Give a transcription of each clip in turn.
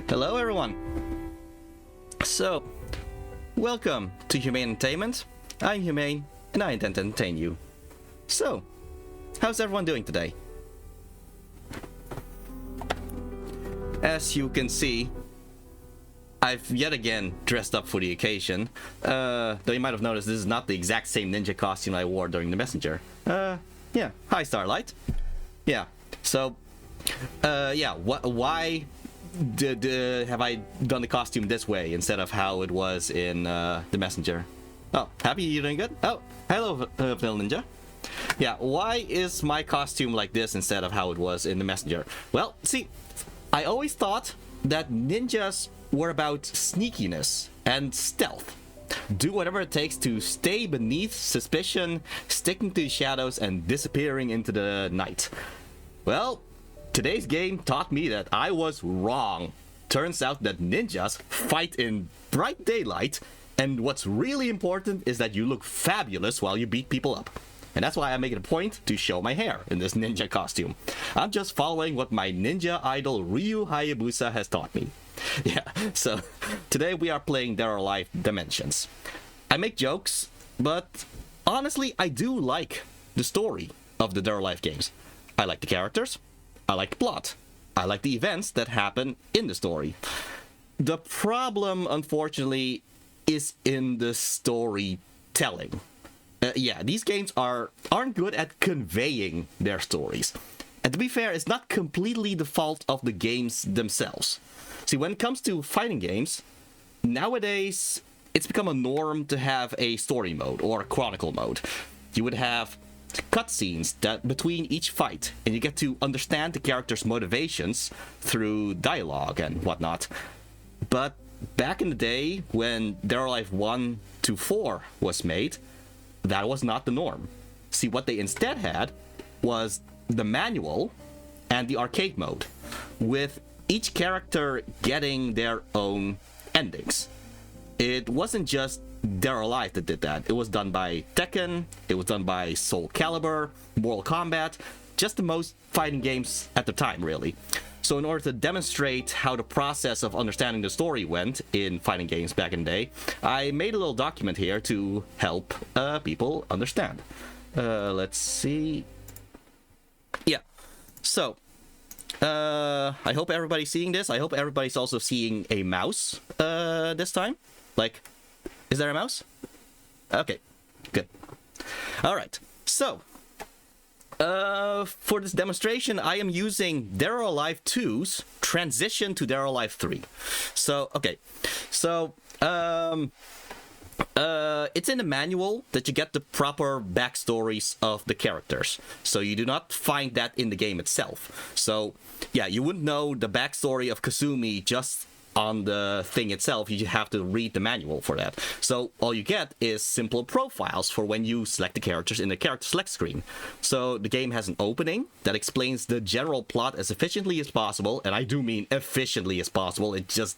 Hello everyone! So, welcome to Humane Entertainment. I'm Humane, and I intend to entertain you. So, how's everyone doing today? As you can see, I've yet again dressed up for the occasion. Though you might have noticed this is not the exact same ninja costume I wore during the messenger. Yeah. Hi, Starlight. Yeah, so, why have I done the costume this way instead of how it was in the messenger? Oh, happy you're doing good? Oh, hello, Phil Ninja. Yeah, why is my costume like this instead of how it was in the messenger? Well, see, I always thought that ninjas were about sneakiness and stealth. Do whatever it takes to stay beneath suspicion, sticking to the shadows and disappearing into the night. Well, today's game taught me that I was wrong. Turns out that ninjas fight in bright daylight, and what's really important is that you look fabulous while you beat people up. And that's why I make it a point to show my hair in this ninja costume. I'm just following what my ninja idol Ryu Hayabusa has taught me. Yeah, so today we are playing Dead or Alive Dimensions. I make jokes, but honestly I do like the story of the Dead or Alive games. I like the characters, I like the plot, I like the events that happen in the story. The problem, unfortunately, is in the storytelling. These games aren't good at conveying their stories. And to be fair, it's not completely the fault of the games themselves. See, when it comes to fighting games, nowadays it's become a norm to have a story mode or a chronicle mode. You would have cutscenes that between each fight, and you get to understand the character's motivations through dialogue and whatnot. But back in the day, when Dead or Alive 1 to 4 was made, that was not the norm. See, what they instead had was the manual and the arcade mode, with each character getting their own endings. It wasn't just Dead or Alive that did that. It was done by Tekken, it was done by Soul Calibur, Mortal Kombat, just the most fighting games at the time, really. So in order to demonstrate how the process of understanding the story went in fighting games back in the day, I made a little document here to help people understand. Let's see. Yeah, so I hope everybody's seeing this. I hope everybody's also seeing a mouse this time. Like, is there a mouse? Okay, good. All right, so for this demonstration, I am using Dead or Alive 2's transition to Dead or Alive 3. So, okay, so it's in the manual that you get the proper backstories of the characters. So you do not find that in the game itself. So, yeah, you wouldn't know the backstory of Kasumi just on the thing itself. You have to read the manual for that. So all you get is simple profiles for when you select the characters in the character select screen. So the game has an opening that explains the general plot as efficiently as possible, and I do mean efficiently as possible. It just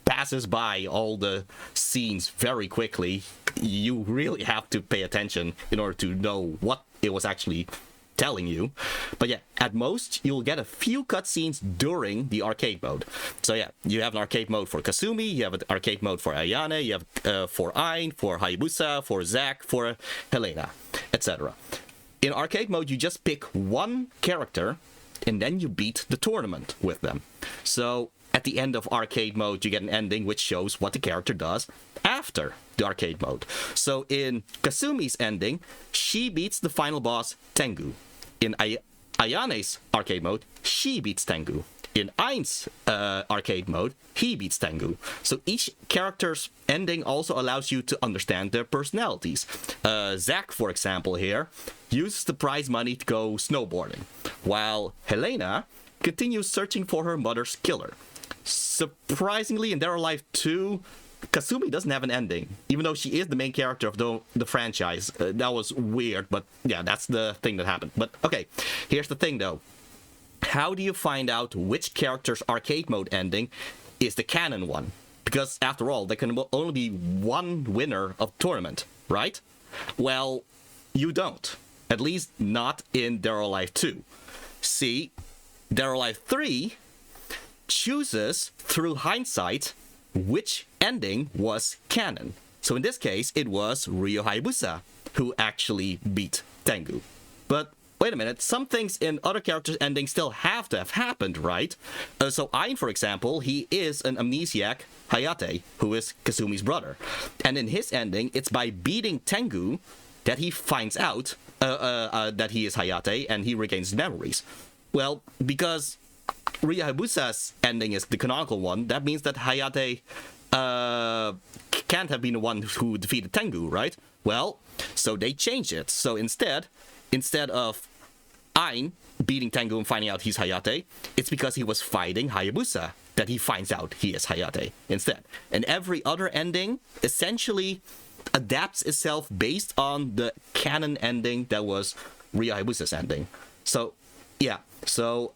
passes by all the scenes very quickly. You really have to pay attention in order to know what it was actually telling you. But yeah, at most you'll get a few cutscenes during the arcade mode. So yeah, you have an arcade mode for Kasumi, you have an arcade mode for Ayane, you have for Ayane, for Hayabusa, for Zack, for Helena, etc. In arcade mode, you just pick one character and then you beat the tournament with them. So at the end of arcade mode, you get an ending which shows what the character does after the arcade mode. So in Kasumi's ending, she beats the final boss, Tengu. In Ayane's arcade mode, she beats Tengu. In Ain's arcade mode, he beats Tengu. So each character's ending also allows you to understand their personalities. Zack, for example, here, uses the prize money to go snowboarding, while Helena continues searching for her mother's killer. Surprisingly, in Dead or Alive 2, Kasumi doesn't have an ending, even though she is the main character of the franchise. That was weird, but yeah, that's the thing that happened. But okay, here's the thing though. How do you find out which character's arcade mode ending is the canon one? Because after all, there can only be one winner of the tournament, right? Well, you don't. At least not in Dead or Alive 2. See, Dead or Alive 3, chooses, through hindsight, which ending was canon. So in this case, it was Ryo Hayabusa who actually beat Tengu. But wait a minute, some things in other characters' endings still have to have happened, right? So Ayane, for example, he is an amnesiac Hayate, who is Kasumi's brother. And in his ending, it's by beating Tengu that he finds out that he is Hayate and he regains his memories. Well, because Ryo Hayabusa's ending is the canonical one, that means that Hayate can't have been the one who defeated Tengu, right? Well, so they changed it. So instead of Ayane beating Tengu and finding out he's Hayate, it's because he was fighting Hayabusa that he finds out he is Hayate instead. And every other ending essentially adapts itself based on the canon ending that was Ryo Hayabusa's ending. So, yeah. So,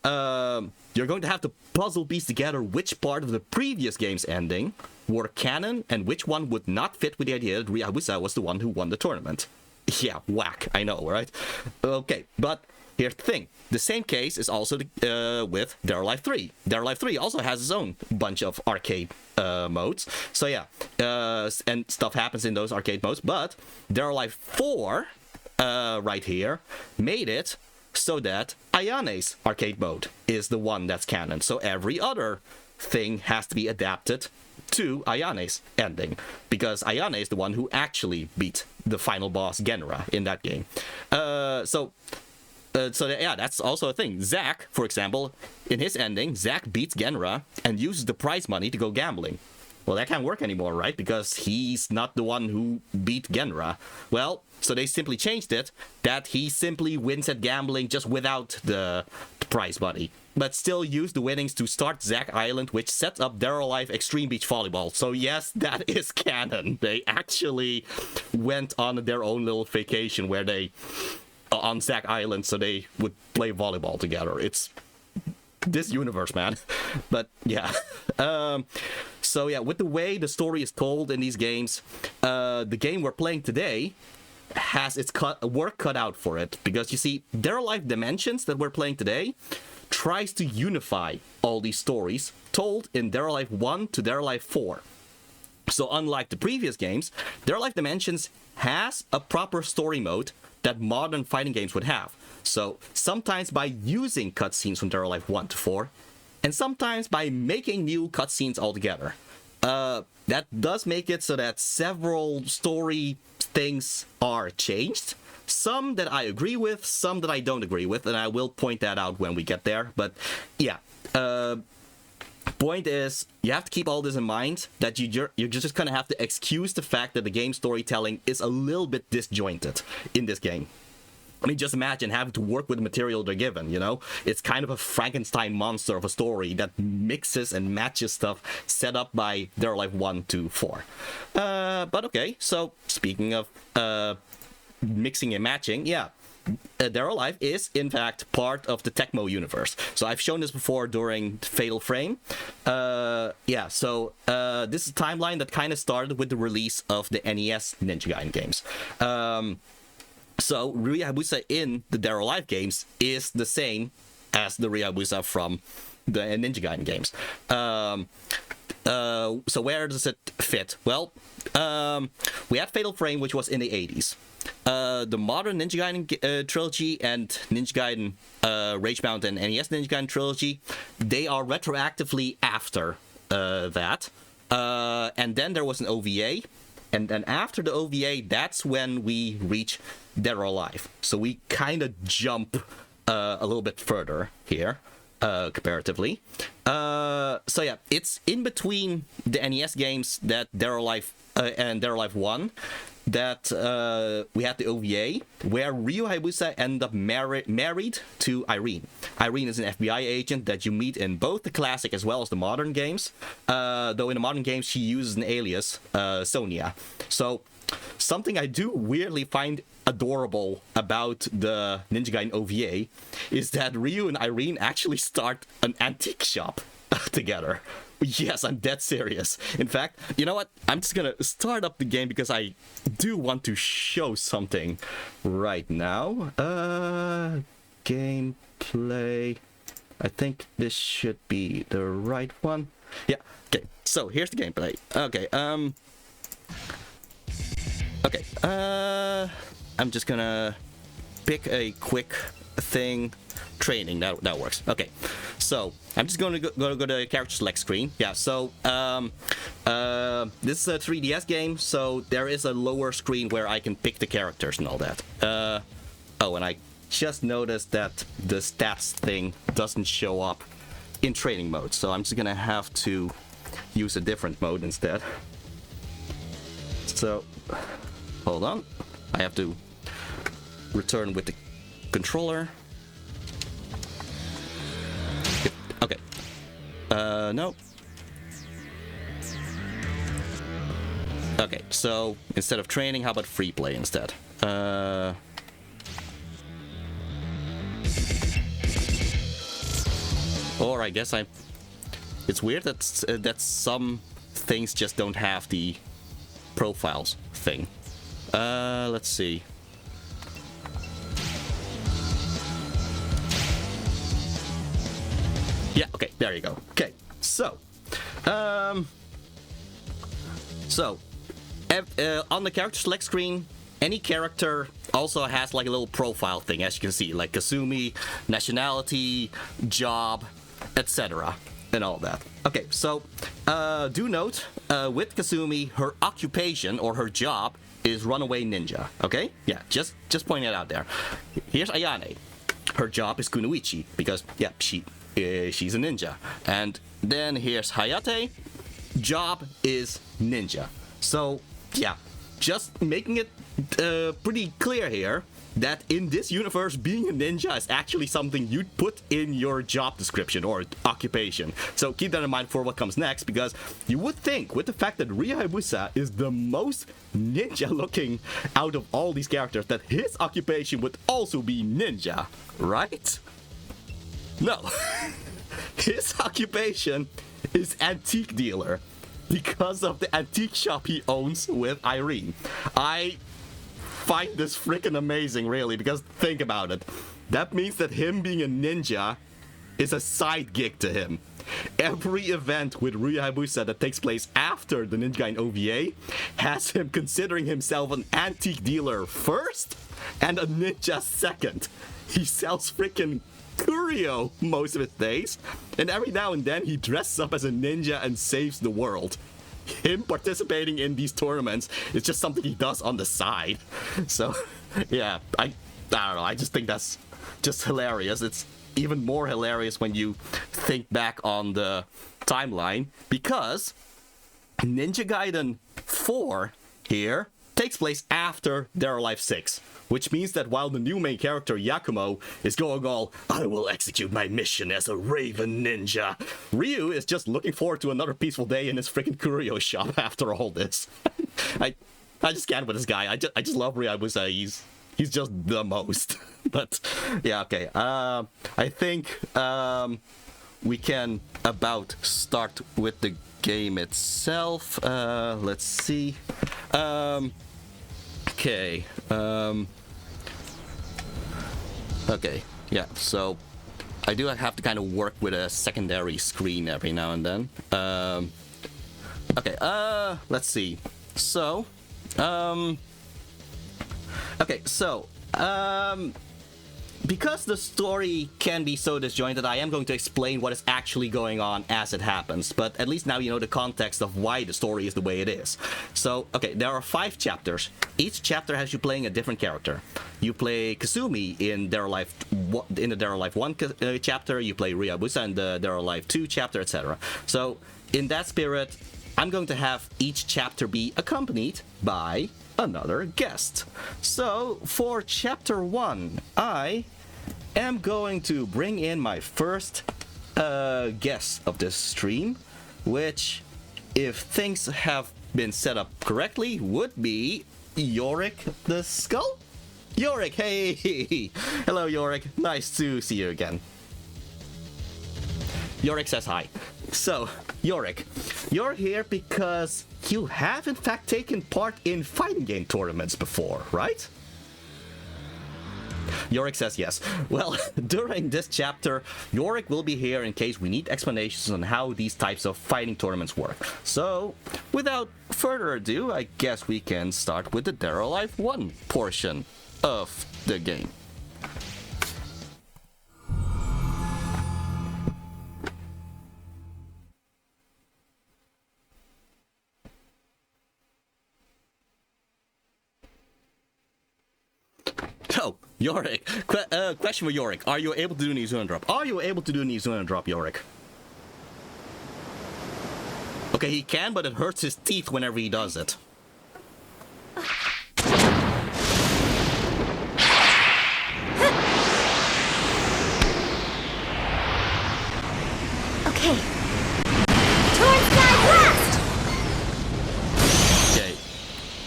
you're going to have to puzzle piece together which part of the previous game's ending were canon and which one would not fit with the idea that Ryo Hayabusa was the one who won the tournament. Yeah, whack, I know, right? Okay, but here's the thing. The same case is also with Dead or Alive 3. Dead or Alive 3 also has its own bunch of arcade modes. So yeah, and stuff happens in those arcade modes. But Dead or Alive 4, right here, made it so that Ayane's arcade mode is the one that's canon. So every other thing has to be adapted to Ayane's ending, because Ayane is the one who actually beat the final boss Genra in that game. So yeah, that's also a thing. Zack, for example, in his ending, Zack beats Genra and uses the prize money to go gambling. Well, that can't work anymore, right? Because he's not the one who beat Genra. Well, so they simply changed it that he simply wins at gambling just without the prize money, but still use the winnings to start Zack Island, which sets up Dead or Alive Extreme Beach Volleyball. So yes, that is canon. They actually went on their own little vacation where they on Zack Island, so they would play volleyball together. It's this universe, man. But yeah. So yeah, with the way the story is told in these games, the game we're playing today has its work cut out for it, because you see, Dead or Alive Dimensions that we're playing today tries to unify all these stories told in Dead or Alive 1 to Dead or Alive 4. So unlike the previous games, Dead or Alive Dimensions has a proper story mode that modern fighting games would have. So sometimes by using cutscenes from Dead or Alive 1 to 4, and sometimes by making new cutscenes altogether. That does make it so that several story things are changed. Some that I agree with, some that I don't agree with, and I will point that out when we get there. But yeah, point is, you have to keep all this in mind, that you're just gonna have to excuse the fact that the game storytelling is a little bit disjointed in this game. I mean, just imagine having to work with the material they're given, you know? It's kind of a Frankenstein monster of a story that mixes and matches stuff set up by Dead or Alive 1 to 4. But okay, so speaking of mixing and matching, yeah. Dead or Alive is, in fact, part of the Tecmo universe. So I've shown this before during Fatal Frame. Yeah, so this is a timeline that kind of started with the release of the NES Ninja Gaiden games. So Ryo Hayabusa in the Dead or Alive games is the same as the Ryo Hayabusa from the Ninja Gaiden games. So where does it fit? Well, we had Fatal Frame, which was in the 80s. The modern Ninja Gaiden trilogy and Ninja Gaiden Ragebound and NES Ninja Gaiden trilogy, they are retroactively after that. And then there was an OVA. And then after the OVA, that's when we reach Dead or Alive. So we kind of jump a little bit further here, comparatively. So yeah, it's in between the NES games that Dead or Alive and Dead or Alive 1 that we had the OVA, where Ryo Hayabusa ended up married to Irene. Irene is an FBI agent that you meet in both the classic as well as the modern games. Though in the modern games, she uses an alias, Sonia. So, something I do weirdly find adorable about the Ninja Gaiden OVA is that Ryu and Irene actually start an antique shop together. Yes, I'm dead serious. In fact, you know what? I'm just gonna start up the game because I do want to show something right now. Gameplay. I think this should be the right one. Yeah, okay, so here's the gameplay. Okay, I'm just gonna pick a quick thing. Training, that works. Okay, so I'm just gonna go to the character select screen. Yeah, so this is a 3DS game, so there is a lower screen where I can pick the characters and all that. Oh, and I just noticed that the stats thing doesn't show up in training mode, so I'm just gonna have to use a different mode instead. So, hold on. I have to return with the controller. Okay. No. Okay, so instead of training, how about free play instead? Or I guess it's weird that some things just don't have the profiles thing. Let's see. Yeah, okay, there you go. Okay, so, on the character select screen, any character also has like a little profile thing, as you can see, like Kasumi, nationality, job, etc. and all that. Okay, so do note, with Kasumi, her occupation or her job is runaway ninja. Okay, yeah, just pointing it out there. Here's Ayane. Her job is kunoichi because yeah, she's a ninja. And then here's Hayate. Job is ninja. So yeah, just making it pretty clear here that in this universe, being a ninja is actually something you'd put in your job description or occupation. So keep that in mind for what comes next, because you would think, with the fact that Rie Hayabusa is the most ninja looking out of all these characters, that his occupation would also be ninja, right? No. His occupation is antique dealer because of the antique shop he owns with Irene. I find this freaking amazing, really, because think about it. That means that him being a ninja is a side gig to him. Every event with Rie Hayabusa that takes place after the Ninja Gaiden OVA has him considering himself an antique dealer first and a ninja second. He sells freaking curio most of his days, and every now and then he dresses up as a ninja and saves the world. Him participating in these tournaments is just something he does on the side. So yeah, I don't know, I just think that's just hilarious. It's even more hilarious when you think back on the timeline, because Ninja Gaiden 4 here takes place after Dead or Alive 6, which means that while the new main character Yakumo is going all, I will execute my mission as a raven ninja, Ryu is just looking forward to another peaceful day in his freaking curio shop after all this. I just can't with this guy. I just love Rie Hayabusa. He's just the most. But yeah, okay. I think we can about start with the game itself. Let's see. Okay. Okay, yeah, so I do have to kind of work with a secondary screen every now and then. Okay, let's see. So, okay, so, because the story can be so disjointed, I am going to explain what is actually going on as it happens, but at least now you know the context of why the story is the way it is. So, okay, there are 5 chapters. Each chapter has you playing a different character. You play Kasumi in the Dead or Alive 1 chapter, you play Rie Hayabusa in the Dead or Alive 2 chapter, etc. So, in that spirit, I'm going to have each chapter be accompanied by another guest. So, for chapter 1, I am going to bring in my first guest of this stream, which, if things have been set up correctly, would be Yorick the Skull? Yorick, hey! Hello, Yorick. Nice to see you again. Yorick says hi. So, Yorick, you're here because you have in fact taken part in fighting game tournaments before, right? Yorick says yes. Well, during this chapter, Yorick will be here in case we need explanations on how these types of fighting tournaments work. So, without further ado, I guess we can start with the Dead or Alive 1 portion of the game. Oh, Yorick. Question for Yorick. Are you able to do New Zealand drop? Are you able to do New Zealand drop, Yorick? Okay, he can, but it hurts his teeth whenever he does it. Okay. Torn Sky Blast! Okay.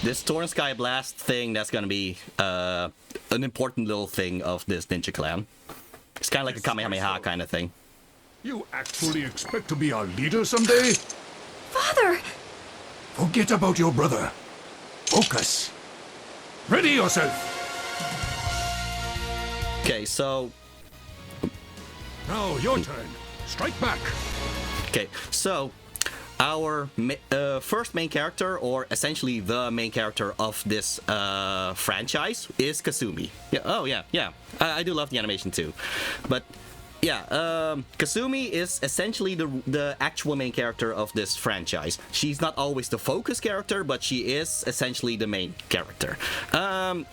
This Torn Sky Blast thing, that's gonna be an important little thing of this ninja clan. It's kind of like a Kamehameha kind of thing. You actually expect to be our leader someday? Father! Forget about your brother. Focus. Ready yourself. Okay, so... Now your turn. Strike back. Okay, so... Our first main character, or essentially the main character of this franchise, is Kasumi. Yeah. Oh, yeah, yeah. I do love the animation too. But, yeah, Kasumi is essentially the actual main character of this franchise. She's not always the focus character, but she is essentially the main character. In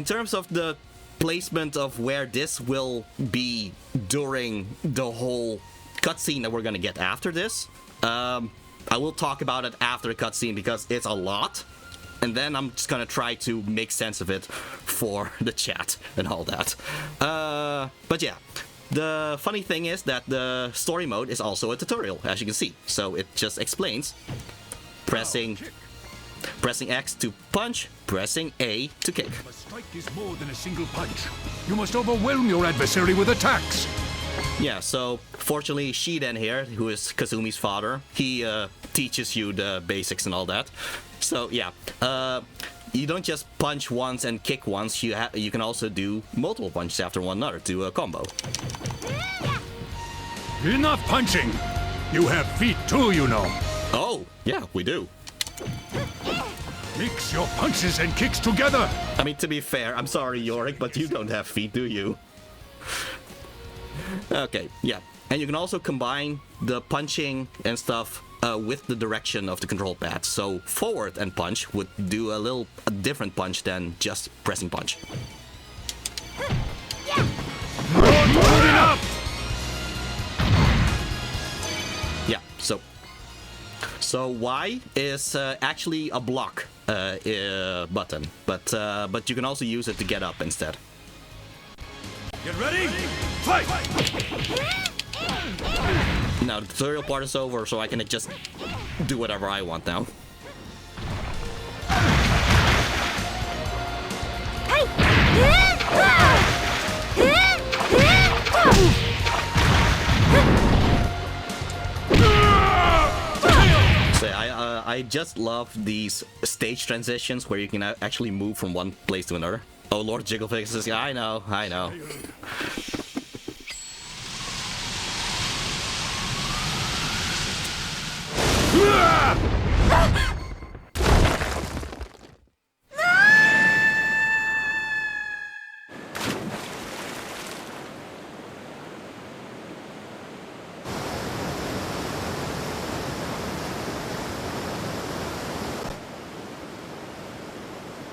terms of the placement of where this will be during the whole cutscene that we're gonna get after this, I will talk about it after the cutscene because it's a lot, and then I'm just gonna try to make sense of it for the chat and all that. But yeah, the funny thing is that the story mode is also a tutorial, as you can see. So it just explains pressing X to punch, pressing A to kick. A strike is more than a single punch. You must overwhelm your adversary with attacks. Yeah, so fortunately Shiden here, who is Kasumi's father, he teaches you the basics and all that. So yeah, you don't just punch once and kick once, you can also do multiple punches after one another to a combo. Enough punching! You have feet too, you know. Oh, yeah, we do. Mix your punches and kicks together! I mean, to be fair, I'm sorry Yorick, but you don't have feet, do you? Okay, yeah. And you can also combine the punching and stuff with the direction of the control pad. So forward and punch would do a different punch than just pressing punch. Not good enough! Yeah, so Y is actually a block button, but you can also use it to get up instead. Get ready? Fight! Now the tutorial part is over, so I can just do whatever I want now. So I just love these stage transitions where you can actually move from one place to another. Oh, Lord Jigglefix is... I know.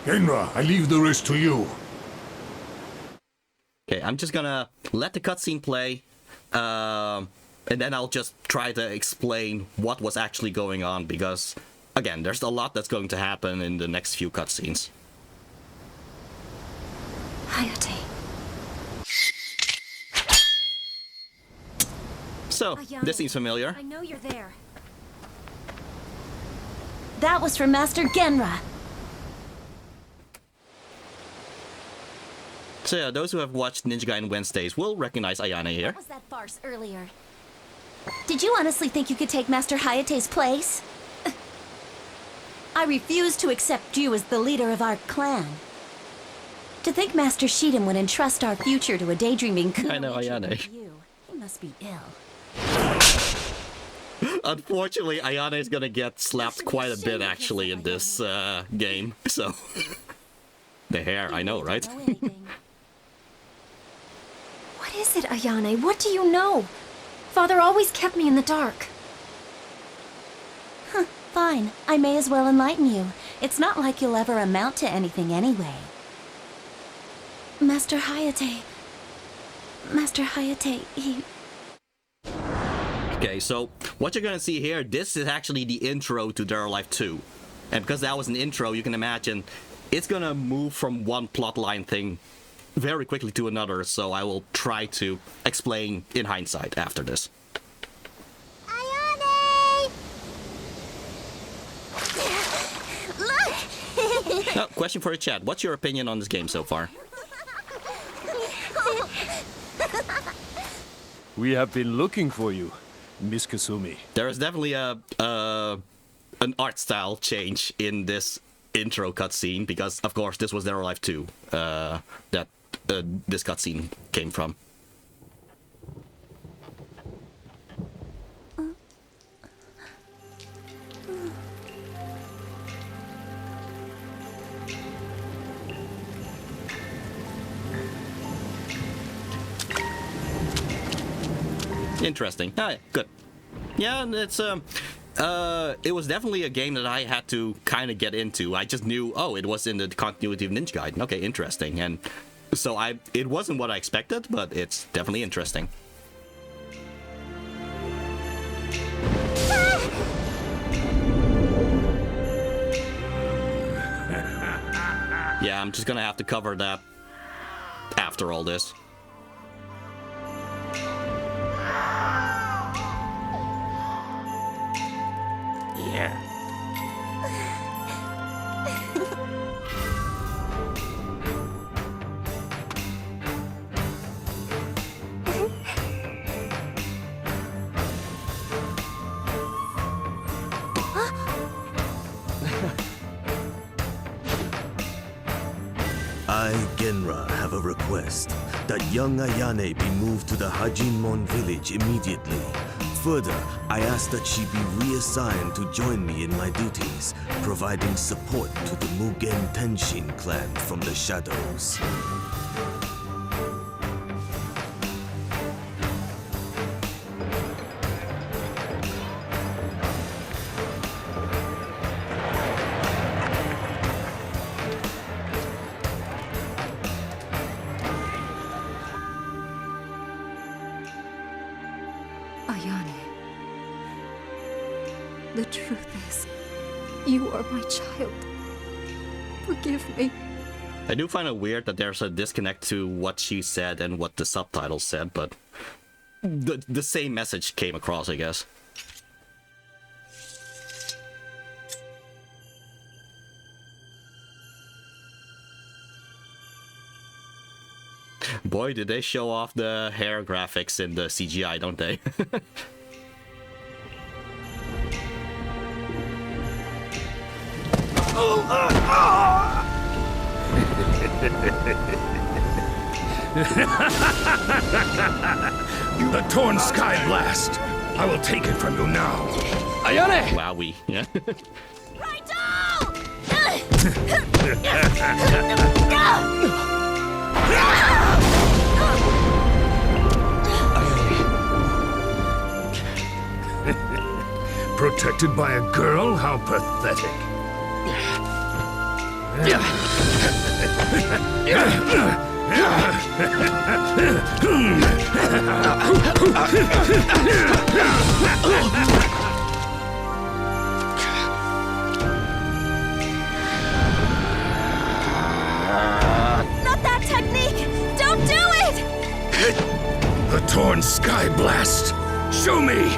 Genra, I leave the rest to you. Okay, I'm just gonna let the cutscene play, and then I'll just try to explain what was actually going on, because, again, there's a lot that's going to happen in the next few cutscenes. Hayate. So, this seems familiar. I know you're there. That was from Master Genra. So yeah, those who have watched Ninja Gaiden Wednesdays will recognize Ayane here. What was that farce earlier? Did you honestly think you could take Master Hayate's place? I refuse to accept you as the leader of our clan. To think Master Shiden would entrust our future to a daydreaming I know, Ayane. like you. He must be ill. Unfortunately, Ayane is gonna get slapped quite a bit actually in this game, so... The hair, I know, right? What is it, Ayane? What do you know? Father always kept me in the dark. Huh, fine. I may as well enlighten you. It's not like you'll ever amount to anything anyway. Master Hayate, he... Okay, so what you're gonna see here, this is actually the intro to Dead or Alive 2. And because that was an intro, you can imagine it's gonna move from one plotline thing very quickly to another, so I will try to explain in hindsight after this. Ayane! Look! Now, question for the chat, what's your opinion on this game so far? We have been looking for you, Miss Kasumi. There is definitely an art style change in this intro cutscene, because of course this was Dead or Alive 2 that this cutscene came from. Interesting. Ah, yeah, good. Yeah, it's it was definitely a game that I had to kind of get into. I just knew, oh, it was in the continuity of Ninja Gaiden. Okay, interesting. And so it wasn't what I expected, but it's definitely interesting. Yeah, I'm just gonna have to cover that after all this. Yeah. I, Genra, have a request that young Ayane be moved to the Hajinmon village immediately. Further, I ask that she be reassigned to join me in my duties, providing support to the Mugen Tenshin clan from the shadows. Ayane, the truth is, you are my child. Forgive me. I do find it weird that there's a disconnect to what she said and what the subtitles said, but the same message came across, I guess. Boy, did they show off the hair graphics in the CGI, don't they? The torn sky blast! I will take it from you now. Ayane! Wowie, yeah. Protected by a girl? How pathetic. Not that technique! Don't do it! The torn sky blast! Show me!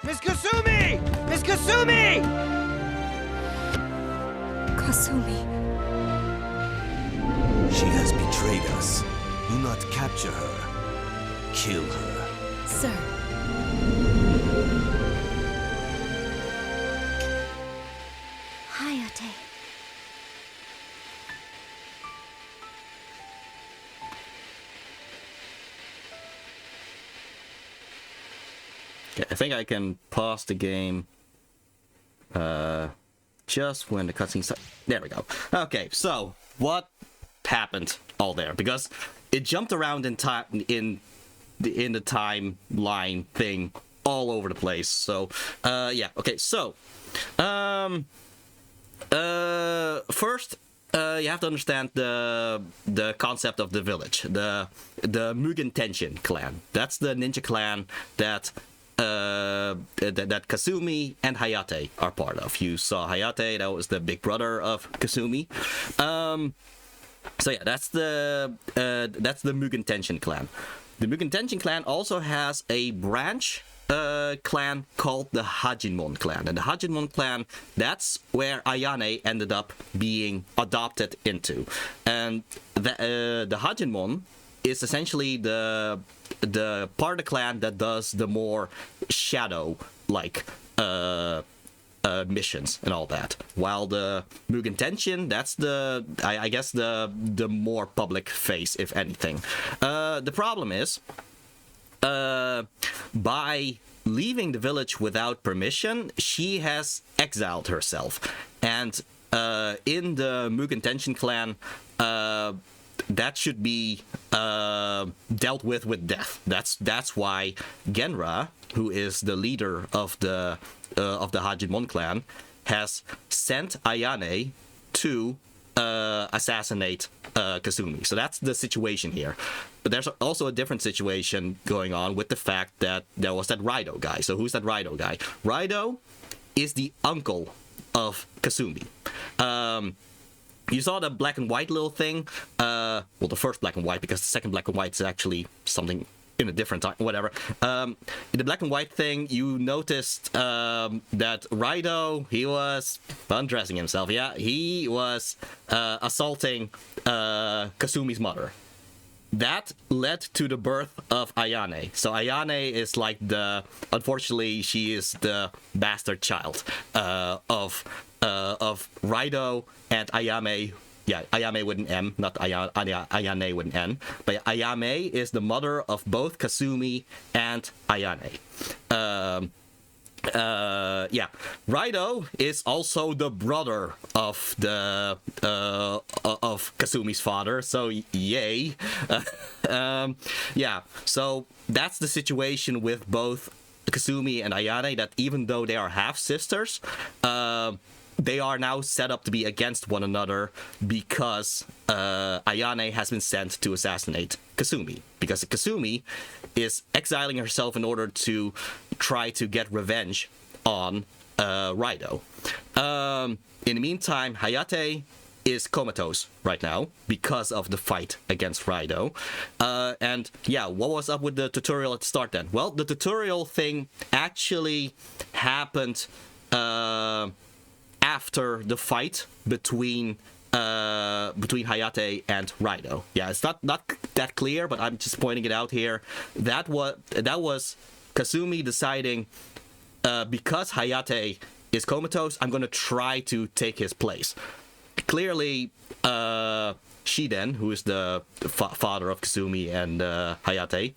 Miss Kasumi! Miss Kasumi! Kasumi. She has betrayed us. Do not capture her. Kill her. Sir. Hayate. Okay, I think I can pause the game just when the cutscene starts. There we go. Okay, so what happened all there? Because it jumped around in time in the timeline thing all over the place. So yeah, okay, so first you have to understand the concept of the village, the Mugen Tenshin clan. That's the ninja clan that that Kasumi and Hayate are part of. You saw Hayate, that was the big brother of Kasumi. So yeah, that's the Mugen Tenshin clan. The Mugen Tenshin clan also has a branch clan called the Hajinmon clan. And the Hajinmon clan, that's where Ayane ended up being adopted into. And the Hajinmon is essentially the part of the clan that does the more shadow like missions and all that, while the Mugen Tenshin, that's the I guess the more public face, if anything. The problem is by leaving the village without permission, she has exiled herself, and in the Mugen Tenshin clan, that should be dealt with death. That's why Genra, who is the leader of the Hajimon clan, has sent Ayane to assassinate Kasumi. So that's the situation here. But there's also a different situation going on with the fact that there was that Raido guy. So who's that Raido guy? Raido is the uncle of Kasumi. You saw the black and white little thing. Well, the first black and white, because the second black and white is actually something in a different time, whatever. In the black and white thing, you noticed that Raido, he was undressing himself. Yeah, he was assaulting Kasumi's mother. That led to the birth of Ayane. So Ayane is like unfortunately, she is the bastard child of Raido and Ayame. Yeah, Ayame with an M, not Ayane with an N. But Ayame is the mother of both Kasumi and Ayane. Yeah, Raido is also the brother of of Kasumi's father. So yay. Yeah, so that's the situation with both Kasumi and Ayane. That even though they are half sisters, they are now set up to be against one another because Ayane has been sent to assassinate Kasumi. Because Kasumi is exiling herself in order to try to get revenge on Raido. In the meantime, Hayate is comatose right now because of the fight against Raido. And yeah, what was up with the tutorial at the start then? Well, the tutorial thing actually happened after the fight between Hayate and Raido. Yeah, it's not that clear, but I'm just pointing it out here. That was Kasumi deciding, because Hayate is comatose, I'm gonna try to take his place. Clearly, Shiden, who is the father of Kasumi and Hayate,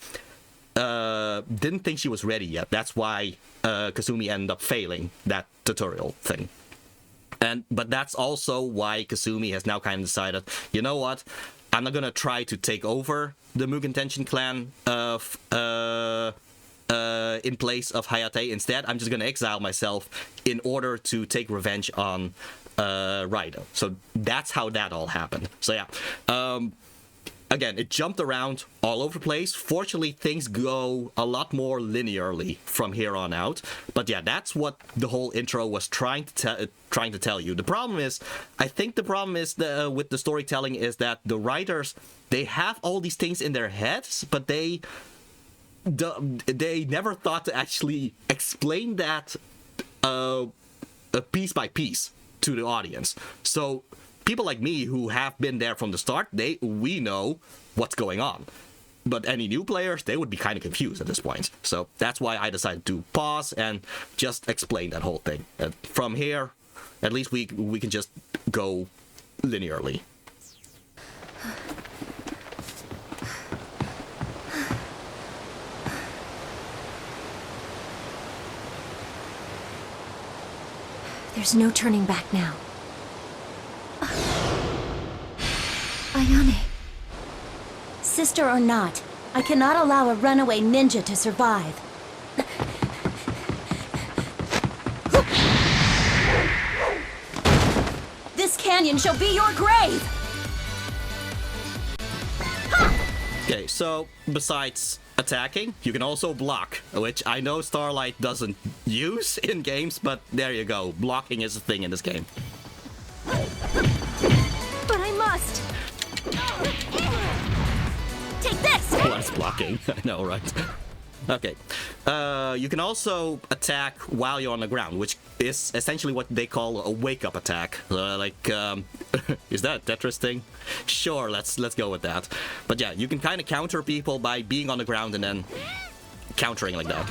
didn't think she was ready yet. That's why Kasumi ended up failing that tutorial thing. But that's also why Kasumi has now kind of decided, you know what, I'm not gonna try to take over the Mugen Tenshin clan in place of Hayate. Instead, I'm just gonna exile myself in order to take revenge on Raido. So that's how that all happened. So yeah, again, it jumped around all over the place. Fortunately, things go a lot more linearly from here on out. But yeah, that's what the whole intro was trying to tell you. The problem is, I think the problem is with the storytelling is that the writers, they have all these things in their heads, but they they never thought to actually explain that piece by piece to the audience. So people like me who have been there from the start, we know what's going on. But any new players, they would be kind of confused at this point. So that's why I decided to pause and just explain that whole thing. From here, at least we can just go linearly. There's no turning back now. Ayane. Sister or not, I cannot allow a runaway ninja to survive. This canyon shall be your grave! Okay, so besides attacking, you can also block, which I know Starlight doesn't use in games, but there you go. Blocking is a thing in this game. But I must! Take this! Plus blocking, I know, right? Okay. You can also attack while you're on the ground, which is essentially what they call a wake-up attack. Is that Tetris thing? Sure, let's go with that. But yeah, you can kind of counter people by being on the ground and then countering like that.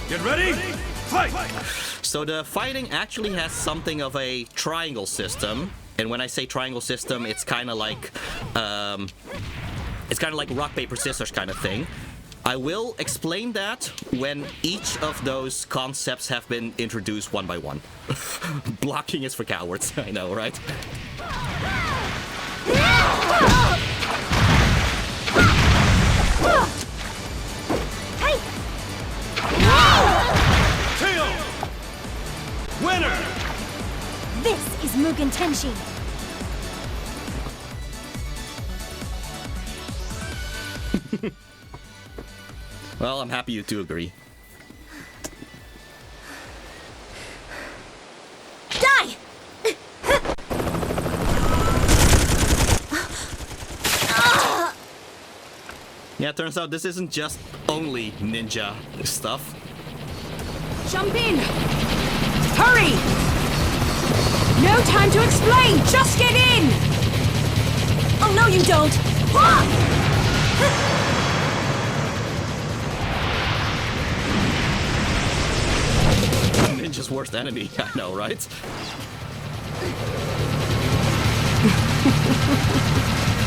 Get ready! Fight! So the fighting actually has something of a triangle system. And when I say triangle system, it's kind of like rock, paper, scissors kind of thing. I will explain that when each of those concepts have been introduced one by one. Blocking is for cowards, I know, right? KO! Winner! This is Mugen Tenshin. Well, I'm happy you two agree. Die! Yeah, turns out this isn't just only ninja stuff. Jump in! Hurry! No time to explain! Just get in! Oh, no, you don't! Ninja's worst enemy, I know, right?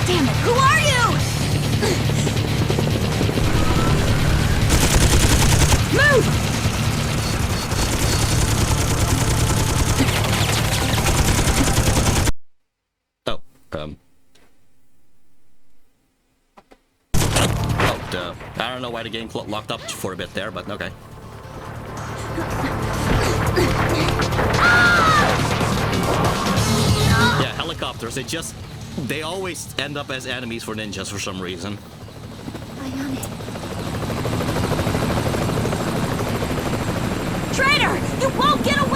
Damn it, who are you? Move! I don't know why the game locked up for a bit there, but okay. Yeah, helicopters, they always end up as enemies for ninjas for some reason. Ayane. Traitor! You won't get away!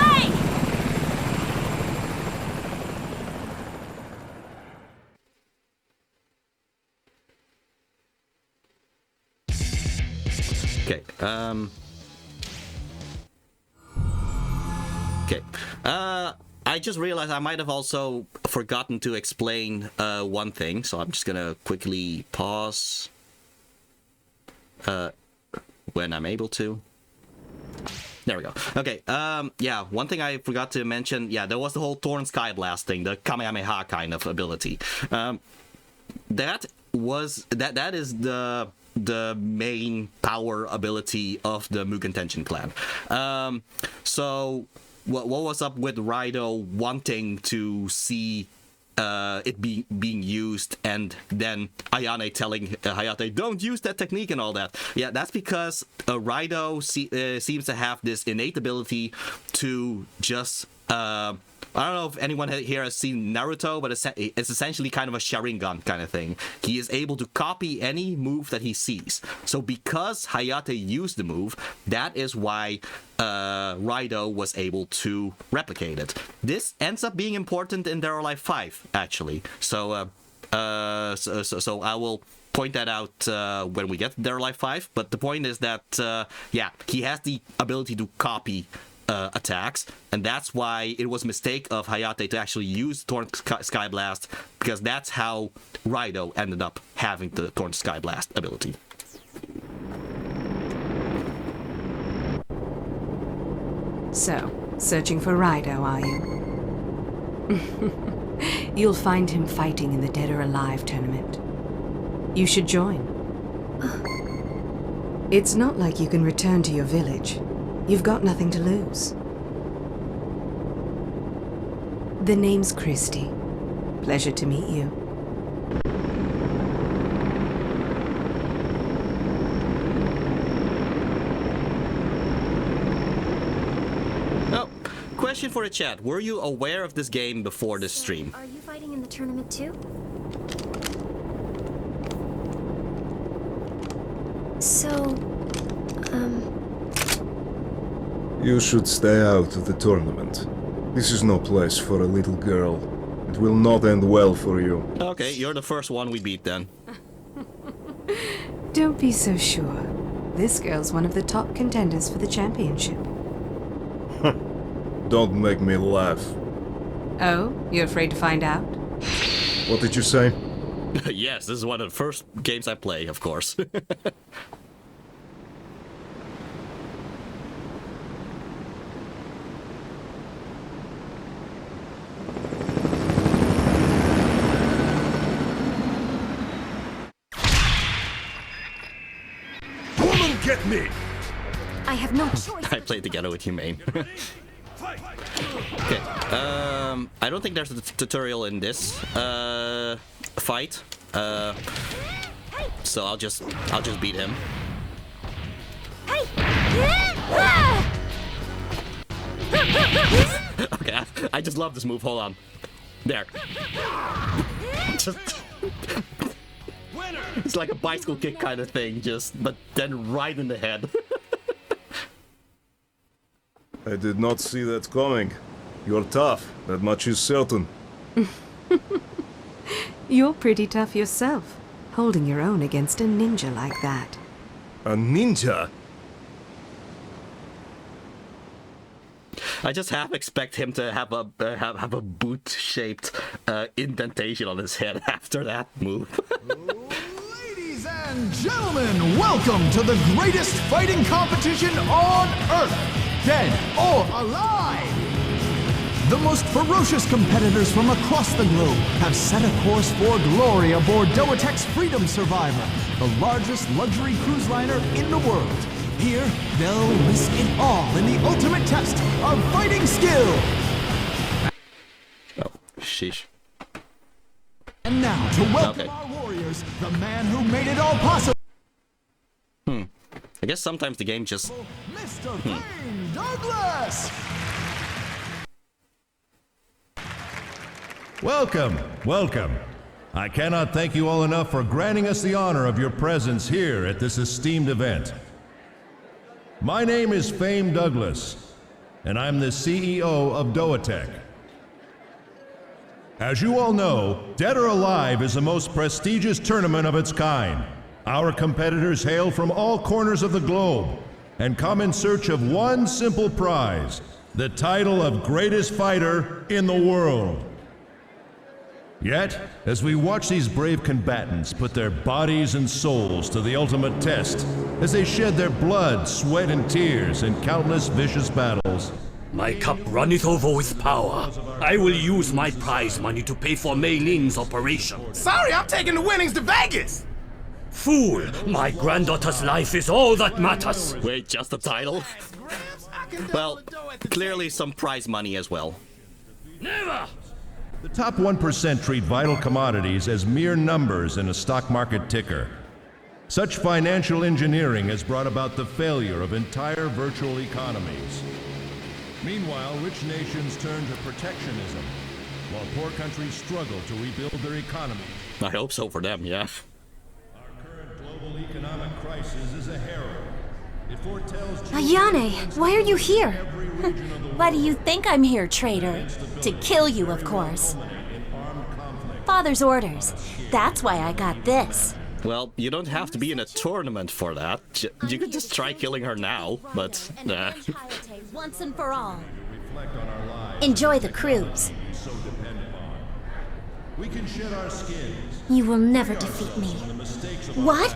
Okay, Okay, I just realized I might have also forgotten to explain one thing, so I'm just gonna quickly pause when I'm able to. There we go. Okay, yeah, one thing I forgot to mention, yeah, there was the whole Torn Sky Blast thing, the Kamehameha kind of ability. That is the main power ability of the Mugen Tenshin clan. So what was up with Raido wanting to see it being used, and then Ayane telling Hayate, don't use that technique and all that? Yeah, that's because Raido seems to have this innate ability to just I don't know if anyone here has seen Naruto, but it's essentially kind of a Sharingan kind of thing. He is able to copy any move that he sees. So because Hayate used the move, that is why Raido was able to replicate it. This ends up being important in Dead or Alive 5, actually. So So I will point that out when we get to Dead or Alive 5. But the point is that, yeah, he has the ability to copy attacks, and that's why it was a mistake of Hayate to actually use Torn Sky Blast, because that's how Raido ended up having the Torn Sky Blast ability. So, searching for Raido, are you? You'll find him fighting in the Dead or Alive tournament. You should join. It's not like you can return to your village. You've got nothing to lose. The name's Christy. Pleasure to meet you. Oh, question for the chat. Were you aware of this game before this stream? Are you fighting in the tournament too? So, You should stay out of the tournament. This is no place for a little girl. It will not end well for you. Okay, you're the first one we beat then. Don't be so sure. This girl's one of the top contenders for the championship. Don't make me laugh. Oh, you're afraid to find out? What did you say? Yes, this is one of the first games I play, of course. Get me! I have no choice. I played together with Humane. Okay, I don't think there's a tutorial in this fight. So I'll just beat him. Okay, I just love this move. Hold on. There. Just it's like a bicycle kick kind of thing, but then right in the head. I did not see that coming. You're tough, that much is certain. You're pretty tough yourself, holding your own against a ninja like that. A ninja? I just half expect him to have a boot-shaped indentation on his head after that move. Ladies and gentlemen, welcome to the greatest fighting competition on Earth, Dead or Alive! The most ferocious competitors from across the globe have set a course for glory aboard Doatek's Freedom Survivor, the largest luxury cruise liner in the world. Here, they'll risk it all in the ultimate test of fighting skill! Oh, sheesh. And now, to welcome our warriors, the man who made it all possible. I guess sometimes the game just... Mr. Fame Douglas! Welcome, welcome. I cannot thank you all enough for granting us the honor of your presence here at this esteemed event. My name is Fame Douglas, and I'm the CEO of Doatek. As you all know, Dead or Alive is the most prestigious tournament of its kind. Our competitors hail from all corners of the globe and come in search of one simple prize, the title of greatest fighter in the world. Yet, as we watch these brave combatants put their bodies and souls to the ultimate test, as they shed their blood, sweat, and tears in countless vicious battles, my cup runneth over with power. I will use my prize money to pay for Mei Lin's operation. Sorry, I'm taking the winnings to Vegas! Fool! My granddaughter's life is all that matters! Wait, just the title? Well, clearly some prize money as well. Never! the top 1% treat vital commodities as mere numbers in a stock market ticker. Such financial engineering has brought about the failure of entire virtual economies. Meanwhile, rich nations turn to protectionism, while poor countries struggle to rebuild their economies. I hope so for them, yeah. Our current global economic crisis is a herald. It foretells... Ayane, why are you here? Why do you think I'm here, traitor? To kill you, of course. father's orders. That's why I got this. Well, you don't have to be in a tournament for that. You could just try killing her now, but nah. Once and for all. Enjoy the cruise. We can shed our skins. You will never defeat me. What?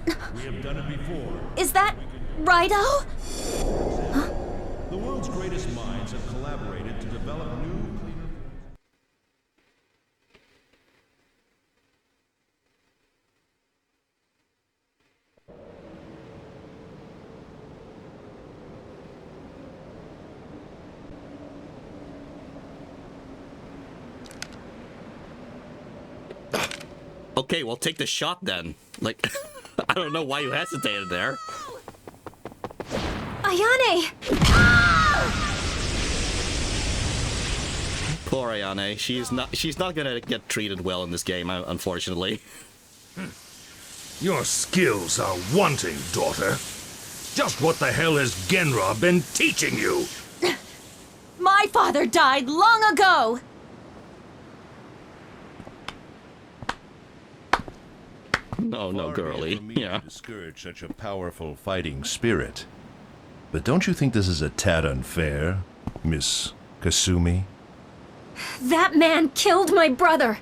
We have done it before. Is that Rido? The world's greatest minds have collaborated to develop new, cleaner. Okay, well, take the shot then. Like, I don't know why you hesitated there. Ayane! Poor Ayane. She's not gonna get treated well in this game, unfortunately. Your skills are wanting, daughter. Just what the hell has Genra been teaching you? My father died long ago! No, girly. Yeah. Discourage such a powerful fighting spirit. But don't you think this is a tad unfair, Miss Kasumi? That man killed my brother!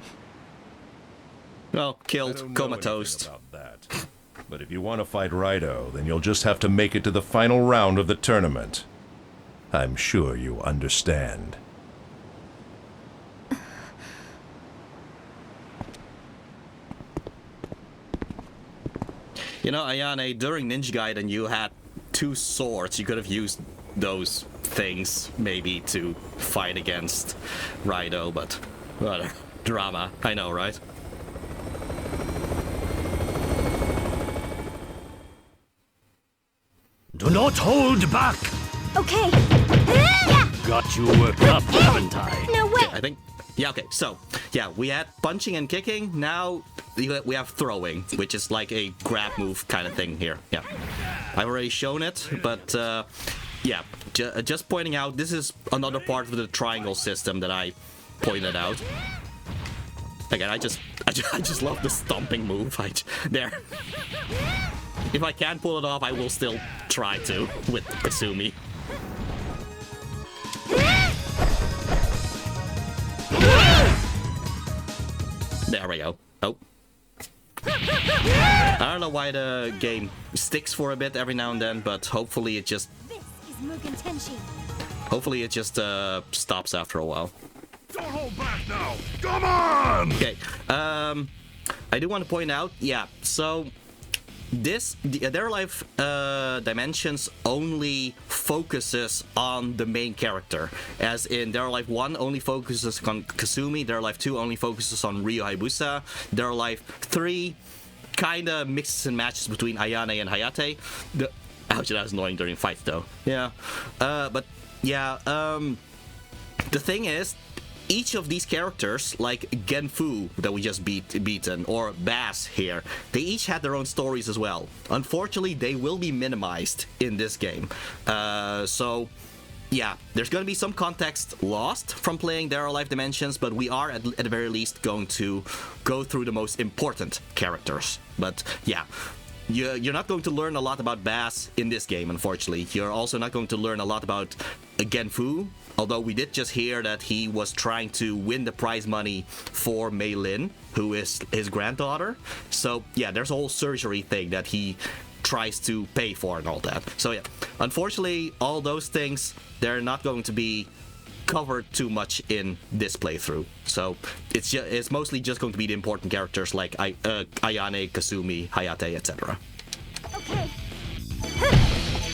Well, killed, comatose. About that. But if you want to fight Rido, then you'll just have to make it to the final round of the tournament. I'm sure you understand. You know, Ayane, during Ninja Gaiden, you had 2 swords. You could have used those things, maybe, to fight against Rido, but whatever. Drama, I know, right? Do not hold back! Okay. Got you worked up, haven't I? No way! Okay, I think... Yeah, okay, so, yeah, we had punching and kicking, now we have throwing, which is like a grab move kind of thing here, yeah. I've already shown it, but, yeah, just pointing out, this is another part of the triangle system that I pointed out. Again, I just love the stomping move, there. If I can't pull it off, I will still try to, with Kasumi. There we go. Oh. I don't know why the game sticks for a bit every now and then, but hopefully it just... This is Mugen Tenshin. Hopefully it just stops after a while. Don't hold back now! Come on! Okay. I do want to point out, yeah, so... Their Life Dimensions only focuses on the main character. As in, Their Life 1 only focuses on Kasumi, Their Life 2 only focuses on Ryo Hayabusa, Their Life 3 kinda mixes and matches between Ayane and Hayate. Ouch, that was annoying during fights though. Yeah. But, yeah, the thing is, each of these characters, like Genfu that we just beaten, or Bass here, they each had their own stories as well. Unfortunately, they will be minimized in this game. So, yeah, there's going to be some context lost from playing Their Life Dimensions, but we are, at the very least, going to go through the most important characters. But, yeah. You're not going to learn a lot about Bass in this game, unfortunately. You're also not going to learn a lot about Genfu, although we did just hear that he was trying to win the prize money for Mei Lin, who is his granddaughter. So, yeah, there's a whole surgery thing that he tries to pay for and all that. So, yeah, unfortunately, all those things, they're not going to be covered too much in this playthrough. So it's mostly just going to be the important characters like Ayane, Kasumi, Hayate, etc. Okay.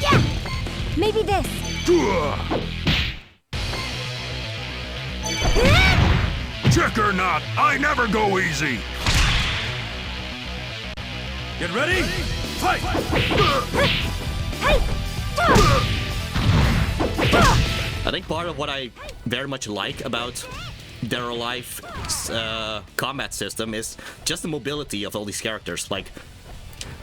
Yeah! Maybe this. Check or not, I never go easy. Get ready? Fight! I think part of what I very much like about Their Life's combat system is just the mobility of all these characters. Like,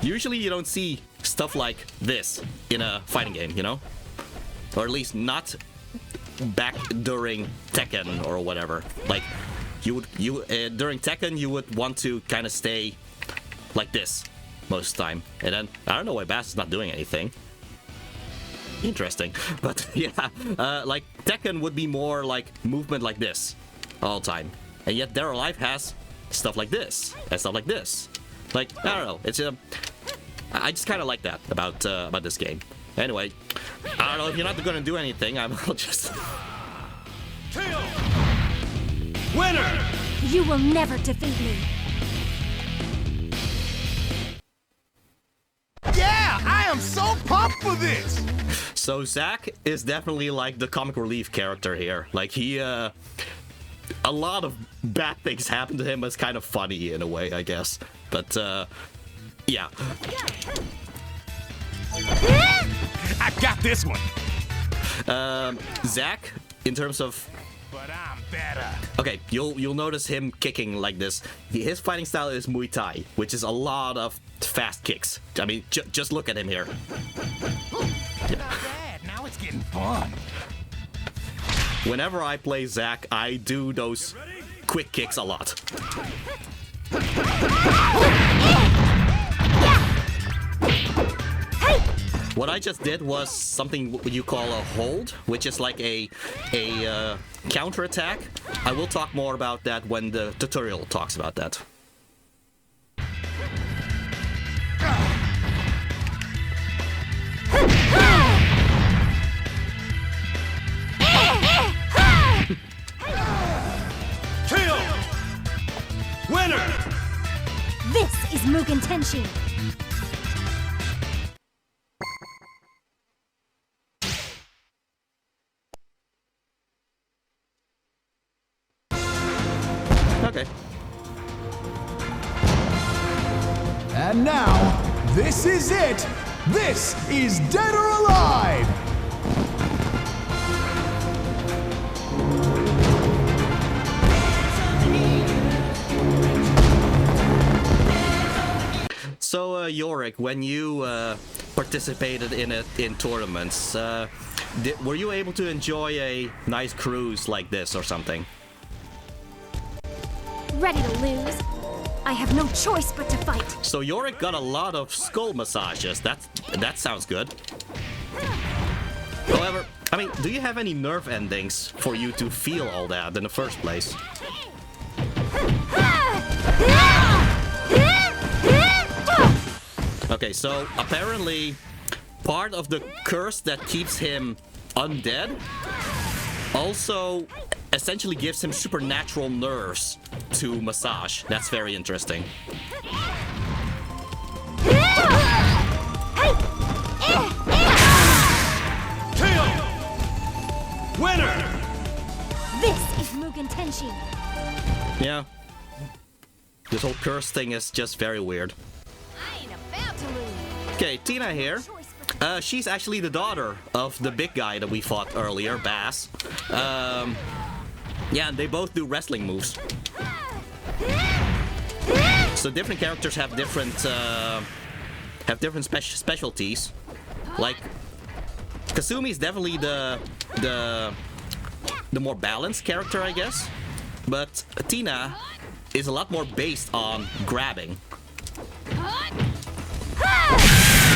usually you don't see stuff like this in a fighting game, you know? Or at least not back during Tekken or whatever. Like, during Tekken you would want to kind of stay like this most of the time, and then I don't know why Bass is not doing anything. Interesting, but yeah, like Tekken would be more like movement like this all the time, and yet Dead or Alive has stuff like this and stuff like this. Like I don't know, it's I just kind of like that about this game. Anyway, I don't know if you're not gonna do anything. I'll just. Winner! You will never defeat me. Yeah, I am so pumped for this! So Zack is definitely like the comic relief character here. Like he, a lot of bad things happen to him. It's kind of funny in a way, I guess. But, yeah. I got this one! Zack, in terms of... But I'm better. Okay, you'll notice him kicking like this. His fighting style is Muay Thai, which is a lot of fast kicks. I mean, just look at him here. Not bad. Now it's getting fun. Whenever I play Zack, I do those quick kicks a lot. What I just did was something you call a hold, which is like a counter attack. I will talk more about that when the tutorial talks about that. Kill! Winner! This is Mugen Tenshin. Okay. And now, this is it! This is Dead or Alive! So, Yorick, when you participated in tournaments, were you able to enjoy a nice cruise like this or something? Ready to lose? I have no choice but to fight. So Yorick got a lot of skull massages. That sounds good. However, I mean, do you have any nerve endings for you to feel all that in the first place? Okay, so apparently part of the curse that keeps him undead also essentially gives him supernatural nerves to massage. That's very interesting. Kill! Winner! This is Mugen Tenshin. Yeah. This whole curse thing is just very weird. I ain't about to lose. Okay, Tina here. She's actually the daughter of the big guy that we fought earlier, Bass. Yeah, they both do wrestling moves. So different characters have different specialties. Like Kasumi is definitely the more balanced character, I guess. But Tina is a lot more based on grabbing.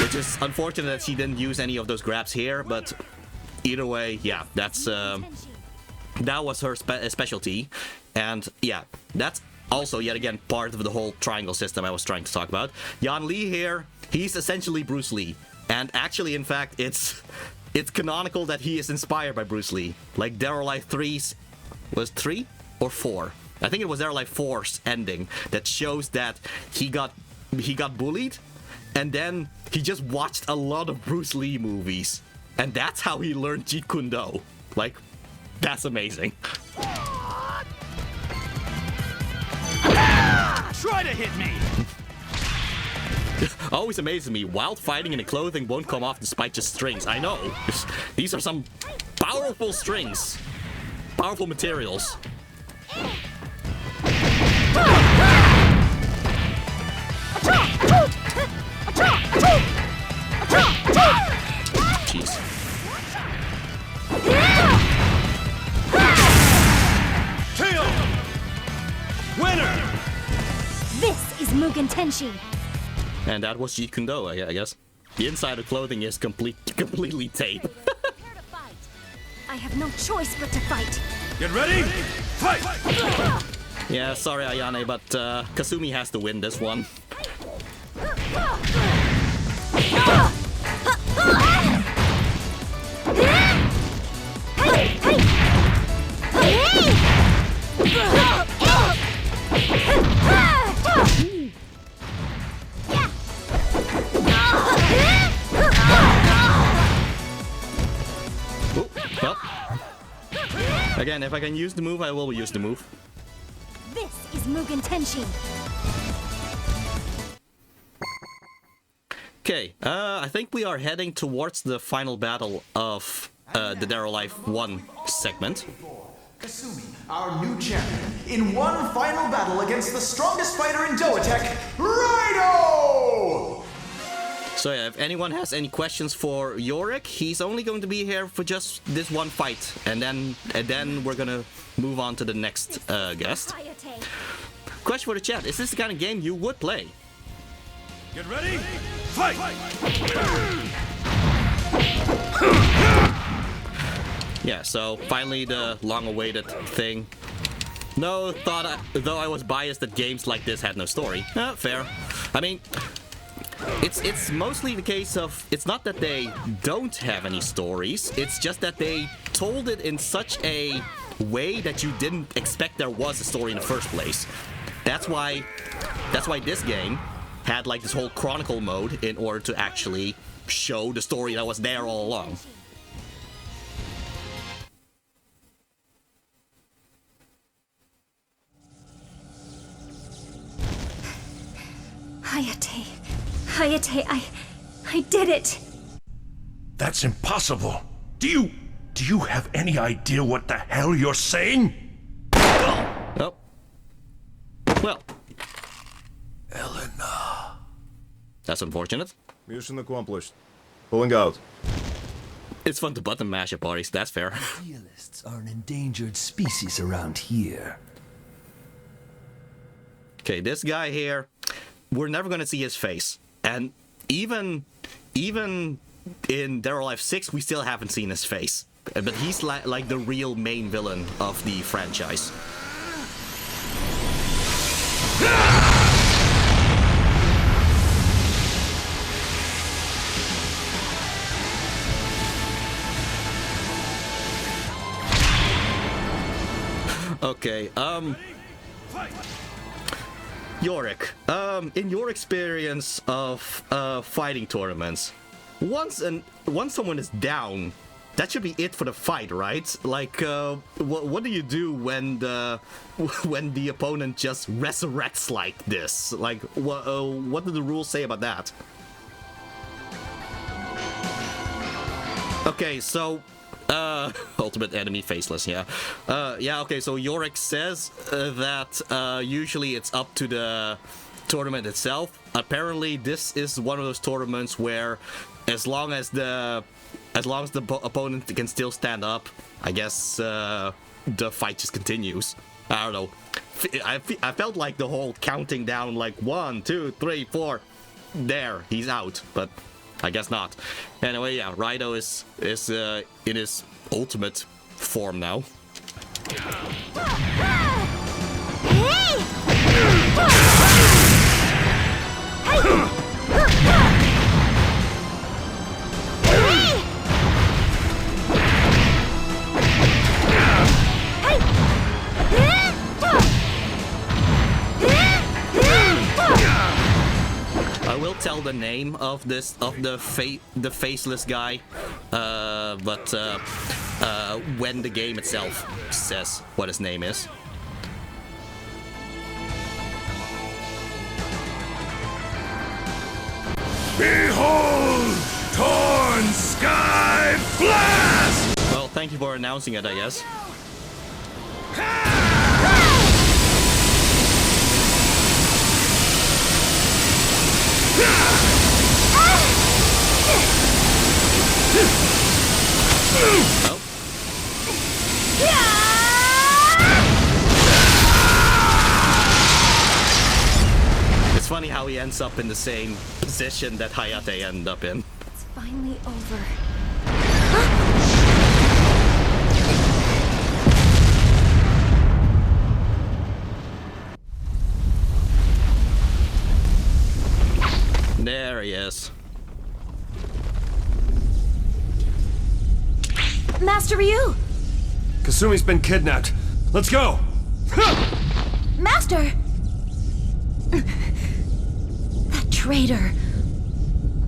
Which is unfortunate that she didn't use any of those grabs here, but either way, yeah, that was her specialty. And yeah, that's also yet again part of the whole triangle system I was trying to talk about. Yan Li here, he's essentially Bruce Lee. And actually, in fact, it's canonical that he is inspired by Bruce Lee. Like Dead or Alive 3's, was 3 or 4? I think it was Dead or Alive 4's ending that shows that he got bullied, and then he just watched a lot of Bruce Lee movies, and that's how he learned Jeet Kune Do. Like, that's amazing. Try to hit me! Always amazes me. Wild fighting in the clothing won't come off despite just strings. I know. These are some powerful strings. Powerful materials. Jeez. Kill! is Mugen Tenshin. And that was Jeet Kune Do, I guess. The inside of clothing is completely tape. Prepare to fight. I have no choice but to fight. Get ready! Fight! Yeah, sorry Ayane, but Kasumi has to win this one. Ooh, well. Again, if I can use the move, I will use the move. This is Mugen Tenshin. Okay, I think we are heading towards the final battle of the Dead or Alive 1 segment. Kasumi, our new champion, in one final battle against the strongest fighter in Doatech, Raido! So yeah, if anyone has any questions for Yorick, he's only going to be here for just this one fight, and then we're gonna move on to the next guest. Question for the chat: is this the kind of game you would play? Get ready! Fight! Yeah, so finally the long-awaited thing. No, though I was biased that games like this had no story. Fair. I mean, it's mostly the case of, it's not that they don't have any stories, it's just that they told it in such a way that you didn't expect there was a story in the first place. That's why this game had like this whole chronicle mode in order to actually show the story that was there all along. Hayate, I did it. That's impossible. Do you have any idea what the hell you're saying? Oh. Well. Elena. That's unfortunate. Mission accomplished. Pulling out. It's fun to button mash at parties, that's fair. Realists are an endangered species around here. Okay, this guy here, we're never gonna see his face. And even in Dead or Alive 6, we still haven't seen his face. But he's like the real main villain of the franchise. Okay, Yorick, in your experience of fighting tournaments, once someone is down, that should be it for the fight, right? Like, what do you do when the opponent just resurrects like this? Like, what do the rules say about that? Okay, so ultimate enemy faceless, yeah. Yeah, okay, so Yorick says that usually it's up to the tournament itself. Apparently, this is one of those tournaments where as long as the opponent can still stand up, I guess the fight just continues. I don't know. I felt like the whole counting down, like 1, 2, 3, 4, there, he's out, but I guess not. Anyway, yeah, Raido is in his ultimate form now. I will tell the name of the faceless guy, but when the game itself says what his name is. Behold, torn sky blast! Well, thank you for announcing it, I guess. Oh. It's funny how he ends up in the same position that Hayate ended up in. It's finally over. There he is. Master Ryu! Kasumi's been kidnapped. Let's go! Master! That traitor.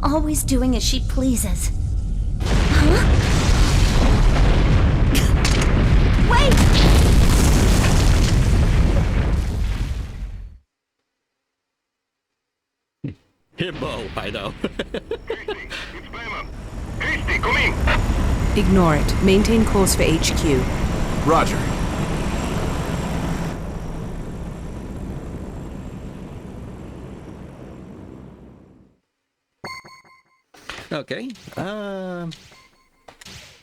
Always doing as she pleases. Huh? Wait! Himbo, I know. Hasty, come in! Ignore it. Maintain course for HQ. Roger. Okay.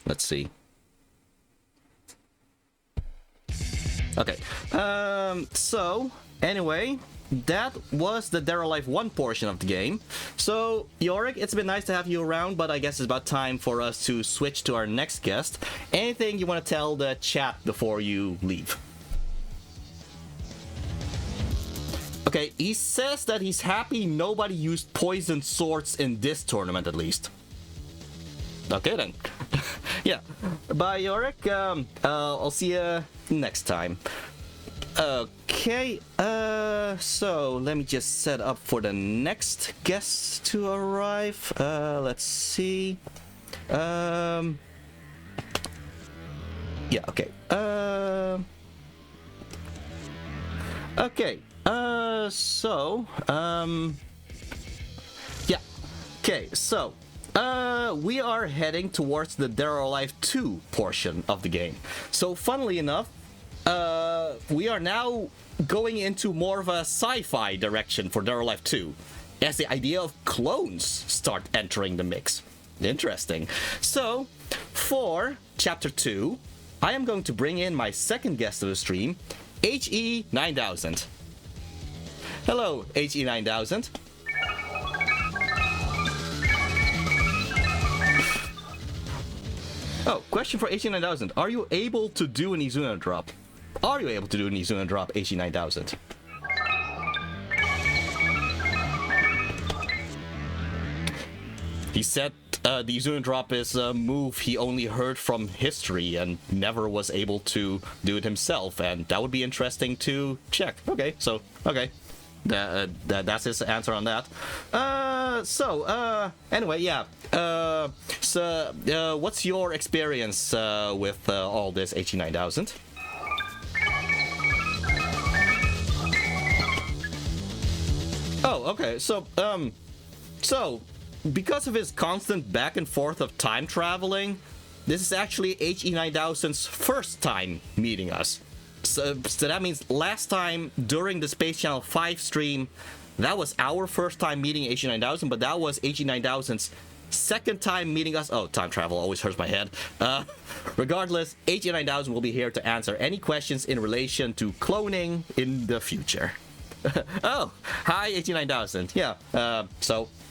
Let's see. Okay. So anyway, that was the Dead or Alive 1 portion of the game. So, Yorick, it's been nice to have you around, but I guess it's about time for us to switch to our next guest. Anything you want to tell the chat before you leave? Okay, he says that he's happy nobody used poisoned swords in this tournament, at least. Okay, then. Yeah. Bye, Yorick. I'll see you next time. Okay, so let me just set up for the next guest to arrive. Let's see. Yeah, okay. Okay, yeah. Okay, so, we are heading towards the Dead or Alive 2 portion of the game. So, funnily enough, we are now going into more of a sci-fi direction for Dead or Alive 2, as the idea of clones start entering the mix. Interesting. So, for Chapter 2, I am going to bring in my second guest of the stream, HE9000. Hello, HE9000. Oh, question for HE9000. Are you able to do an Izuna drop? Are you able to do an Izuna drop, HE9000? He said the Izuna drop is a move he only heard from history and never was able to do it himself, and that would be interesting to check. Okay, so, okay. That's his answer on that. Anyway, yeah. What's your experience with all this HE9000? Oh, okay. So, because of his constant back and forth of time traveling, this is actually HE9000's first time meeting us. So that means last time during the Space Channel 5 stream, that was our first time meeting HE9000, but that was HE9000's second time meeting us. Oh, time travel always hurts my head. Regardless, HE9000 will be here to answer any questions in relation to cloning in the future. Oh, hi HE9000. Yeah,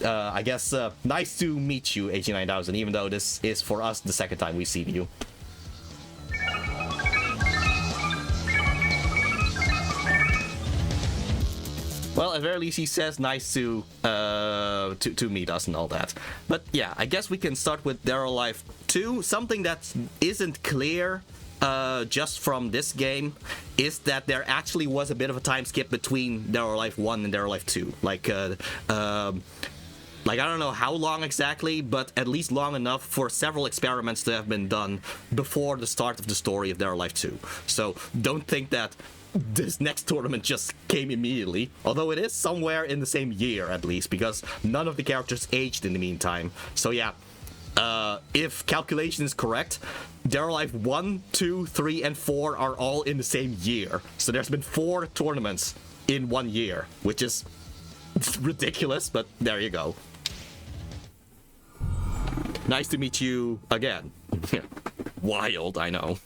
I guess nice to meet you, HE9000, even though this is for us the second time we see you. Well, at very least he says nice to meet us and all that. But yeah, I guess we can start with Dead or Alive 2. Something that isn't clear just from this game is that there actually was a bit of a time skip between Dead or Alive 1 and Dead or Alive 2. Like I don't know how long exactly, but at least long enough for several experiments to have been done before the start of the story of Dead or Alive 2. So don't think that this next tournament just came immediately, although it is somewhere in the same year at least, because none of the characters aged in the meantime. So yeah, if calculation is correct, Dead or Alive 1, 2, 3, and 4 are all in the same year. So there's been 4 tournaments in 1 year, which is ridiculous, but there you go. Nice to meet you again. Wild, I know.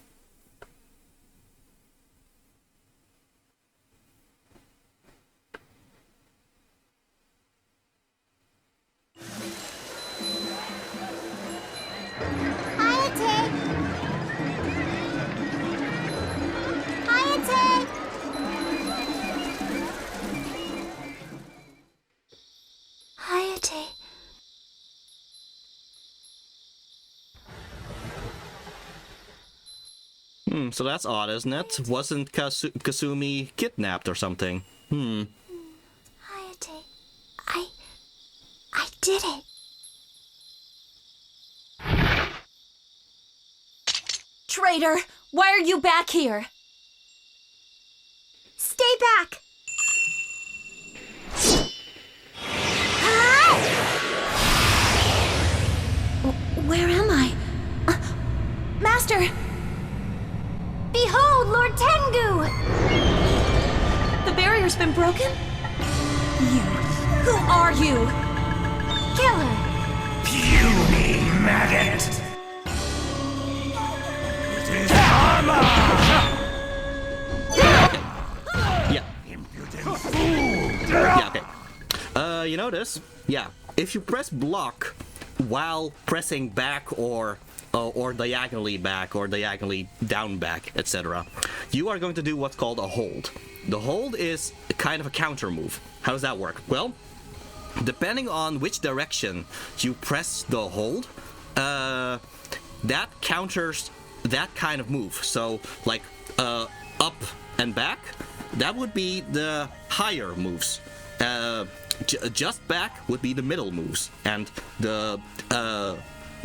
So that's odd, isn't it? Wasn't Kasumi kidnapped or something? Hayate, I did it. Traitor! Why are you back here? Stay back! Where am I? Master! Behold, Lord Tengu! The barrier's been broken? You. Who are you? Killer! Puny maggot! It is armor! Yeah. Yeah, okay. You notice? Yeah. If you press block while pressing back or diagonally back or diagonally down back, etc., you are going to do what's called a hold. The hold is kind of a counter move. How does that work? Well, depending on which direction you press the hold, that counters that kind of move. So, like, up and back, that would be the higher moves. Just back would be the middle moves, and the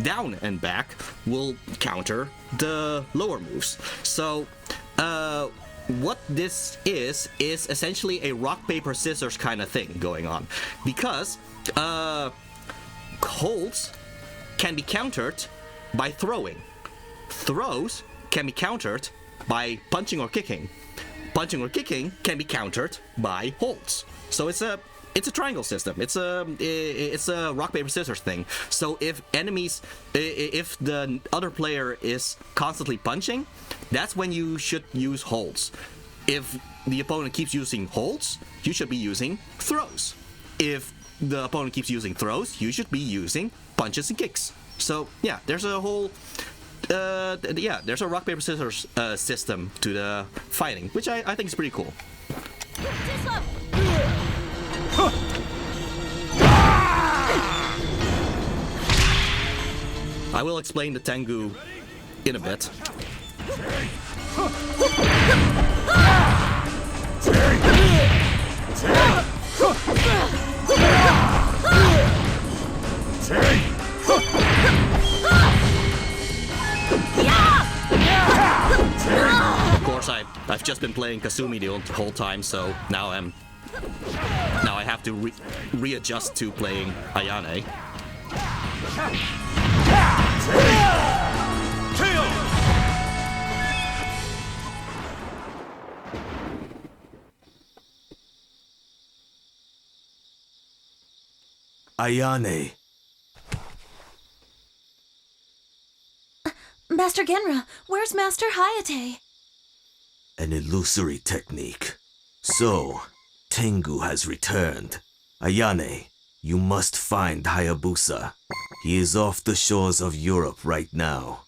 down and back will counter the lower moves. So what this is essentially a rock paper scissors kind of thing going on, because holds can be countered by throwing, throws can be countered by punching or kicking can be countered by holds. So it's a triangle system. It's a rock paper scissors thing. So if the other player is constantly punching, that's when you should use holds. If the opponent keeps using holds, you should be using throws. If the opponent keeps using throws, you should be using punches and kicks. So yeah, there's a whole there's a rock paper scissors system to the fighting, which I think is pretty cool. I will explain the Tengu in a bit. Of course, I've just been playing Kasumi the whole time, so now I have to readjust to playing Ayane. Ayane. Master Genra, where's Master Hayate? An illusory technique. So, Tengu has returned. Ayane, you must find Hayabusa. He is off the shores of Europe right now.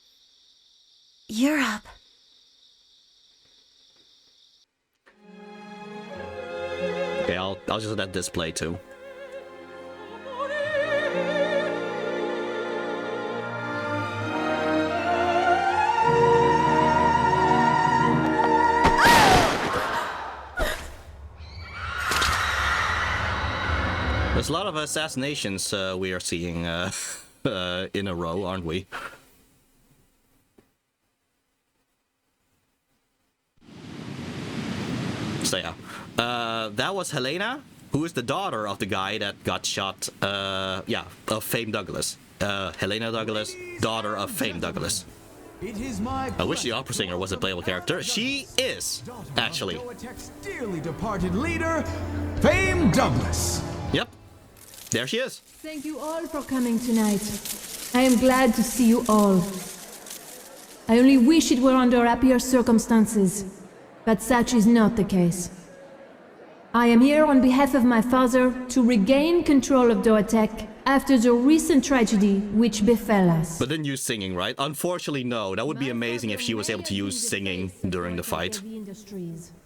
Europe? Okay, I'll just let this play too. There's a lot of assassinations we are seeing in a row, aren't we? So yeah, that was Helena, who is the daughter of the guy that got shot, of Fame Douglas. Helena Douglas, daughter of Fame Douglas. I wish the opera singer was a playable character. She is, actually. Dearly departed leader, Fame Douglas. Yep. There she is. Thank you all for coming tonight. I am glad to see you all. I only wish it were under happier circumstances, but such is not the case. I am here on behalf of my father to regain control of Doatek after the recent tragedy which befell us. But didn't use singing, right? Unfortunately, no. That would be amazing if she was able to use singing during the fight.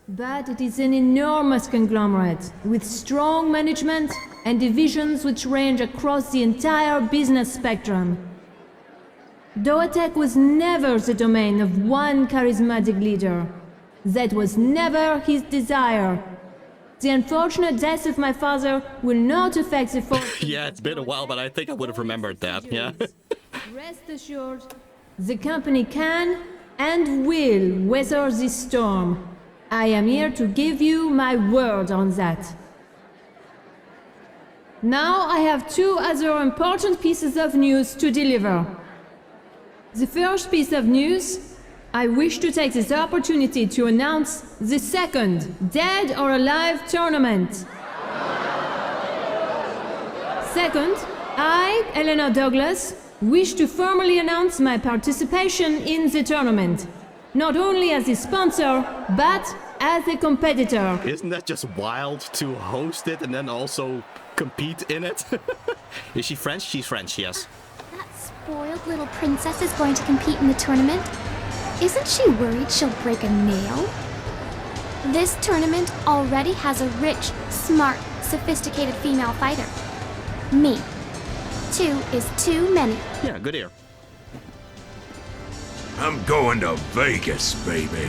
But it is an enormous conglomerate, with strong management and divisions which range across the entire business spectrum. Doatek was never the domain of one charismatic leader. That was never his desire. The unfortunate death of my father will not affect the force. Yeah, it's been a while, but I think I would have remembered that, yeah. Rest assured, the company can and will weather this storm. I am here to give you my word on that. Now I have two other important pieces of news to deliver. The first piece of news, I wish to take this opportunity to announce the second Dead or Alive tournament. Second, I, Eleanor Douglas, wish to formally announce my participation in the tournament. Not only as a sponsor, but as a competitor. Isn't that just wild to host it and then also compete in it? Is she French? She's French, yes. That spoiled little princess is going to compete in the tournament. Isn't she worried she'll break a nail? This tournament already has a rich, smart, sophisticated female fighter. Me. 2 is too many. Yeah, good ear. I'm going to Vegas, baby.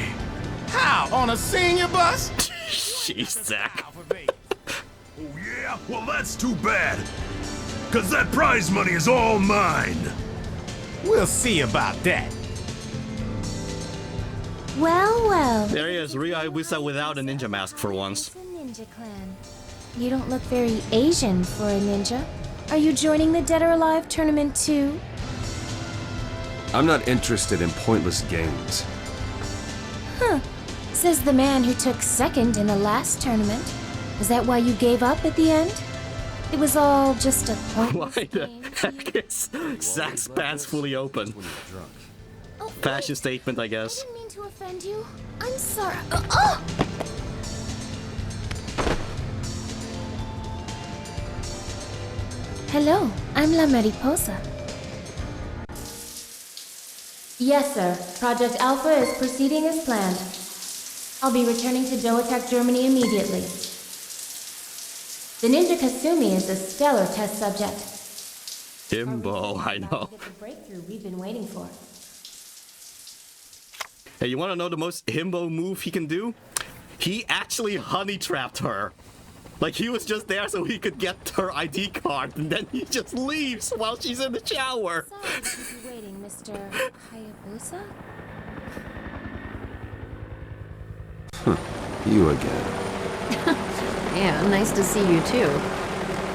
How? On a senior bus? Jeez, Zach. Oh yeah? Well, that's too bad. Cause that prize money is all mine. We'll see about that. Well, well. There he is, Rio Hayabusa without a ninja mask for once. It's a ninja clan. You don't look very Asian for a ninja. Are you joining the Dead or Alive tournament too? I'm not interested in pointless games. Huh. Says the man who took second in the last tournament. Is that why you gave up at the end? It was all just a pointless Why the heck is Zach's pants fully open? Fashion statement, I guess. I didn't mean to offend you. I'm sorry. Oh! Hello, I'm La Mariposa. Yes, sir. Project Alpha is proceeding as planned. I'll be returning to Doatek, Germany immediately. The Ninja Kasumi is a stellar test subject. Himbo, I know. The breakthrough we've been waiting for. Hey, you want to know the most himbo move he can do? He actually honey trapped her. Like, he was just there so he could get her ID card, and then he just leaves while she's in the shower. Sorry to keep you waiting, Mr. Hayabusa. You again. Yeah, nice to see you too.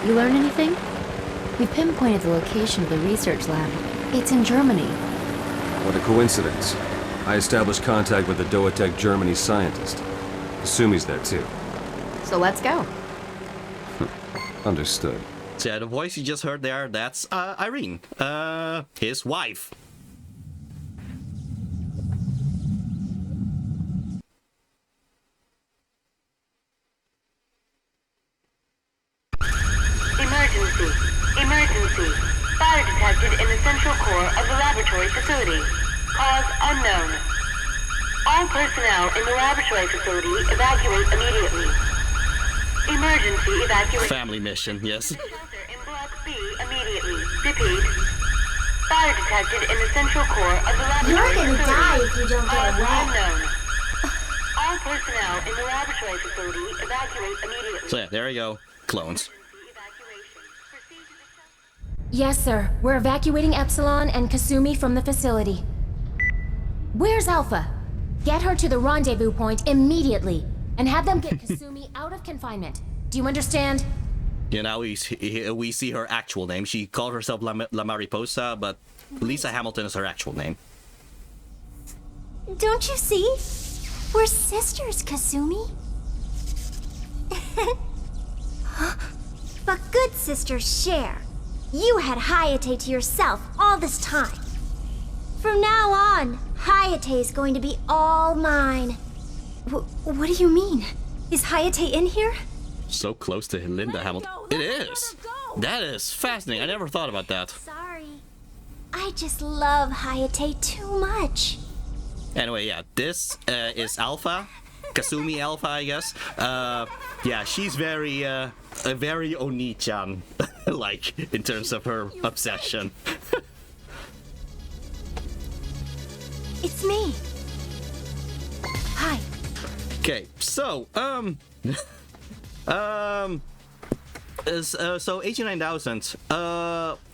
You learn anything? We pinpointed the location of the research lab. It's in Germany. What a coincidence. I established contact with the Doatek Germany scientist. Kasumi's there too. So let's go. Understood. So yeah, the voice you just heard there, that's Irene, his wife. Emergency. Emergency. Fire detected in the central core of the laboratory facility. Cause unknown. All personnel in the laboratory facility evacuate immediately. Emergency evacuation. Family mission, yes. In Block B immediately. Repeat. Fire detected in the central core of the laboratory You're gonna facility. die if you don't get Cause away. unknown. All personnel in the laboratory facility evacuate immediately. So yeah, there you go. Clones. Yes, sir. We're evacuating Epsilon and Kasumi from the facility. Where's Alpha? Get her to the rendezvous point immediately, and have them get Kasumi out of confinement. Do you understand? Yeah, now we see her actual name. She called herself La Mariposa, but Lisa Hamilton is her actual name. Don't you see? We're sisters, Kasumi. But good sisters share. You had Hayate to yourself all this time. From now on, Hayate is going to be all mine. What do you mean? Is Hayate in here? So close to Linda Hamilton. It is. That is fascinating. I never thought about that. Sorry. I just love Hayate too much. Anyway, yeah, this is Alpha. Kasumi Alpha, I guess. Yeah, she's very Oni-chan, like, in terms of her obsession. It's me. Hi. Okay, so so 89,000.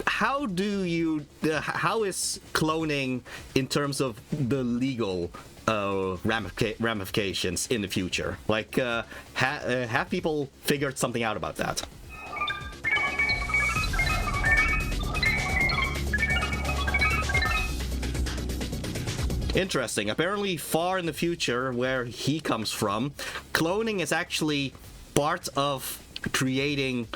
How do you? How is cloning in terms of the legal ramifications in the future? Like, have people figured something out about that? Interesting. Apparently, far in the future, where he comes from, cloning is actually part of creating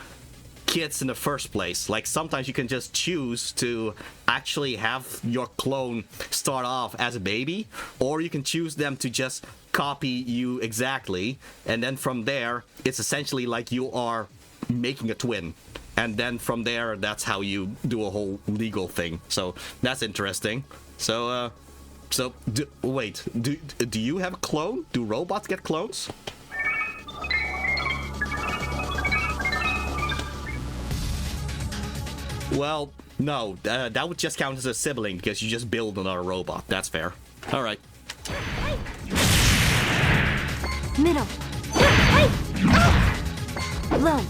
kids in the first place. Like, sometimes you can just choose to actually have your clone start off as a baby, or you can choose them to just copy you exactly, and then from there, it's essentially like you are making a twin. And then from there, that's how you do a whole legal thing. So that's interesting. So, wait, do you have a clone? Do robots get clones? Well, no, that would just count as a sibling because you just build another robot. That's fair. All right. Middle. Low.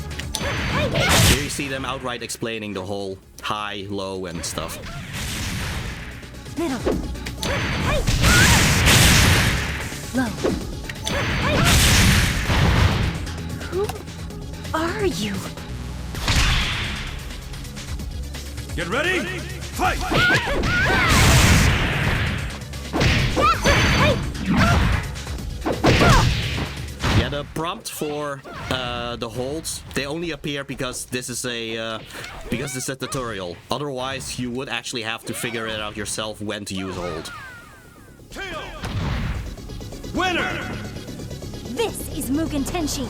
Here you see them outright explaining the whole high, low, and stuff. Middle. Low. Who are you? Get ready? Fight! Yeah, the prompt for the holds, they only appear because this is a tutorial. Otherwise, you would actually have to figure it out yourself when to use hold. Winner! This is Mugen Tenshin.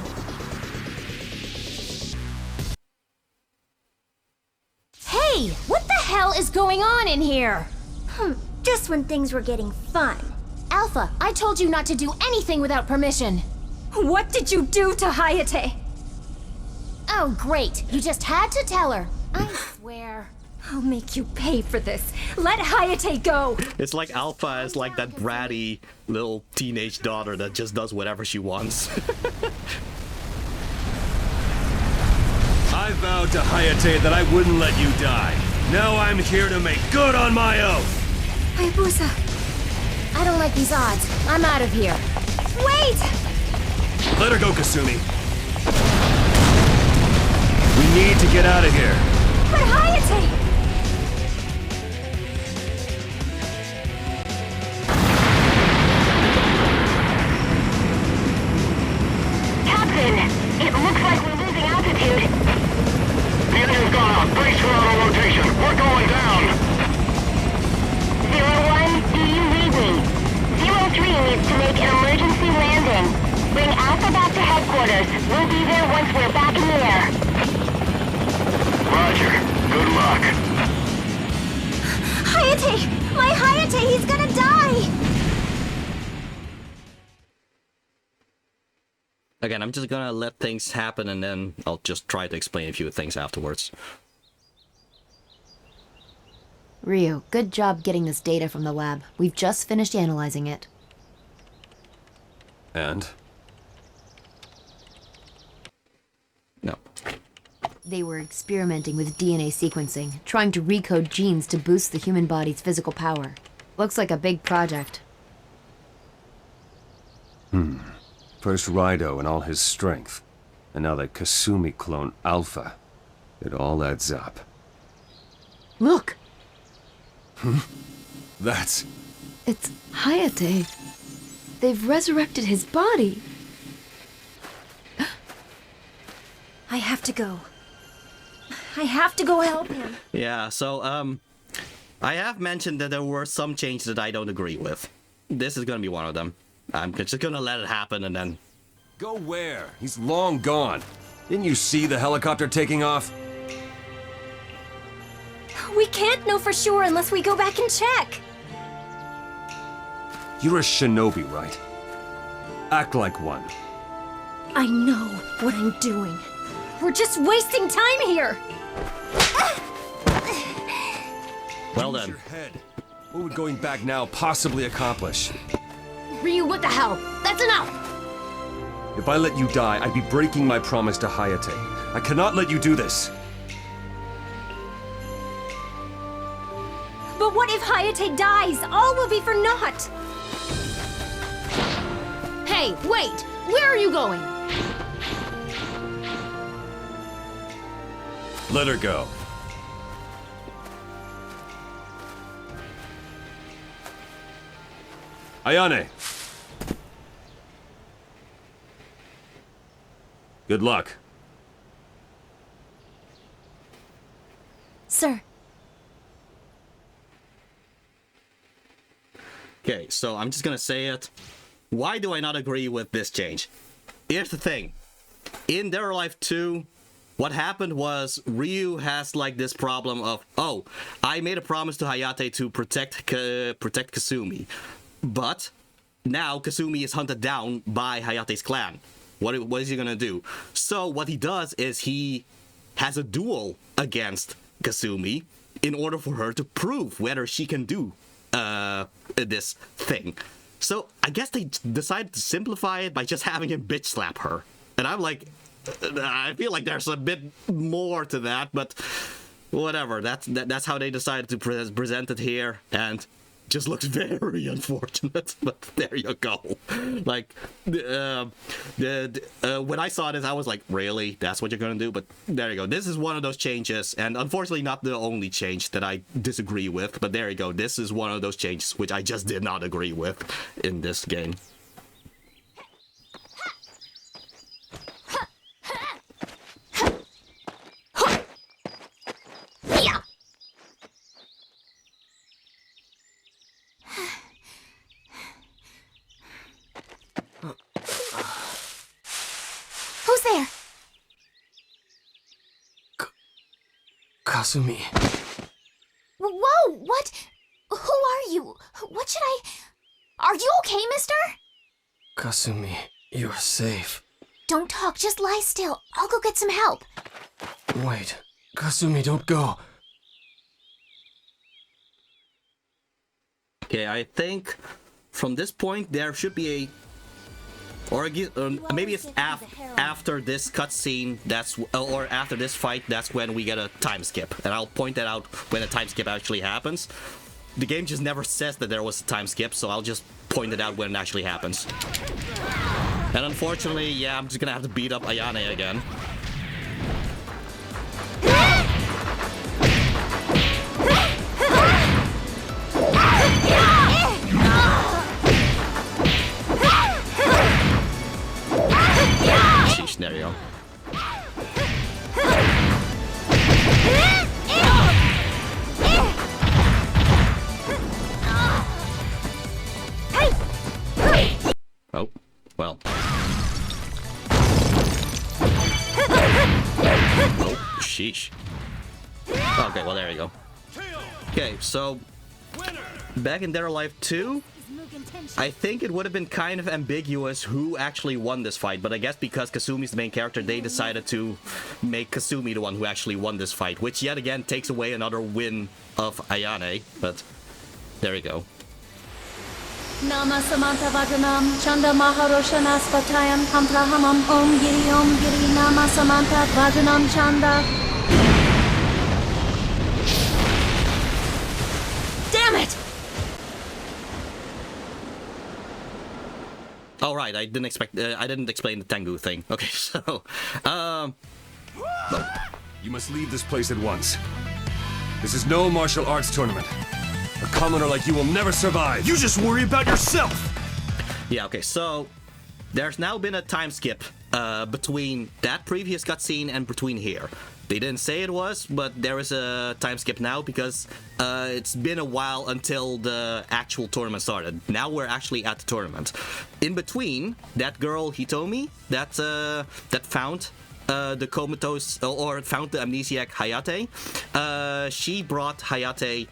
Hey, what the hell is going on in here? Just when things were getting fun. Alpha, I told you not to do anything without permission. What did you do to Hayate? Oh, great. You just had to tell her. I swear. I'll make you pay for this. Let Hayate go! It's like Alpha is like that bratty little teenage daughter that just does whatever she wants. I vowed to Hayate that I wouldn't let you die. Now I'm here to make good on my oath! Hayabusa! I don't like these odds. I'm out of here. Wait! Let her go, Kasumi. We need to get out of here. But Hayate! Captain, it looks like we're losing altitude. The engine's gone out. Brace for auto rotation. We're going down. 01, do you read me? 03 needs to make an emergency landing. Bring Alpha back to headquarters. We'll be there once we're back in the air. Roger. Good luck. Hayate! My Hayate! He's gonna die! Again, I'm just gonna let things happen and then I'll just try to explain a few things afterwards. Ryu, good job getting this data from the lab. We've just finished analyzing it. And? No. They were experimenting with DNA sequencing, trying to recode genes to boost the human body's physical power. Looks like a big project. First Raido and all his strength, and now that Kasumi clone Alpha. It all adds up. Look! That's... It's Hayate. They've resurrected his body. I have to go. I have to go help him. Yeah, so, I have mentioned that there were some changes that I don't agree with. This is gonna be one of them. I'm just gonna let it happen and then... Go where? He's long gone. Didn't you see the helicopter taking off? We can't know for sure unless we go back and check. You're a shinobi, right? Act like one. I know what I'm doing. We're just wasting time here. Well then. Use your head. What would going back now possibly accomplish? Ryu, what the hell? That's enough! If I let you die, I'd be breaking my promise to Hayate. I cannot let you do this. But what if Hayate dies? All will be for naught! Hey, wait! Where are you going? Let her go. Ayane! Good luck. Sir. Okay, so I'm just gonna say it. Why do I not agree with this change? Here's the thing. In Dead or Alive 2, what happened was Ryu has like this problem of, oh, I made a promise to Hayate to protect Kasumi, but now Kasumi is hunted down by Hayate's clan. What is he gonna do? So what he does is he has a duel against Kasumi in order for her to prove whether she can do this thing. So I guess they decided to simplify it by just having him bitch slap her. And I'm like, I feel like there's a bit more to that, but whatever. That's how they decided to present it here, and just looks very unfortunate. But there you go. Like, when I saw this, I was like, really? That's what you're gonna do? But there you go. This is one of those changes, and unfortunately not the only change that I disagree with. But there you go. This is one of those changes which I just did not agree with in this game. Who's there? Kasumi. Whoa, what? Who are you? What should I... Are you okay, mister? Kasumi, you're safe. Don't talk, just lie still. I'll go get some help. Wait, Kasumi, don't go. Okay, I think from this point there should be a... Or maybe it's after this cutscene, or after this fight, that's when we get a time skip. And I'll point that out when a time skip actually happens. The game just never says that there was a time skip, so I'll just point it out when it actually happens. And unfortunately, yeah, I'm just gonna have to beat up Ayane again. Sheesh, there you go. Oh, well. Oh, sheesh. Okay, well, there you go. Okay, so back in Dead or Alive 2, I think it would have been kind of ambiguous who actually won this fight, but I guess because Kasumi's the main character, they decided to make Kasumi the one who actually won this fight, which yet again takes away another win of Ayane, but there you go. Nama Samanta Vajanam, Chanda Maharoshana Spatayam Kamprahamam Om Giri Nama Samanta Vajanam Chanda. Damn it! All right, I didn't explain the Tengu thing. Okay, so, No. You must leave this place at once. This is no martial arts tournament. A commoner like you will never survive. You just worry about yourself! Yeah, okay, so there's now been a time skip between that previous cutscene and between here. They didn't say it was, but there is a time skip now because it's been a while until the actual tournament started. Now we're actually at the tournament. In between, that girl Hitomi that found the comatose or found the amnesiac Hayate, she brought Hayate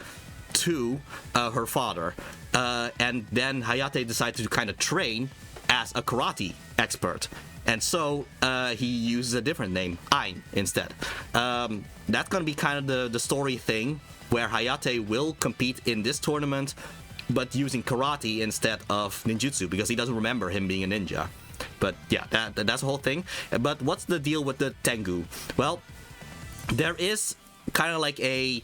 to her father, and then Hayate decided to kind of train as a karate expert, and so he uses a different name, Ayane, instead. That's gonna be kind of the story thing where Hayate will compete in this tournament, but using karate instead of ninjutsu, because he doesn't remember him being a ninja. But yeah, that's the whole thing. But what's the deal with the Tengu? Well, there is kind of like a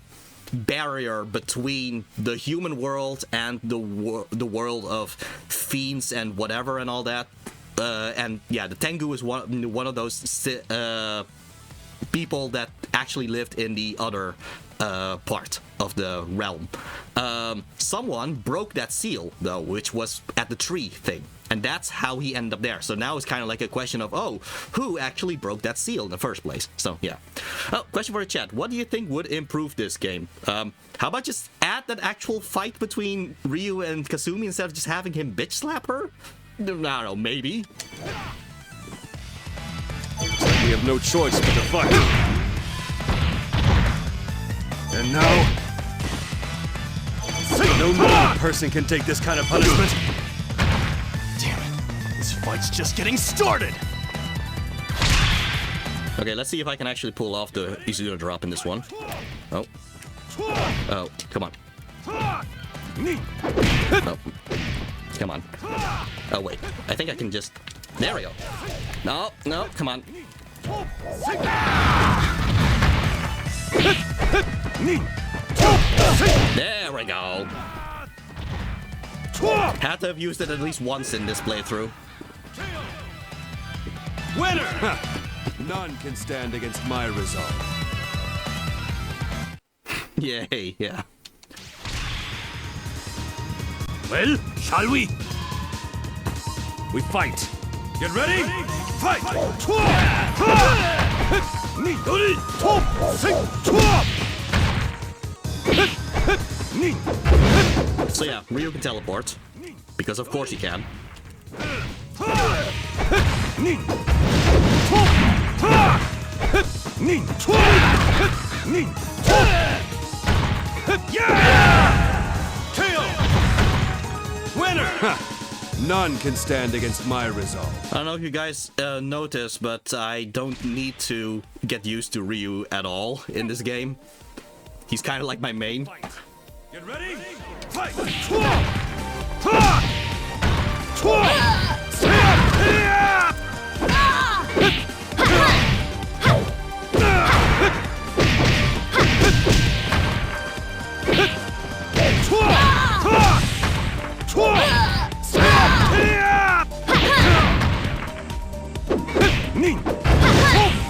barrier between the human world and the world of fiends and whatever and all that. And yeah, the Tengu is one of those people that actually lived in the other part of the realm. Someone broke that seal, though, which was at the tree thing. And that's how he ended up there. So now it's kind of like a question of, oh, who actually broke that seal in the first place? So, yeah. Oh, question for the chat. What do you think would improve this game? How about just add that actual fight between Ryu and Kasumi instead of just having him bitch slap her? I don't know, maybe. We have no choice but to fight. And now... no normal person can take this kind of punishment. Damn it. This fight's just getting started! Okay, let's see if I can actually pull off the Izuna drop in this one. Oh. Oh, come on. Oh. Come on. Oh, wait. I think I can just... There we go. No, no, come on. There we go. Had to have used it at least once in this playthrough. Winner! None can stand against my resolve. Yay, yeah. Well, shall we? We fight. Get ready? Fight! So yeah, Ryu can teleport. Because of course he can. Kill! Winner! None can stand against my resolve. I don't know if you guys noticed, but I don't need to get used to Ryu at all in this game. He's kind of like my main. Get ready? Fight!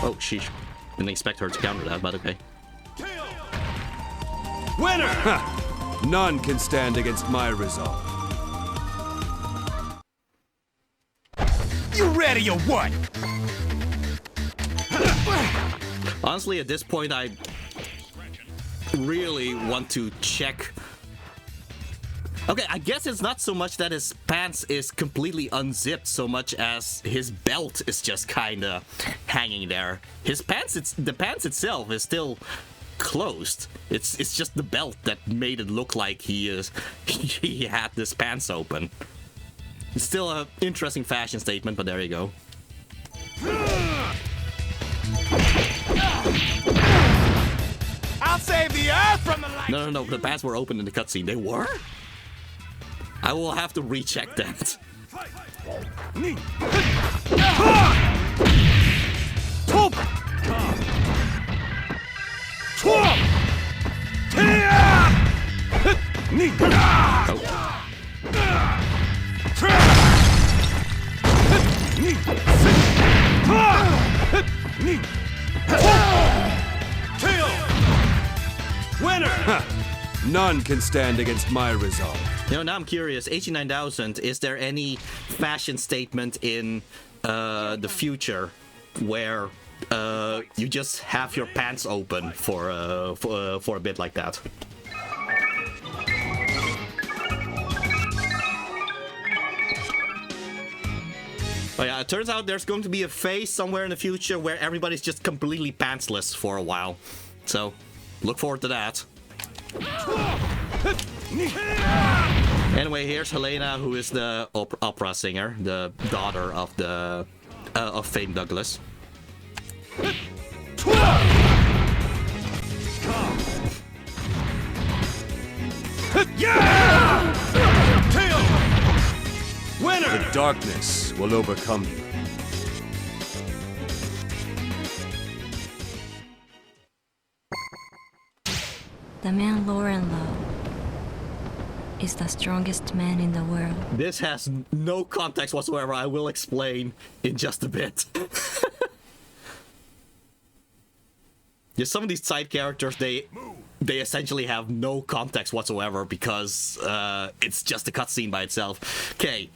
Oh, sheesh. Didn't expect her to counter that, but okay. Winner! None can stand against my resolve. You ready or what? Honestly, at this point, I really want to check. Okay, I guess it's not so much that his pants is completely unzipped so much as his belt is just kind of hanging there. His pants, the pants itself is still closed. It's just the belt that made it look like he had his pants open. It's still an interesting fashion statement, but there you go. I'll save the earth from the light. No, the pants were open in the cutscene. They were? I will have to recheck that. Kill! Winner! None can stand against my resolve. You know, now I'm curious, 89,000, is there any fashion statement in the future where you just have your pants open for a bit like that? Oh yeah, it turns out there's going to be a phase somewhere in the future where everybody's just completely pantsless for a while. So, look forward to that. Anyway, here's Helena, who is the opera singer, the daughter of the of Fame Douglas. Darkness will overcome you. The man Lauren loved is the strongest man in the world. This has no context whatsoever. I will explain in just a bit. Yeah, some of these side characters, they essentially have no context whatsoever because it's just a cutscene by itself. Okay,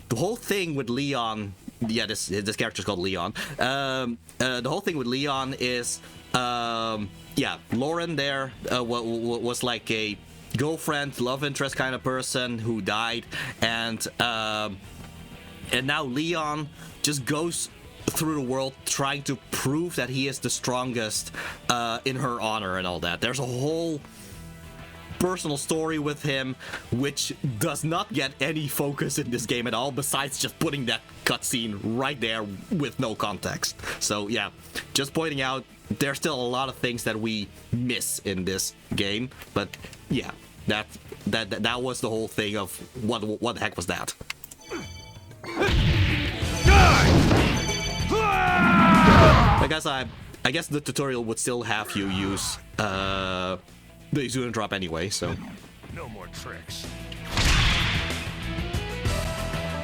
the whole thing with Leon, yeah, this character's called Leon. The whole thing with Leon is, yeah, Lauren there was like a girlfriend, love interest kind of person who died, and now Leon just goes through the world trying to prove that he is the strongest in her honor and all that. There's a whole personal story with him which does not get any focus in this game at all, besides just putting that cutscene right there with no context. So yeah, just pointing out there's still a lot of things that we miss in this game, but yeah, that was the whole thing of what the heck was that. I guess the tutorial would still have you use the Izuna drop anyway, so. No more tricks.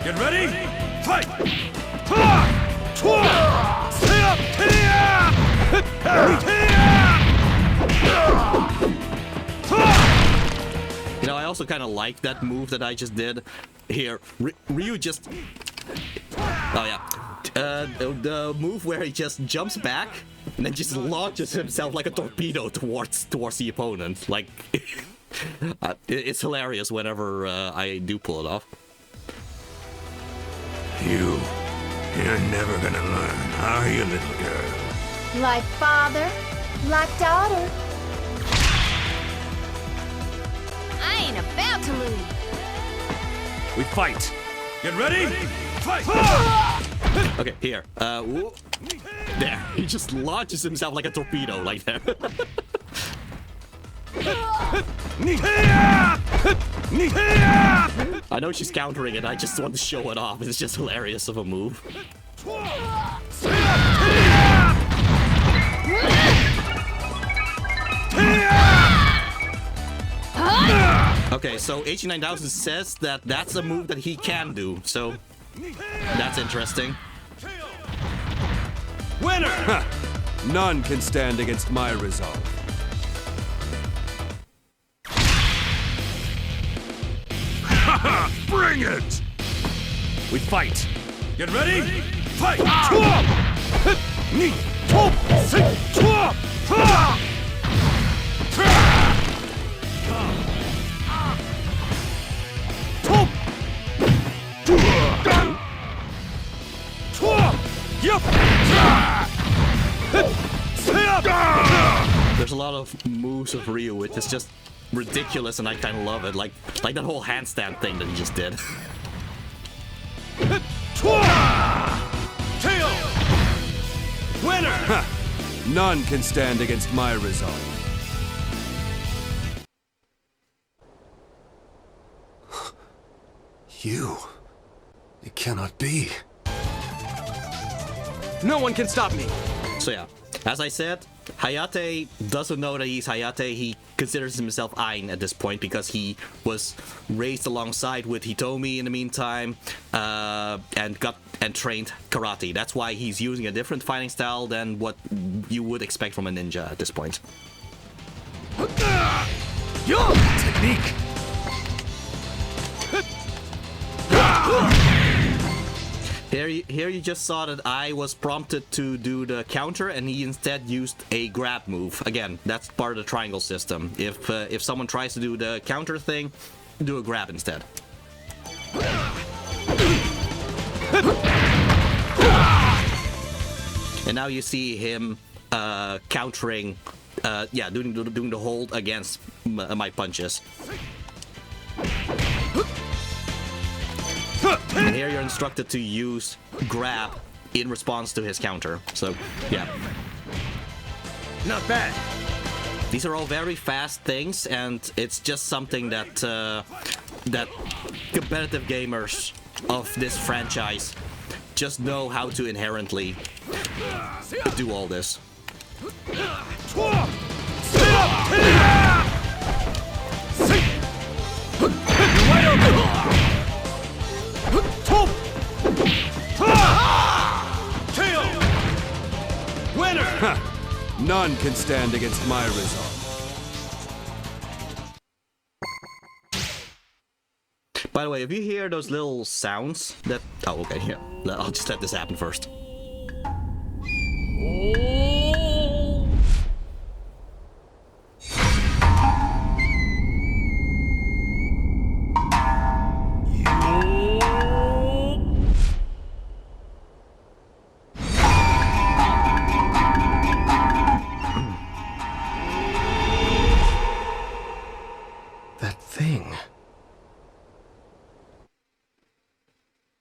Get ready? Fight! You know, I also kind of like that move that I just did here. Ryu just... Oh yeah. The move where he just jumps back and then just launches himself like a torpedo towards the opponent. Like, it's hilarious whenever I do pull it off. You're never gonna learn, are you, little girl? Like father, like daughter. I ain't about to lose. We fight. Get ready? Fight! Okay, here. There. He just launches himself like a torpedo, like that. I know she's countering it. I just want to show it off. It's just hilarious of a move. Okay, so HG9000 says that that's a move that he can do, so that's interesting. Winner! None can stand against my resolve. Bring it! We fight. Get ready? Fight! There's a lot of moves of Ryu, which is just ridiculous, and I kind of love it. Like that whole handstand thing that he just did. Winner! None can stand against my resolve. You. It cannot be. No one can stop me. So yeah, as I said, Hayate doesn't know that he's Hayate. He considers himself Ayane at this point because he was raised alongside with Hitomi in the meantime, and trained karate. That's why he's using a different fighting style than what you would expect from a ninja at this point. Technique. Here you just saw that I was prompted to do the counter, and he instead used a grab move. Again, that's part of the triangle system. If someone tries to do the counter thing, do a grab instead. And now you see him countering, yeah, doing the hold against my punches. And here you're instructed to use grab in response to his counter. So, yeah. Not bad. These are all very fast things, and it's just something that that competitive gamers of this franchise just know how to inherently do all this. Winner! None can stand against my resolve. By the way, if you hear those little sounds that... Oh, okay, here. I'll just let this happen first.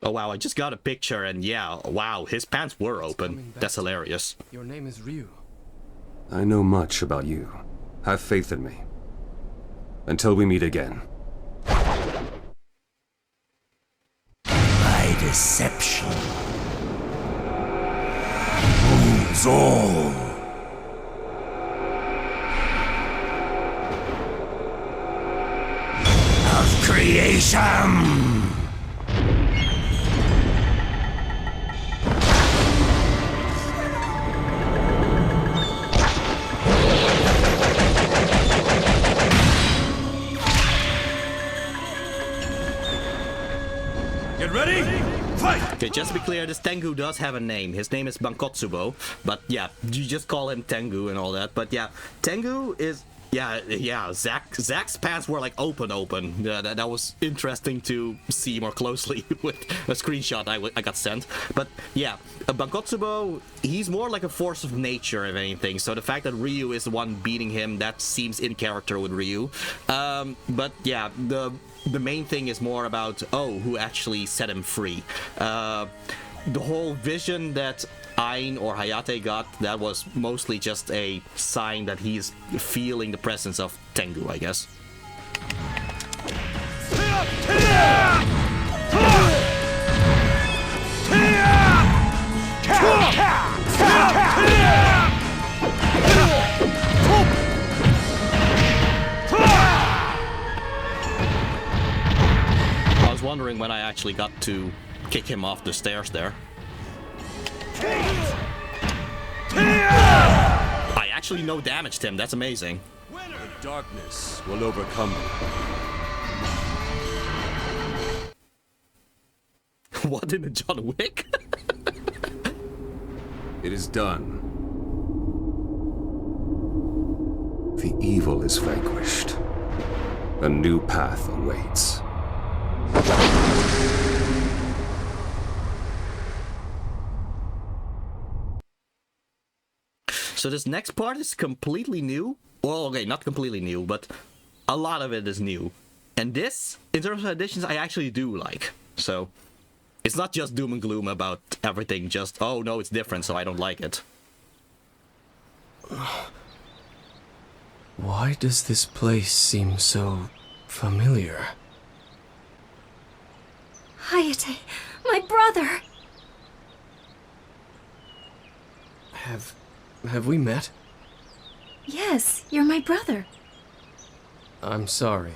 Oh wow, I just got a picture and yeah, wow, his pants were open. That's hilarious. Your name is Ryu. I know much about you. Have faith in me. Until we meet again. By deception. Owns all. Of creation! Get ready? Fight! Okay, just to be clear, this Tengu does have a name. His name is Bankotsubo, but yeah, you just call him Tengu and all that. But yeah, Tengu is... Yeah, Zack's pants were like open. Yeah, that was interesting to see more closely with a screenshot I got sent. But yeah, Bankotsubo, he's more like a force of nature, if anything. So the fact that Ryu is the one beating him, that seems in character with Ryu. But yeah, the main thing is more about, who actually set him free. The whole vision that Ayane or Hayate got, that was mostly just a sign that he's feeling the presence of Tengu, I guess. I was wondering when I actually got to kick him off the stairs there. I actually no damaged him, that's amazing. The darkness will overcome me. What in the John Wick? It is done. The evil is vanquished. A new path awaits. So this next part is completely new. Well, okay, not completely new, but a lot of it is new. And this, in terms of additions, I actually do like. So it's not just doom and gloom about everything, just, oh no, it's different, so I don't like it. Why does this place seem so familiar? Hayate, my brother! Have we met? Yes, you're my brother. I'm sorry.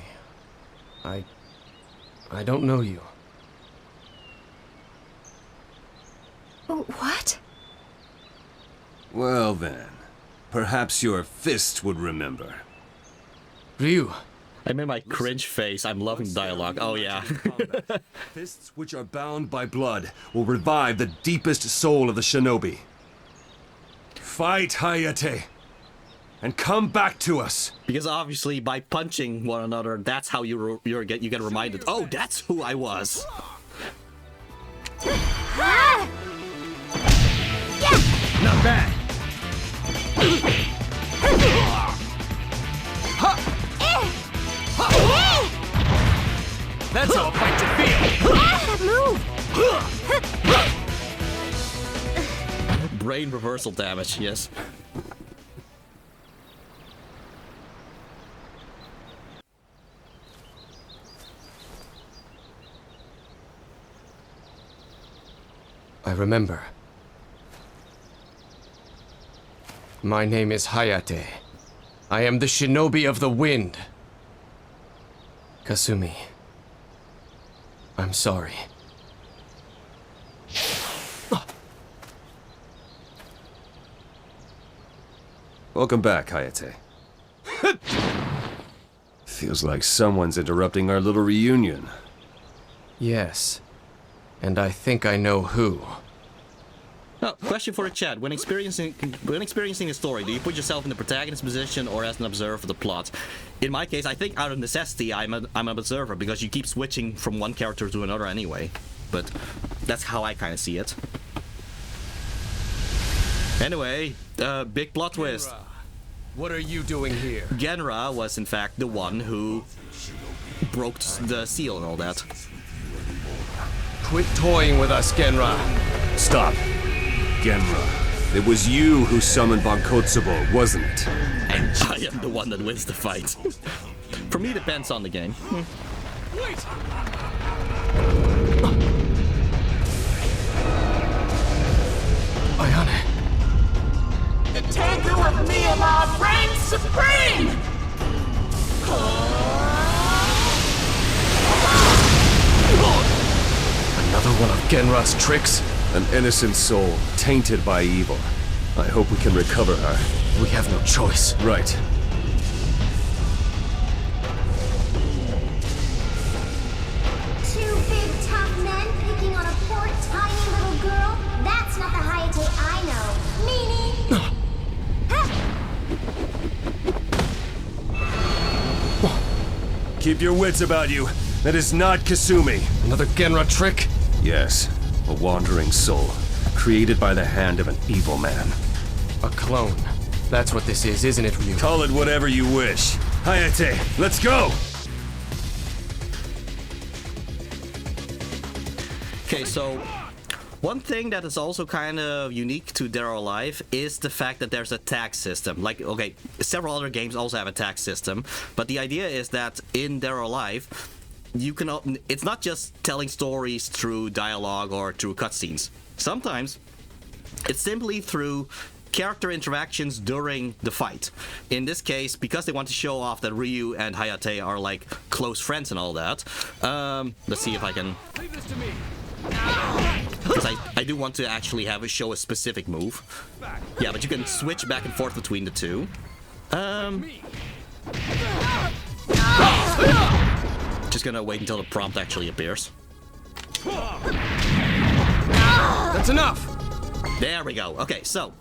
I don't know you. What? Well then, perhaps your fist would remember. Ryu. I made my cringe face. I'm loving dialogue. Oh yeah. Fists which are bound by blood will revive the deepest soul of the shinobi. Fight, Hayate, and come back to us. Because obviously, by punching one another, that's how you get reminded. Oh, that's who I was. Not bad. That's how a fight should feel. Move! Brain reversal damage, yes. I remember. My name is Hayate. I am the shinobi of the wind. Kasumi. I'm sorry. Welcome back, Hayate. Feels like someone's interrupting our little reunion. Yes. And I think I know who. Oh, question for the chat. When experiencing a story, do you put yourself in the protagonist's position or as an observer of the plot? In my case, I think out of necessity, I'm an observer because you keep switching from one character to another anyway. But that's how I kind of see it. Anyway, big plot twist. Genra, what are you doing here? Genra was in fact the one who broke the seal and all that. Quit toying with us, Genra. Stop. Genra, it was you who summoned Bankotsubo, wasn't it? And I am the one that wins the fight. For me, it depends on the game. Wait! Ayane. The tangle of Myanmar reigns supreme! Another one of Genra's tricks? An innocent soul, tainted by evil. I hope we can recover her. We have no choice. Right. Two big tough men picking on a poor tiny little girl? That's not the Hayate I know. Meaning... Keep your wits about you. That is not Kasumi. Another Genra trick? Yes. A wandering soul, created by the hand of an evil man. A clone. That's what this is, isn't it, Ryu? Call it whatever you wish. Hayate, let's go! Okay, so one thing that is also kind of unique to Dead or Alive is the fact that there's a tag system. Like, okay, several other games also have a tag system, but the idea is that in Dead or Alive, you can. It's not just telling stories through dialogue or through cutscenes. Sometimes it's simply through character interactions during the fight. In this case, because they want to show off that Ryu and Hayate are like close friends and all that. Let's see if I can. Leave this to me. Because I do want to actually have it show a specific move. Yeah, but you can switch back and forth between the two. Just gonna wait until the prompt actually appears. That's enough! There we go. Okay, so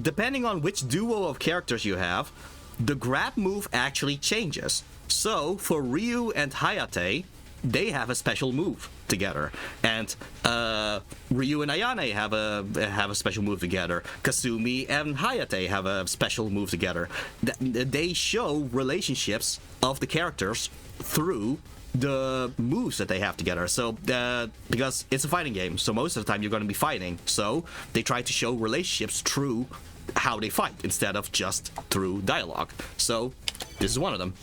depending on which duo of characters you have, the grab move actually changes. So for Ryu and Hayate, they have a special move together, and Ryu and Ayane have a special move together. Kasumi and Hayate have a special move together. They show relationships of the characters through the moves that they have together. So because it's a fighting game, so most of the time you're going to be fighting, so they try to show relationships through how they fight instead of just through dialogue. So this is one of them.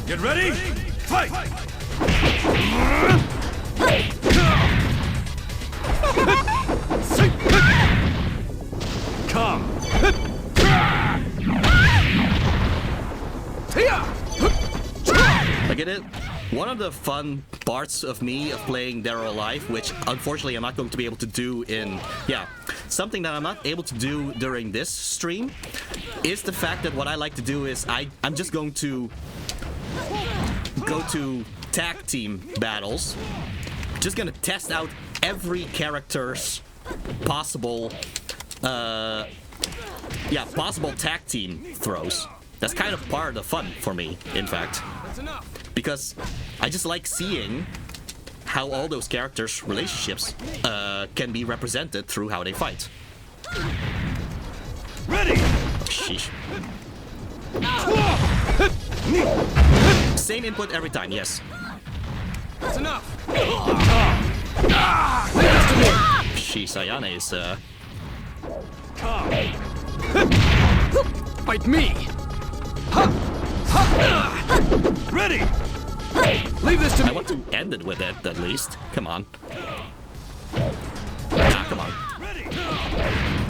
Get ready! Fight! Come! Look at it. One of the fun parts of playing Dead or Alive, which unfortunately I'm not going to be able to do something that I'm not able to do during this stream, is the fact that what I like to do is I'm just going to go to tag team battles. Just gonna test out every character's possible possible tag team throws. That's kind of part of the fun for me, in fact. Because I just like seeing how all those characters' relationships can be represented through how they fight. Ready! Oh, sheesh. Same input every time, yes. That's enough! Sheesh, Ayane is, Fight me! Ready! Leave this to me! I want to end it with it, at least. Come on. Ah, come on.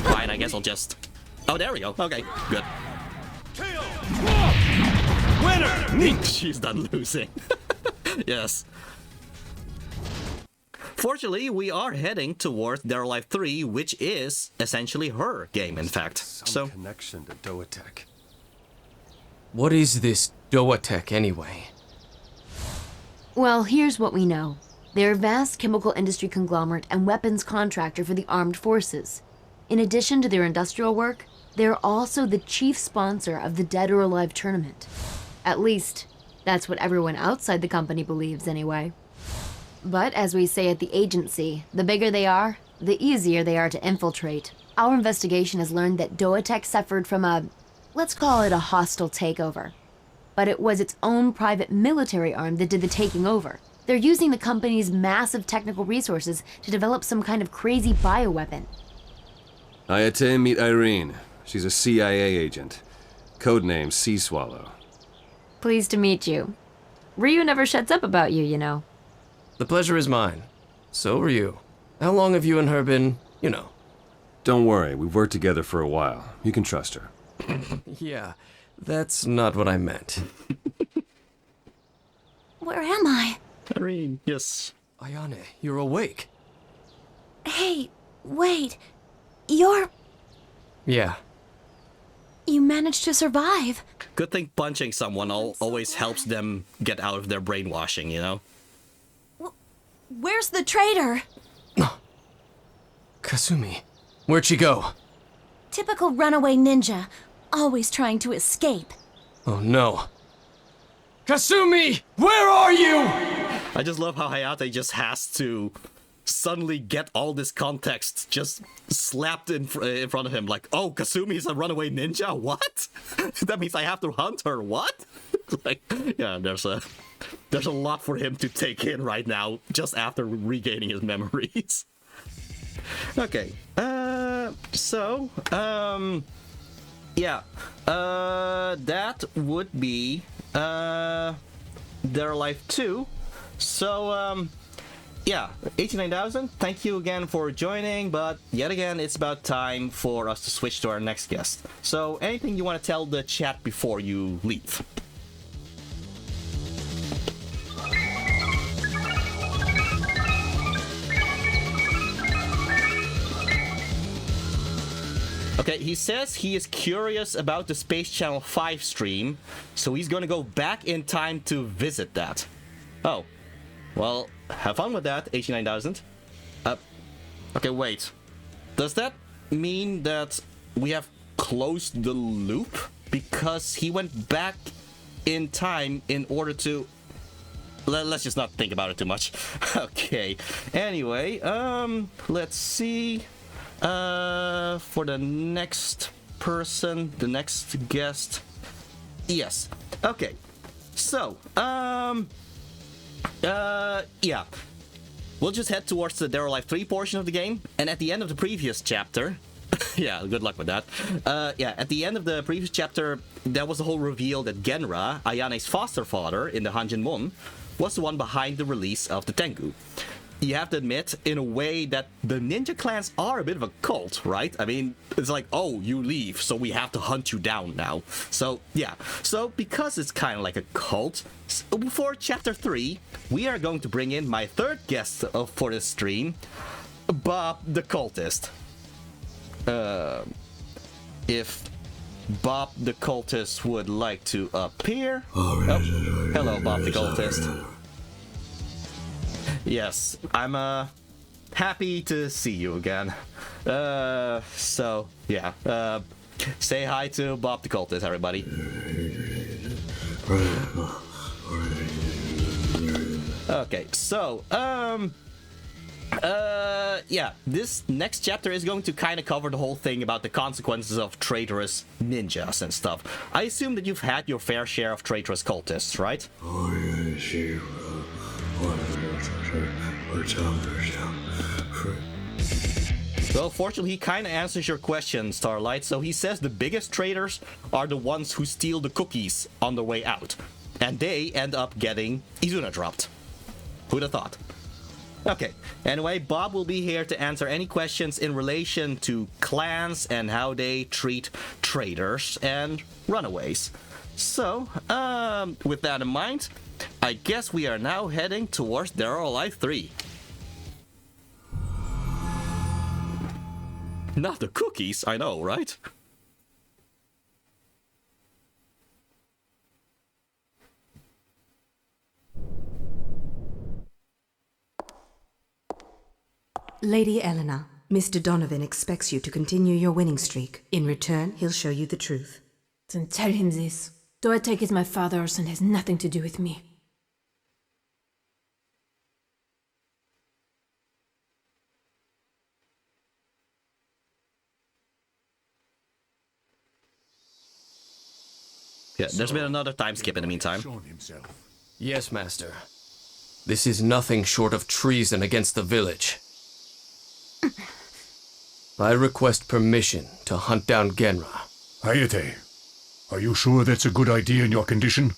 Fine, I guess I'll just... Oh, there we go. Okay, good. Winner! She's done losing. Yes. Fortunately, we are heading towards Dead or Alive 3, which is essentially her game, in fact. Some connection to Doatech. What is this Doatech anyway? Well, here's what we know. They're a vast chemical industry conglomerate and weapons contractor for the armed forces. In addition to their industrial work, they're also the chief sponsor of the Dead or Alive tournament. At least, that's what everyone outside the company believes anyway. But as we say at the agency, the bigger they are, the easier they are to infiltrate. Our investigation has learned that Doatech suffered from a, let's call it a hostile takeover. But it was its own private military arm that did the taking over. They're using the company's massive technical resources to develop some kind of crazy bioweapon. Hayate, meet Irene. She's a CIA agent. Codename Sea Swallow. Pleased to meet you. Ryu never shuts up about you, you know. The pleasure is mine. So are you. How long have you and her been, you know? Don't worry, we've worked together for a while. You can trust her. Yeah, that's not what I meant. Where am I? Irene, yes. Ayane, you're awake. Hey, wait. You're... Yeah. You managed to survive. Good thing punching someone always helps them get out of their brainwashing, you know? Where's the traitor? Kasumi, where'd she go? Typical runaway ninja, always trying to escape. Oh no. Kasumi, where are you? I just love how Hayate just has to suddenly get all this context just slapped in front of him. Like, oh, Kasumi's a runaway ninja? What? That means I have to hunt her? What? Like, yeah, there's a lot for him to take in right now, just after regaining his memories. Okay, yeah, that would be, Dead or Alive 2. So, yeah, 89,000, thank you again for joining, but yet again, it's about time for us to switch to our next guest. So, anything you want to tell the chat before you leave? Okay, he says he is curious about the Space Channel 5 stream, so he's gonna go back in time to visit that. Oh, well, have fun with that, 89,000. Okay, wait. Does that mean that we have closed the loop? Because he went back in time in order to... Let's just not think about it too much. Okay, anyway, let's see... for the next person, the next guest. Yes. Okay. So, yeah. We'll just head towards the Dead or Alive 3 portion of the game, and at the end of the previous chapter, yeah, good luck with that. Yeah, at the end of the previous chapter, there was the whole reveal that Genra, Ayane's foster father in the Hanjin Mon, was the one behind the release of the Tengu. You have to admit, in a way, that the ninja clans are a bit of a cult, right? I mean, it's like, oh, you leave, so we have to hunt you down now. So, yeah. So, because it's kind of like a cult, for Chapter 3, we are going to bring in my third guest for this stream, Bob the Cultist. If Bob the Cultist would like to appear... Oh, hello, Bob the Cultist. Yes, I'm happy to see you again. So yeah, say hi to Bob the Cultist, everybody. Okay, so yeah, this next chapter is going to kind of cover the whole thing about the consequences of traitorous ninjas and stuff. I assume that you've had your fair share of traitorous cultists, right? Oh, yeah, Well, fortunately, he kind of answers your question, Starlight. So he says the biggest traitors are the ones who steal the cookies on their way out. And they end up getting Izuna dropped. Who'd have thought? Okay, anyway, Bob will be here to answer any questions in relation to clans and how they treat traitors and runaways. So, with that in mind, I guess we are now heading towards Dead or Alive 3. Not the cookies, I know, right? Lady Elena, Mr. Donovan expects you to continue your winning streak. In return, he'll show you the truth. Then tell him this. Doatek is my father's and has nothing to do with me. Yeah, there's been another time skip in the meantime. Yes, Master. This is nothing short of treason against the village. I request permission to hunt down Genra. Hayate, are you sure that's a good idea in your condition?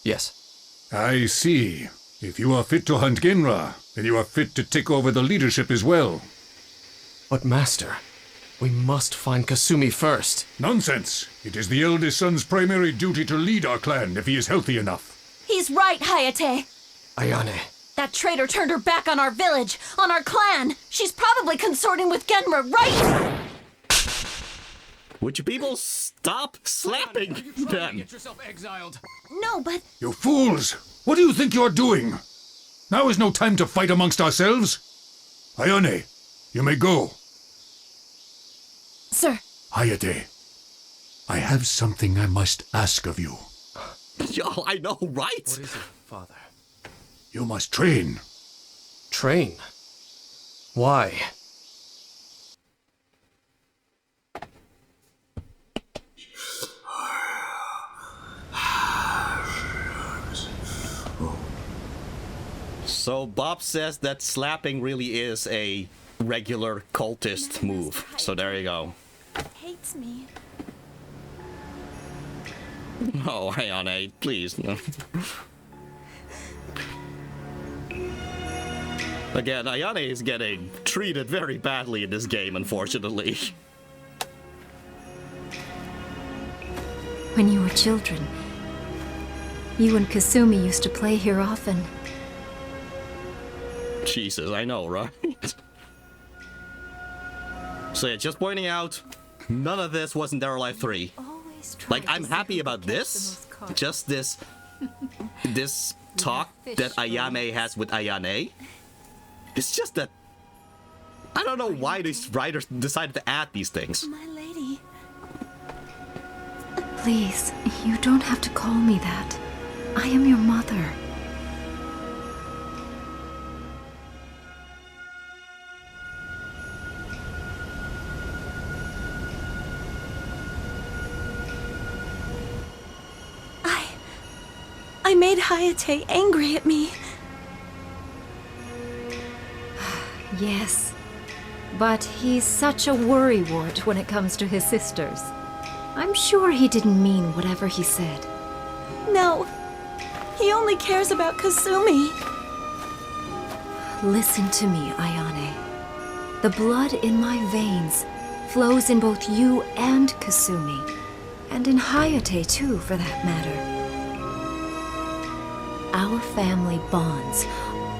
Yes. I see. If you are fit to hunt Genra, then you are fit to take over the leadership as well. But Master, we must find Kasumi first. Nonsense! It is the eldest son's primary duty to lead our clan if he is healthy enough. He's right, Hayate. Ayane. That traitor turned her back on our village, on our clan. She's probably consorting with Genra, right? Would you people stop slapping them? Get yourself exiled. No, but... You fools! What do you think you're doing? Now is no time to fight amongst ourselves. Ayane, you may go. Sir. Hayate, I have something I must ask of you. Yo, I know, right? What is it, Father? You must train. Train? Why? So Bob says that slapping really is a regular cultist move. So there you go. Hates me. Oh, Ayane, please. Again, Ayane is getting treated very badly in this game, unfortunately. When you were children, you and Kasumi used to play here often. Jesus, I know, right? So yeah, just pointing out, none of this was in Dead or Alive 3. Like, I'm happy about this. Just this talk that Ayane has with Ayane. It's just that I don't know why these writers decided to add these things. My lady. Please, you don't have to call me that. I am your mother. I made Hayate angry at me. Yes, but he's such a worrywart when it comes to his sisters. I'm sure he didn't mean whatever he said. No, he only cares about Kasumi. Listen to me, Ayane. The blood in my veins flows in both you and Kasumi, and in Hayate too, for that matter. Our family bonds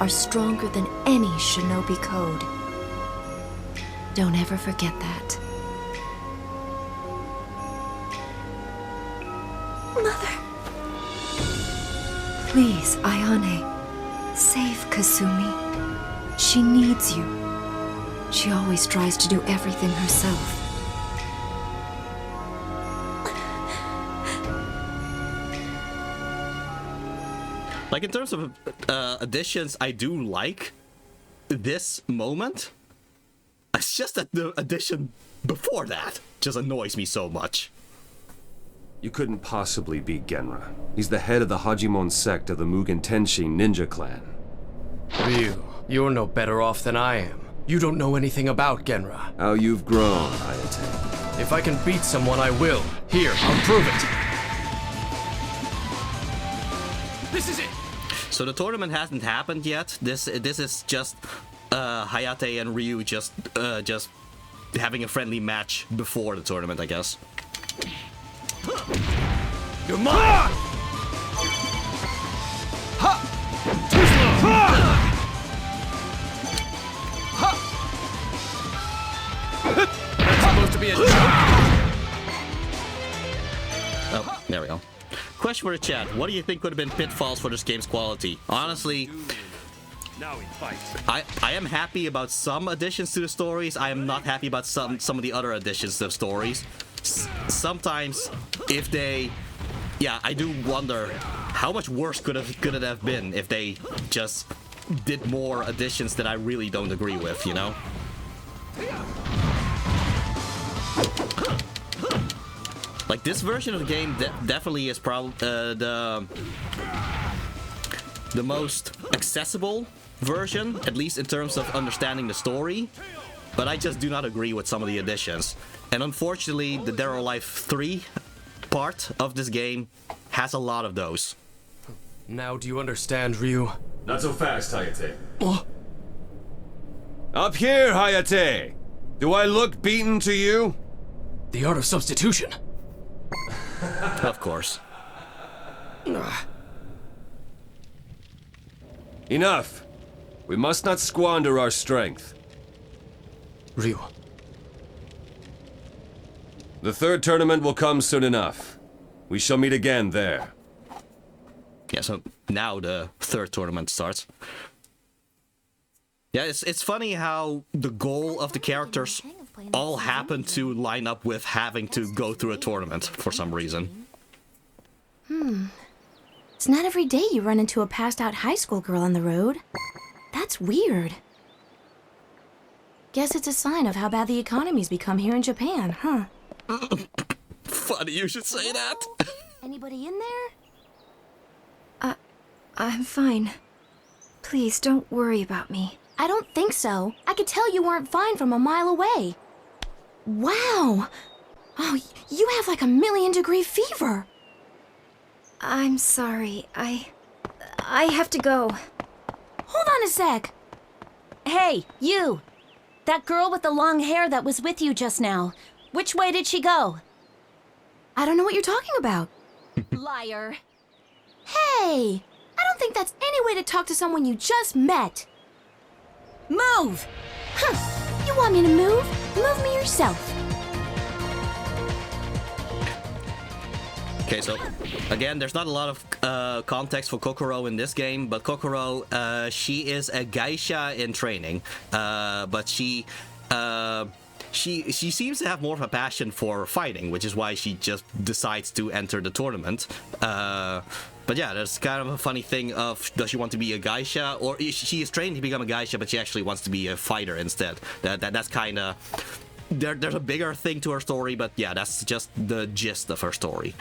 are stronger than any shinobi code. Don't ever forget that. Mother. Please, Ayane, save Kasumi. She needs you. She always tries to do everything herself. Like, in terms of additions, I do like this moment. It's just that the addition before that just annoys me so much. You couldn't possibly beat Genra. He's the head of the Hajimon sect of the Mugen Tenshin ninja clan. Ryu, you're no better off than I am. You don't know anything about Genra. How you've grown, Hayate. If I can beat someone, I will. Here, I'll prove it. This is it! So the tournament hasn't happened yet. This is just Hayate and Ryu just having a friendly match before the tournament, I guess. You're mine! That's supposed to be a joke. Oh, there we go. Question for the chat. What do you think would have been pitfalls for this game's quality? Honestly, Now we fight. I am happy about some additions to the stories. I am not happy about some of the other additions to the stories. Sometimes, if they... Yeah, I do wonder how much worse could it have been if they just did more additions that I really don't agree with, you know? Like, this version of the game definitely is probably the most accessible version, at least in terms of understanding the story, but I just do not agree with some of the additions. And unfortunately, the Dead or Alive 3 part of this game has a lot of those. Now do you understand, Ryu? Not so fast, Hayate. Up here, Hayate! Do I look beaten to you? The art of substitution. Of course. Enough. We must not squander our strength. Ryu. The third tournament will come soon enough. We shall meet again there. Yeah, so now the third tournament starts. Yeah, it's funny how the goal of the characters all happen to line up with having to go through a tournament for some reason. It's not every day you run into a passed-out high school girl on the road. That's weird. Guess it's a sign of how bad the economy's become here in Japan, huh? Funny you should say that. Anybody in there? I'm fine. Please don't worry about me. I don't think so. I could tell you weren't fine from a mile away. Wow! Oh, you have like 1,000,000-degree fever. I'm sorry. I have to go. Hold on a sec. Hey, you! That girl with the long hair that was with you just now. Which way did she go? I don't know what you're talking about. Liar. Hey! I don't think that's any way to talk to someone you just met. Move! Huh. You want me to move? Move me yourself. Okay, so again, there's not a lot of context for Kokoro in this game, but Kokoro, she is a geisha in training, but she seems to have more of a passion for fighting, which is why she just decides to enter the tournament. But yeah, there's kind of a funny thing of, does she want to be a geisha, or she is trained to become a geisha, but she actually wants to be a fighter instead. That's kind of... There's a bigger thing to her story, but yeah, that's just the gist of her story.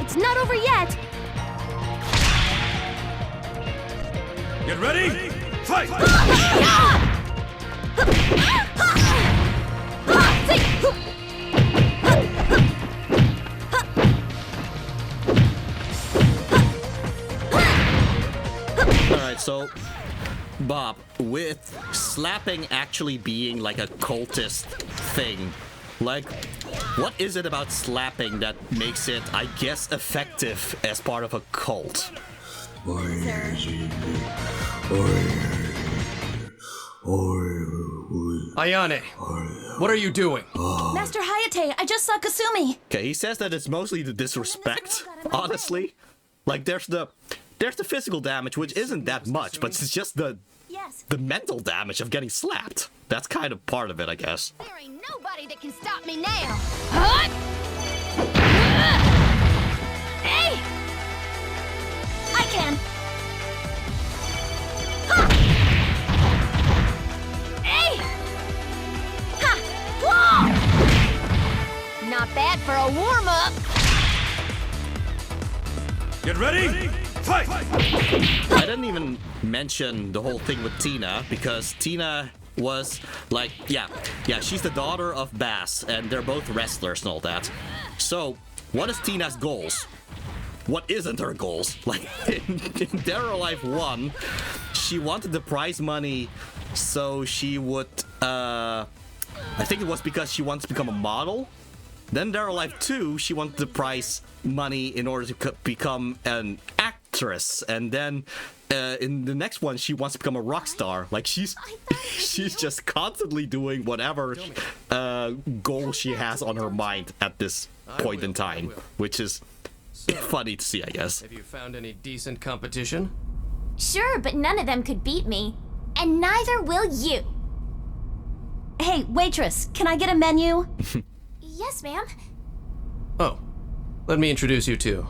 It's not over yet. Get ready? Fight! Alright, so Bob, with slapping actually being like a cultist thing, like, what is it about slapping that makes it, I guess, effective as part of a cult? Ayane, what are you doing? Master Hayate, I just saw Kasumi. Okay, he says that it's mostly the disrespect, honestly. Like, there's the physical damage, which isn't that much, but it's just the mental damage of getting slapped. That's kind of part of it, I guess. There ain't nobody that can stop me now. Hey! I can. Hey! Ha! for a warm-up. Get ready? Fight! I didn't even mention the whole thing with Tina, because Tina was like, yeah, she's the daughter of Bass, and they're both wrestlers and all that. So, what is Tina's goals? What isn't her goals? Like, in Dead or Alive 1, she wanted the prize money so she would, I think it was because she wanted to become a model. Then Dead or Alive 2, she wanted the prize money in order to become an actress. And then in the next one, she wants to become a rock star. Like, she's just constantly doing whatever goal she has on her mind at this point in time, which is funny to see, I guess. Have you found any decent competition? Sure, but none of them could beat me. And neither will you. Hey, waitress, can I get a menu? Yes, ma'am. Oh, let me introduce you to.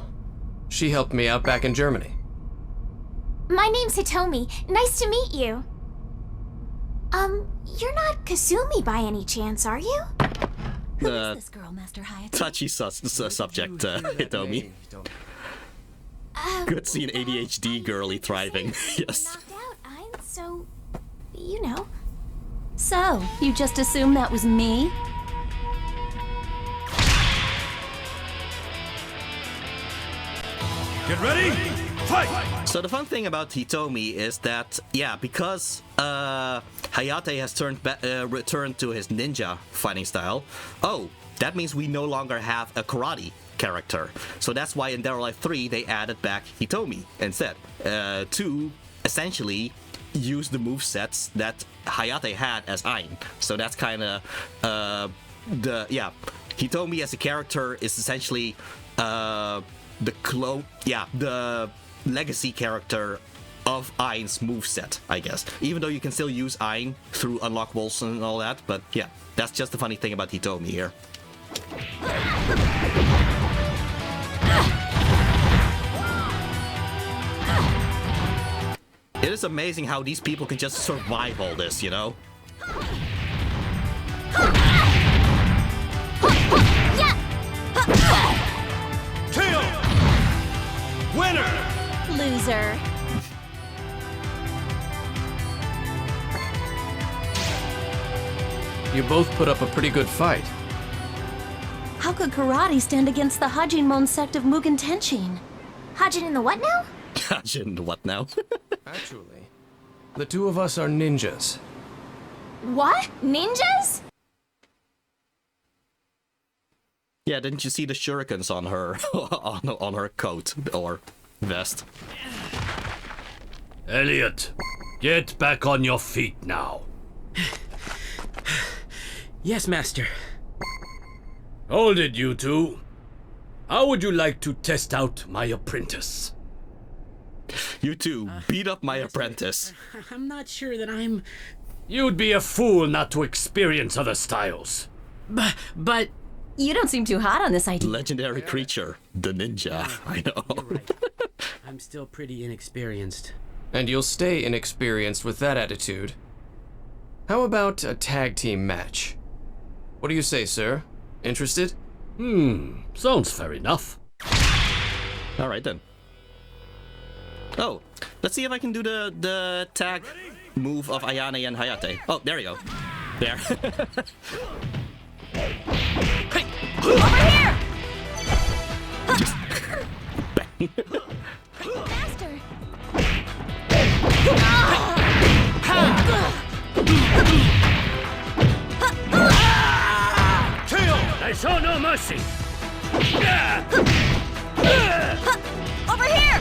She helped me out back in Germany. My name's Hitomi. Nice to meet you. You're not Kasumi by any chance, are you? Who is this girl, Master Hayate? Touchy subject, Hitomi. Good seeing ADHD girly thriving. Yes. So, you know. So, you just assumed that was me? Get ready? Fight! So the fun thing about Hitomi is that, yeah, because Hayate has returned to his ninja fighting style, oh, that means we no longer have a karate character. So that's why in Dead or Alive 3 they added back Hitomi instead, to essentially use the movesets that Hayate had as Ain. So that's kind of Hitomi as a character is essentially the legacy character of Ain's moveset, I guess. Even though you can still use Ain through unlockables and all that, but yeah, that's just the funny thing about Hitomi here. It is amazing how these people can just survive all this, you know? Kill! Winner! Loser. You both put up a pretty good fight. How could karate stand against the Hajinmon sect of Mugen Tenshin? Hajin in the what now? Hajin what now? Actually, the two of us are ninjas. What? Ninjas? Yeah, didn't you see the shurikens on her on her coat or vest? Elliot, get back on your feet now. Yes, Master. Hold it, you two. How would you like to test out my apprentice? You two, beat up my apprentice. I'm not sure that I'm... You'd be a fool not to experience other styles. But... You don't seem too hot on this idea. Legendary creature, the ninja. I know. Right. I'm still pretty inexperienced. And you'll stay inexperienced with that attitude. How about a tag team match? What do you say, sir? Interested? Sounds fair enough. Alright then. Oh, let's see if I can do the tag move of Ayane and Hayate. Oh, there you go. There. Hey, over here! Just bang. Master! Kill! I show no mercy! Over here!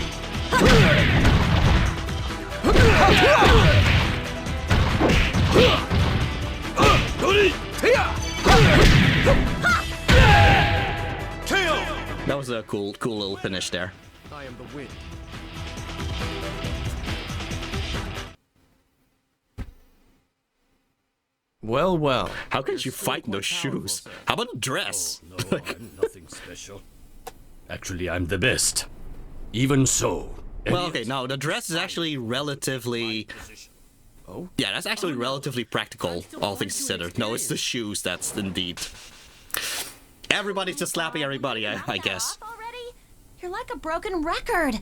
That was a cool little finish there. I am the wind. Well, well. How can you fight in those shoes? How about a dress? Oh, no, I'm nothing special. Actually, I'm the best. Even so. Well, okay, no, the dress is actually relatively... Oh? Yeah, that's actually relatively practical, all things considered. No, it's the shoes that's indeed everybody's just slapping everybody, I guess. You're like a broken record.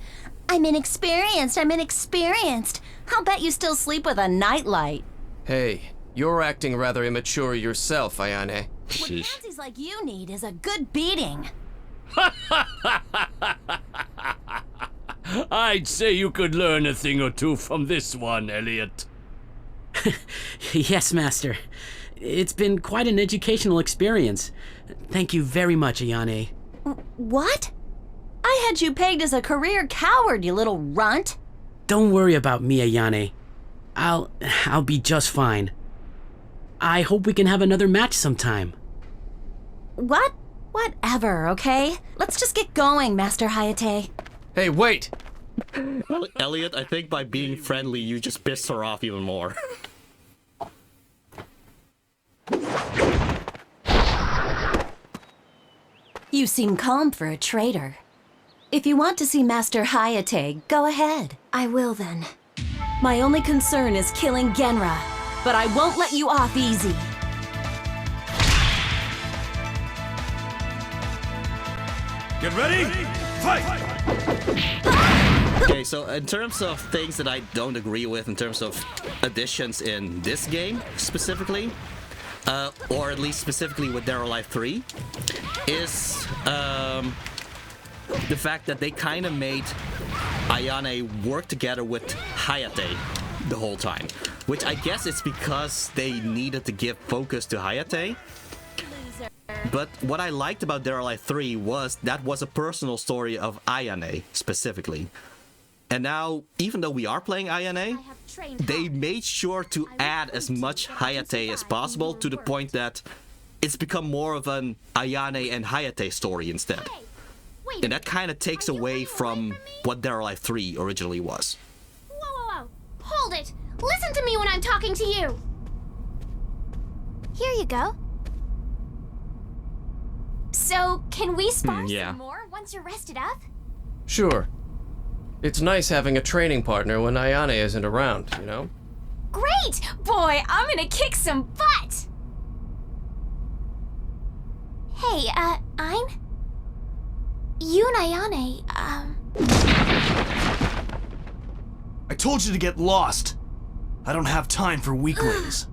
I'm inexperienced. I'll bet you still sleep with a nightlight. Hey, you're acting rather immature yourself, Ayane. What pansies like you need is a good beating. I'd say you could learn a thing or two from this one, Elliot. Yes, Master. It's been quite an educational experience. Thank you very much, Ayane. What? I had you pegged as a career coward, you little runt. Don't worry about me, Ayane. I'll be just fine. I hope we can have another match sometime. What? Whatever, okay? Let's just get going, Master Hayate. Hey, wait! Elliot, I think by being friendly, you just pissed her off even more. You seem calm for a traitor. If you want to see Master Hayate, go ahead. I will then. My only concern is killing Genra, but I won't let you off easy. Get ready? Fight! Okay, so in terms of things that I don't agree with, in terms of additions in this game specifically, or at least specifically with Dead or Alive 3, is the fact that they kind of made Ayane work together with Hayate the whole time. Which I guess it's because they needed to give focus to Hayate. But what I liked about Dead or Alive 3 was that was a personal story of Ayane specifically. And now, even though we are playing Ayane, they made sure to add as much Hayate as possible to the point that it's become more of an Ayane and Hayate story instead. And that kind of takes away from what Dead or Alive 3 originally was. Whoa. Hold it! Listen to me when I'm talking to you! Here you go. So, can we spar some more once you're rested up? Sure. It's nice having a training partner when Ayane isn't around, you know? Great! Boy, I'm gonna kick some butt! Hey, I'm... You and Ayane, I told you to get lost. I don't have time for weaklings.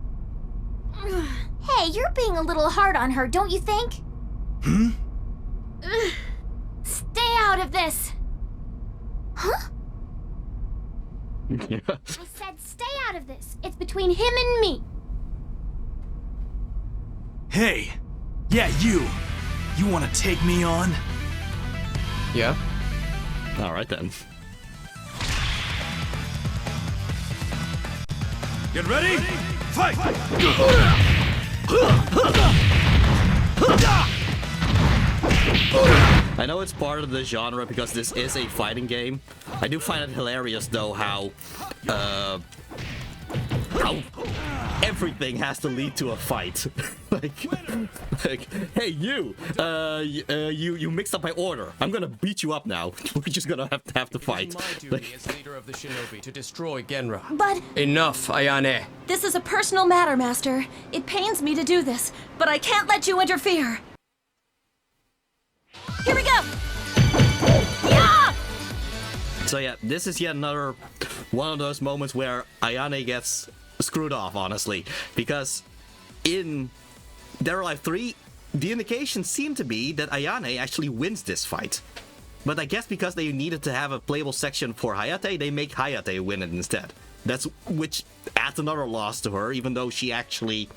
Hey, you're being a little hard on her, don't you think? Hmm? Stay out of this! Huh? I said stay out of this. It's between him and me. Hey! Yeah, you! You want to take me on? Yeah? Alright then. Get ready? Fight! I know it's part of the genre because this is a fighting game. I do find it hilarious though how everything has to lead to a fight. like, hey you mixed up my order. I'm gonna beat you up now. We're just gonna have to fight. It's my duty as leader of the Shinobi to destroy Genra. But... Enough, Ayane. This is a personal matter, Master. It pains me to do this, but I can't let you interfere. Here we go! Yeah! So yeah, this is yet another one of those moments where Ayane gets screwed off, honestly. Because in Dead or Alive 3, the indication seemed to be that Ayane actually wins this fight. But I guess because they needed to have a playable section for Hayate, they make Hayate win it instead. Which adds another loss to her, even though she actually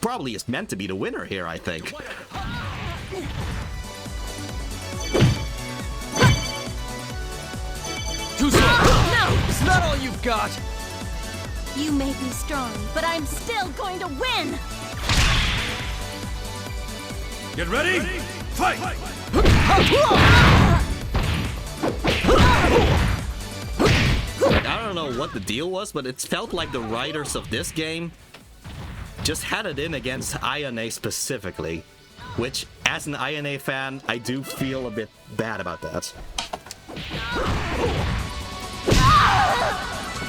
probably is meant to be the winner here, I think. Too slow! No! It's not all you've got! You may be strong, but I'm still going to win! Get ready? Fight! I don't know what the deal was, but it felt like the writers of this game just had it in against Ayane specifically. Which, as an Ayane fan, I do feel a bit bad about that.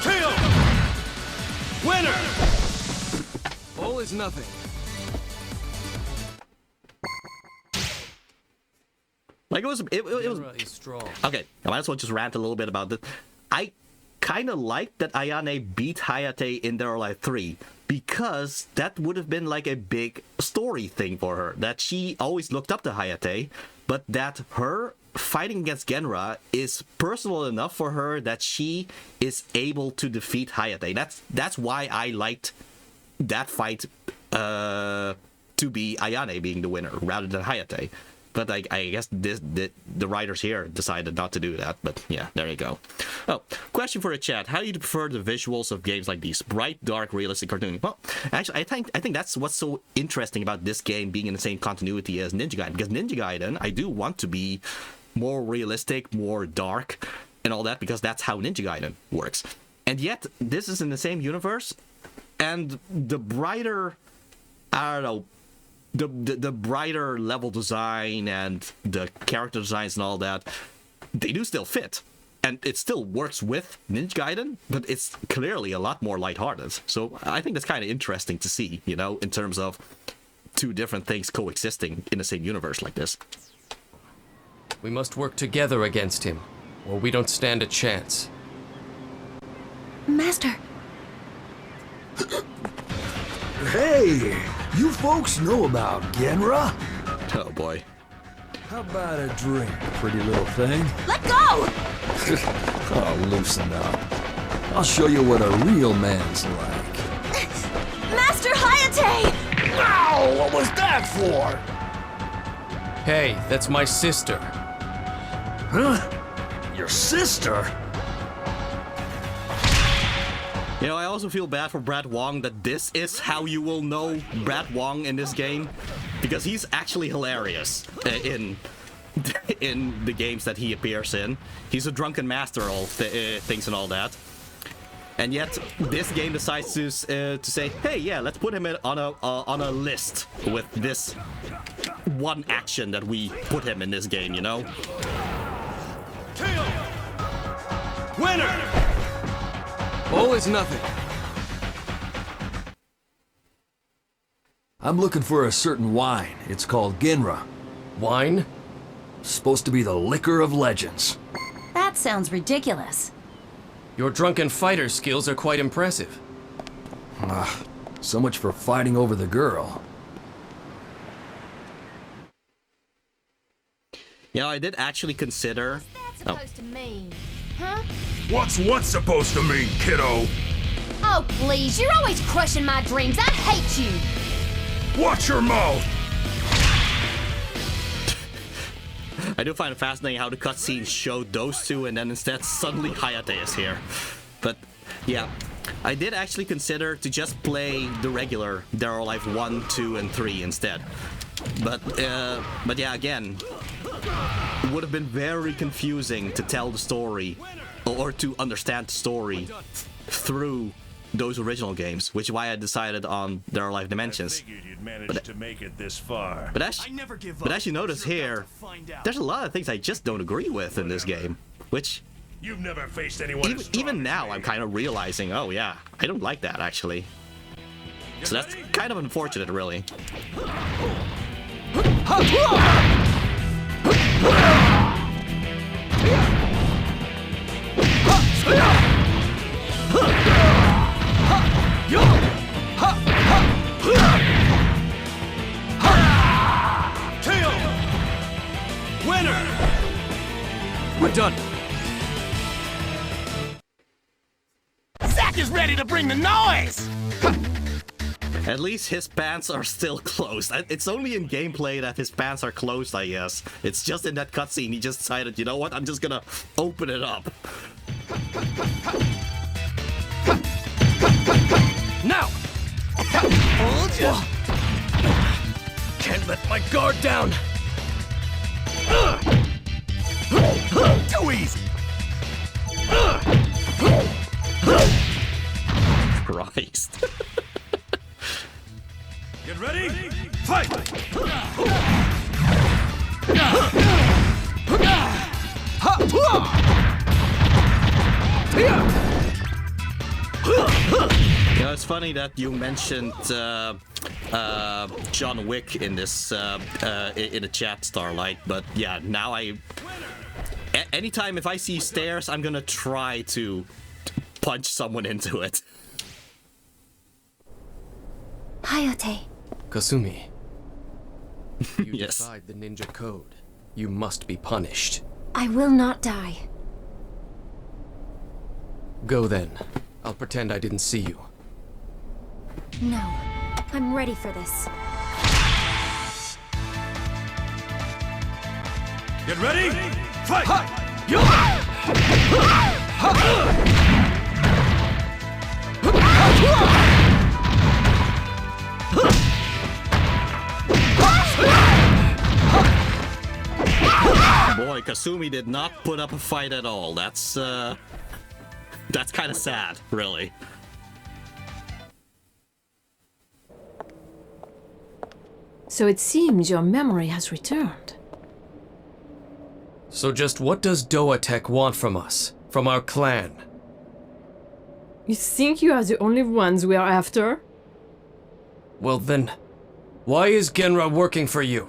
KO! Winner! All is nothing. Like it was Genra is strong. okay. I might as well just rant a little bit about this. I kind of liked that Ayane beat Hayate in Dead or Alive 3 because that would have been like a big story thing for her. That she always looked up to Hayate, but that her fighting against Genra is personal enough for her that she is able to defeat Hayate. That's why I liked that fight to be Ayane being the winner rather than Hayate. But I guess the writers here decided not to do that. But yeah, there you go. Oh, question for the chat: how do you prefer the visuals of games like these? Bright, dark, realistic, cartoony? Well, actually, I think that's what's so interesting about this game being in the same continuity as Ninja Gaiden. Because Ninja Gaiden, I do want to be more realistic, more dark, and all that, because that's how Ninja Gaiden works. And yet, this is in the same universe, and the brighter, I don't know, the brighter level design and the character designs and all that, they do still fit. And it still works with Ninja Gaiden, but it's clearly a lot more lighthearted. So I think that's kind of interesting to see, you know, in terms of two different things coexisting in the same universe like this. We must work together against him, or we don't stand a chance. Master! Hey! You folks know about Genra? Oh boy. How about a drink, pretty little thing? Let go! Oh, loosen up. I'll show you what a real man's like. Master Hayate! Ow! What was that for? Hey, that's my sister. Huh? Your sister? You know, I also feel bad for Brad Wong that this is how you will know Brad Wong in this game, because he's actually hilarious in the games that he appears in. He's a drunken master of things and all that. And yet, this game decides to say, hey, yeah, let's put him on a list with this one action that we put him in this game, you know? Kill! Winner! All is nothing. I'm looking for a certain wine. It's called Genra. Wine? Supposed to be the liquor of legends. That sounds ridiculous. Your drunken fighter skills are quite impressive. So much for fighting over the girl. You know, I did actually consider... What's that supposed to mean? Huh? What's what supposed to mean, kiddo? Oh, please, you're always crushing my dreams. I hate you. Watch your mouth! I do find it fascinating how the cutscenes showed those two and then instead suddenly Hayate is here. But yeah, I did actually consider to just play the regular Dead or Alive 1, 2, and 3 instead. But yeah, again, it would have been very confusing to tell the story or to understand the story through those original games, which is why I decided on Dead or Alive Dimensions. To make it this far. But as you notice here, there's a lot of things I just don't agree with in this game, which You've never faced anyone even now I'm kind of realizing, oh yeah, I don't like that actually. So that's kind of unfortunate, really. Kill! Winner! We're done. Zack is ready to bring the noise! At least his pants are still closed. It's only in gameplay that his pants are closed, I guess. It's just in that cutscene he just decided, you know what, I'm just gonna open it up. Now! Can't let my guard down! Too easy! Christ. Get ready? Fight! You know, it's funny that you mentioned John Wick in this in the chat, Starlight. But yeah, now anytime if I see stairs, I'm gonna try to punch someone into it. Hayate. Kasumi. You Yes. defied the ninja code. You must be punished. I will not die. Go then. I'll pretend I didn't see you. No. I'm ready for this. Get ready? Fight! Boy, Kasumi did not put up a fight at all. That's kind of sad, really. So it seems your memory has returned. So just what does Doatech want from us? From our clan? You think you are the only ones we are after? Well then, why is Genra working for you?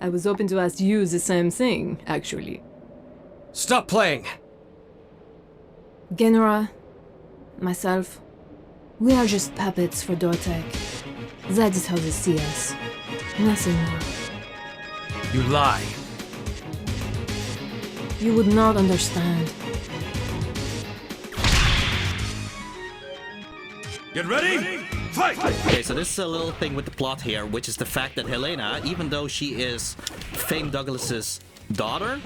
I was hoping to ask you the same thing, actually. Stop playing! Genra, myself, we are just puppets for Doatech. That is how they see us. Nothing more. You lie. You would not understand. Get ready? Fight! Okay, so this is a little thing with the plot here, which is the fact that Helena, even though she is Fame Douglas's daughter,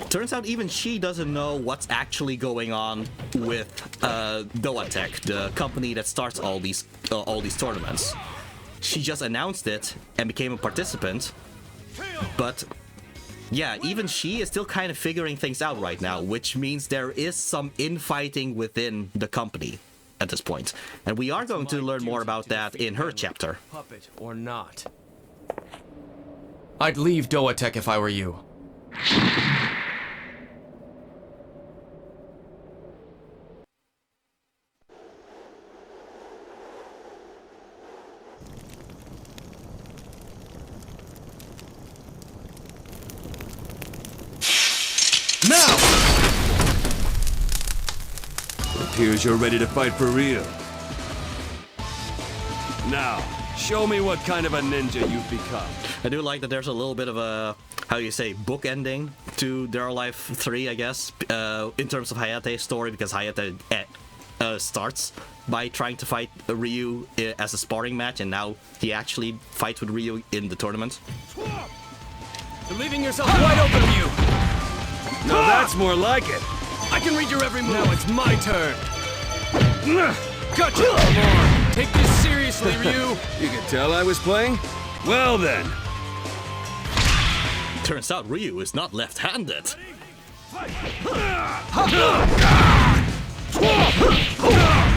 turns out even she doesn't know what's actually going on with Doatech, the company that starts all these tournaments. She just announced it and became a participant, but yeah, even she is still kind of figuring things out right now, which means there is some infighting within the company at this point. And we are going to learn more about that in her chapter. Puppet or not. I'd leave Doatech if I were you. Now! It appears you're ready to fight for real. Now, show me what kind of a ninja you've become. I do like that there's a little bit of a, how you say, book ending to Dead or Alive 3, I guess, in terms of Hayate's story, because Hayate starts by trying to fight Ryu as a sparring match, and now he actually fights with Ryu in the tournament. You're leaving yourself wide open, Ryu! No, that's more like it. I can read your every move. Now it's my turn. Gotcha! Come on, take this seriously, Ryu. You could tell I was playing? Well then. Turns out Ryu is not left-handed.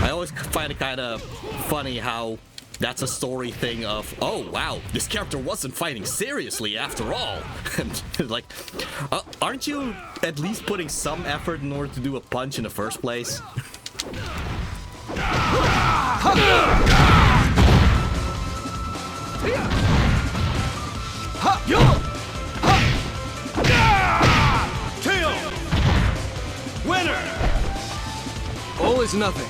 I always find it kind of funny how that's a story thing of, oh wow, this character wasn't fighting seriously after all. And like, aren't you at least putting some effort in order to do a punch in the first place? Kill! Winner! All is nothing.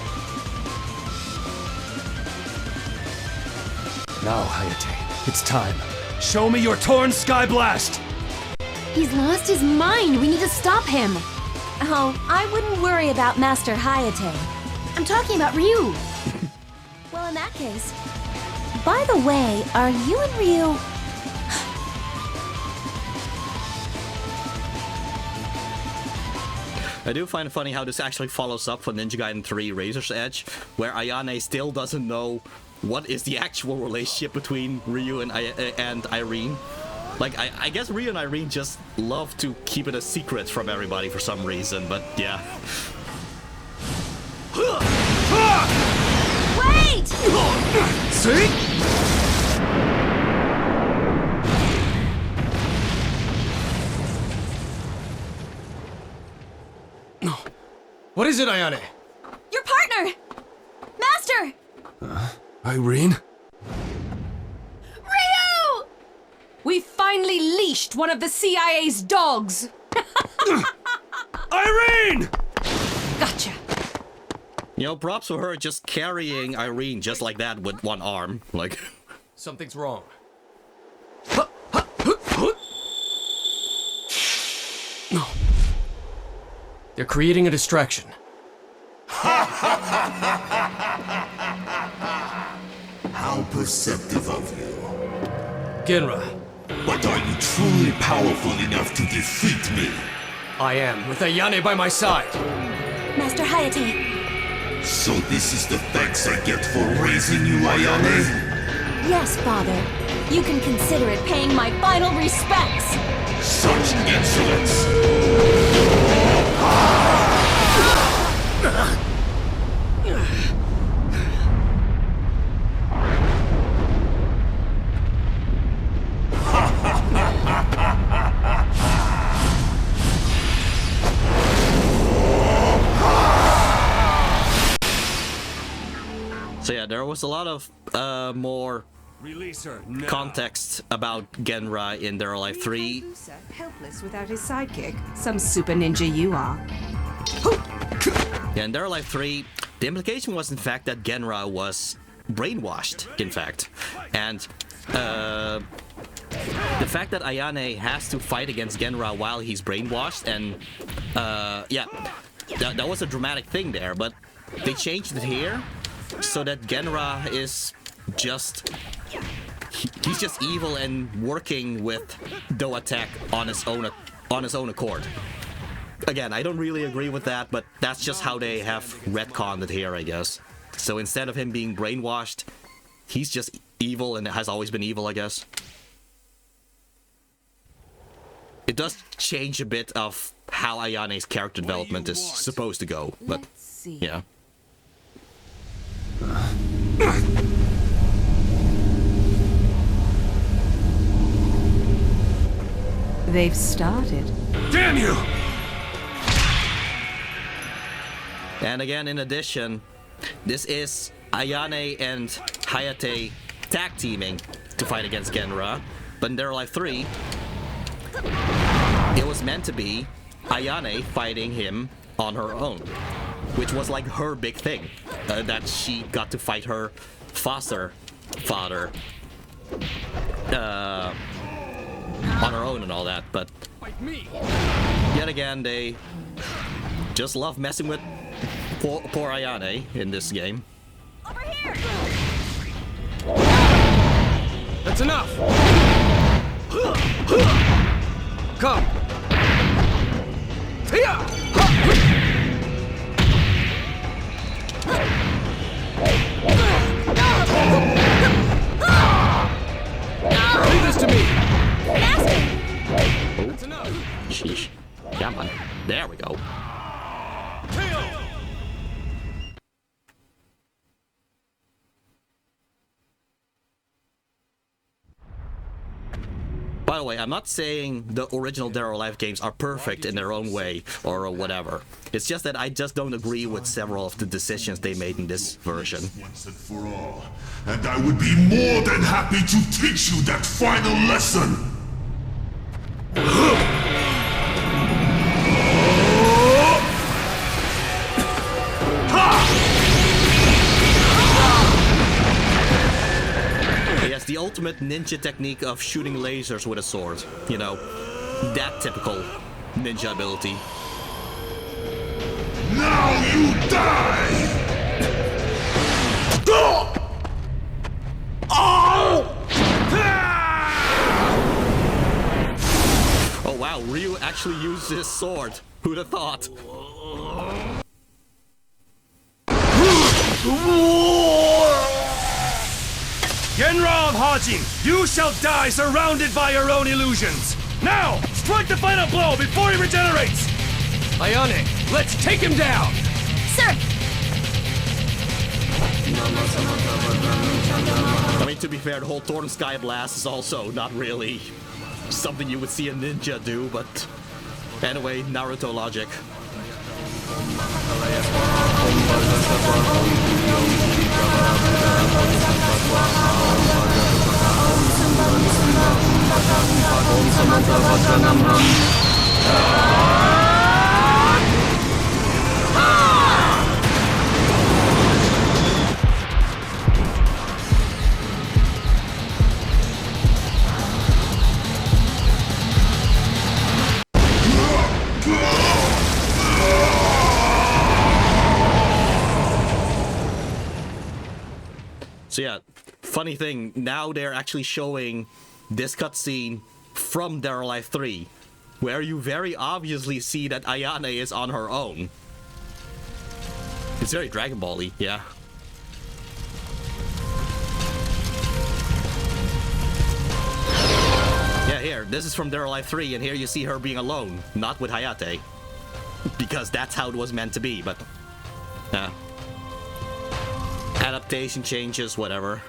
Now, Hayate, it's time. Show me your torn sky blast! He's lost his mind. We need to stop him. Oh, I wouldn't worry about Master Hayate. I'm talking about Ryu. Well, in that case... By the way, are you and Ryu... I do find it funny how this actually follows up for Ninja Gaiden 3 Razor's Edge, where Ayane still doesn't know what is the actual relationship between Ryu and Irene. Like, I guess Ryu and Irene just love to keep it a secret from everybody for some reason, but yeah. Wait! See? What is it, Ayane? Your partner! Irene? Ryu! We finally leashed one of the CIA's dogs! Irene! Gotcha. You know, props for her just carrying Irene just like that with one arm. Like, Something's wrong. No. They're creating a distraction. How perceptive of you. Genra. But are you truly powerful enough to defeat me? I am, with Ayane by my side. Master Hayate. So this is the thanks I get for raising you, Ayane? Yes, Father. You can consider it paying my final respects. Such insolence! so yeah, there was a lot of more Release her now. context about Genra in Dead or Alive 3. Helpless without his sidekick. Some super ninja you are. Yeah, in Dead or Alive 3, the implication was in fact that Genra was brainwashed, in fact. And the fact that Ayane has to fight against Genra while he's brainwashed, and yeah, that was a dramatic thing there, but they changed it here so that Genra is just... he's just evil and working with Do Attack on his own accord. Again, I don't really agree with that, but that's just how they have retconned it here, I guess. So instead of him being brainwashed, he's just evil and has always been evil, I guess. It does change a bit of how Ayane's character development is supposed to go, but yeah. They've started. Damn you! And again, in addition, this is Ayane and Hayate tag teaming to fight against Genra, but in Dead or Alive 3, it was meant to be Ayane fighting him on her own, which was like her big thing, that she got to fight her foster father on her own and all that, but yet again, they just love messing with poor Ayane in this game. Over here! That's enough! Come! Leave this to me! Master! That's enough! Sheesh. Come on. There we go. By the way, I'm not saying the original Dead or Alive games are perfect in their own way or whatever. It's just that I just don't agree with several of the decisions they made in this version. Once and for all, and I would be more than happy to teach you that final lesson. Yes, the ultimate ninja technique of shooting lasers with a sword. You know, that typical ninja ability. Now you die! Oh wow, Ryu actually used his sword. Who'd have thought? Genra of Hajin, you shall die surrounded by your own illusions! Now, strike the final blow before he regenerates! Ayane, let's take him down! Sir! I mean, to be fair, the whole Torn Sky Blast is also not really something you would see a ninja do, but anyway, Naruto logic. So yeah, funny thing, now they're actually showing this cutscene from Dead or Alive 3, where you very obviously see that Ayane is on her own. It's very Dragon Ball-y, yeah. Yeah, here, this is from Dead or Alive 3, and here you see her being alone, not with Hayate. Because that's how it was meant to be, but... yeah. Adaptation changes, whatever.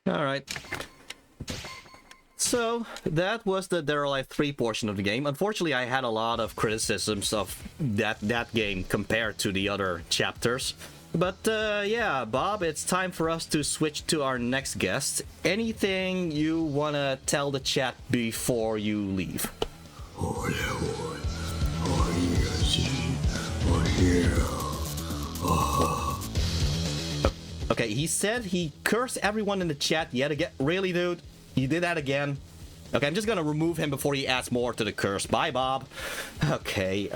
Alright. So, that was the Dead or Alive 3 portion of the game. Unfortunately, I had a lot of criticisms of that game compared to the other chapters. But, yeah, Bob, it's time for us to switch to our next guest. Anything you wanna tell the chat before you leave? Okay, he said he cursed everyone in the chat yet again. Really, dude? You did that again? Okay, I'm just gonna remove him before he adds more to the curse. Bye, Bob. Okay,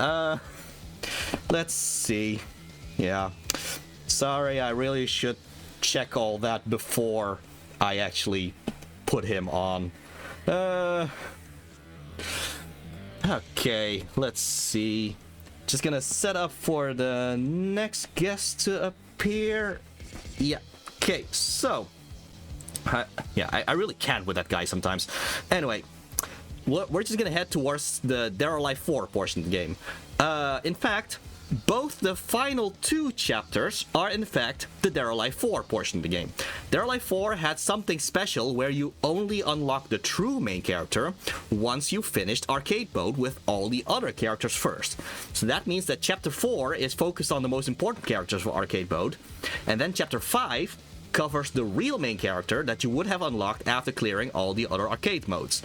let's see. Yeah. Sorry, I really should check all that before I actually put him on. Okay, let's see. Just gonna set up for the next guest to appear. Yeah, okay, so... I really can't with that guy sometimes. Anyway, we're just gonna head towards the Dead or Alive 4 portion of the game. In fact, both the final 2 chapters are in fact the Dead or Alive 4 portion of the game. Dead or Alive 4 had something special where you only unlock the true main character once you finished arcade mode with all the other characters first. So that means that chapter 4 is focused on the most important characters for arcade mode, and then chapter 5 covers the real main character that you would have unlocked after clearing all the other arcade modes.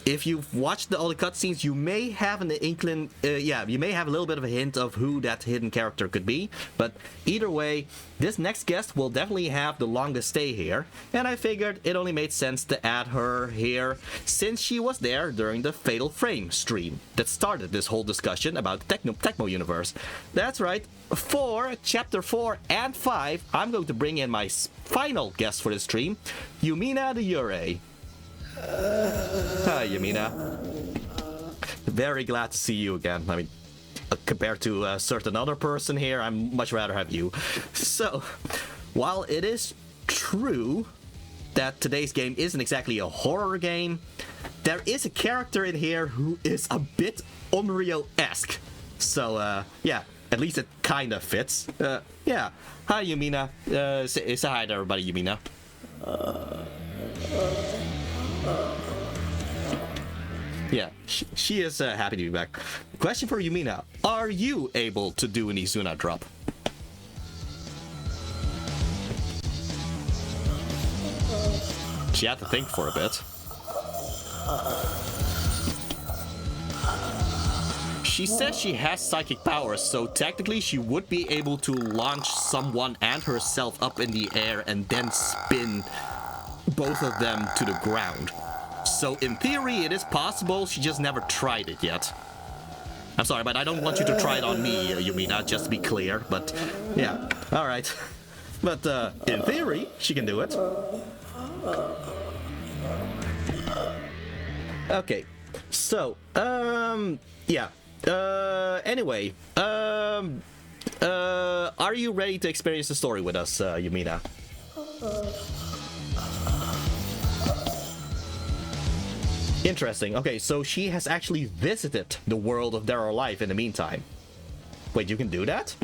If you've watched all the cutscenes, you may have an inkling, you may have a little bit of a hint of who that hidden character could be, but either way, this next guest will definitely have the longest stay here, and I figured it only made sense to add her here, since she was there during the Fatal Frame stream that started this whole discussion about the Tecmo universe. That's right, for Chapter 4 and 5, I'm going to bring in my final guest for the stream, Yumina the Yurei. Hi, Yumina. Very glad to see you again. I mean, compared to a certain other person here, I'm much rather have you. So, while it is true that today's game isn't exactly a horror game, there is a character in here who is a bit Unreal-esque. So, yeah, at least it kind of fits. Yeah. Hi, Yumina. Say hi to everybody, Yumina. Yeah, she is happy to be back. Question for Yumina. Are you able to do an Izuna drop? She had to think for a bit. She says she has psychic powers, so technically she would be able to launch someone and herself up in the air and then spin both of them to the ground. So in theory it is possible, she just never tried it yet. I'm sorry, but I don't want you to try it on me, Yumina, just to be clear, but yeah, alright. But in theory, she can do it. Okay, so, yeah. Anyway, Are you ready to experience the story with us, Yumina? Interesting. Okay, so she has actually visited the world of Dead or Alive in the meantime. Wait, you can do that?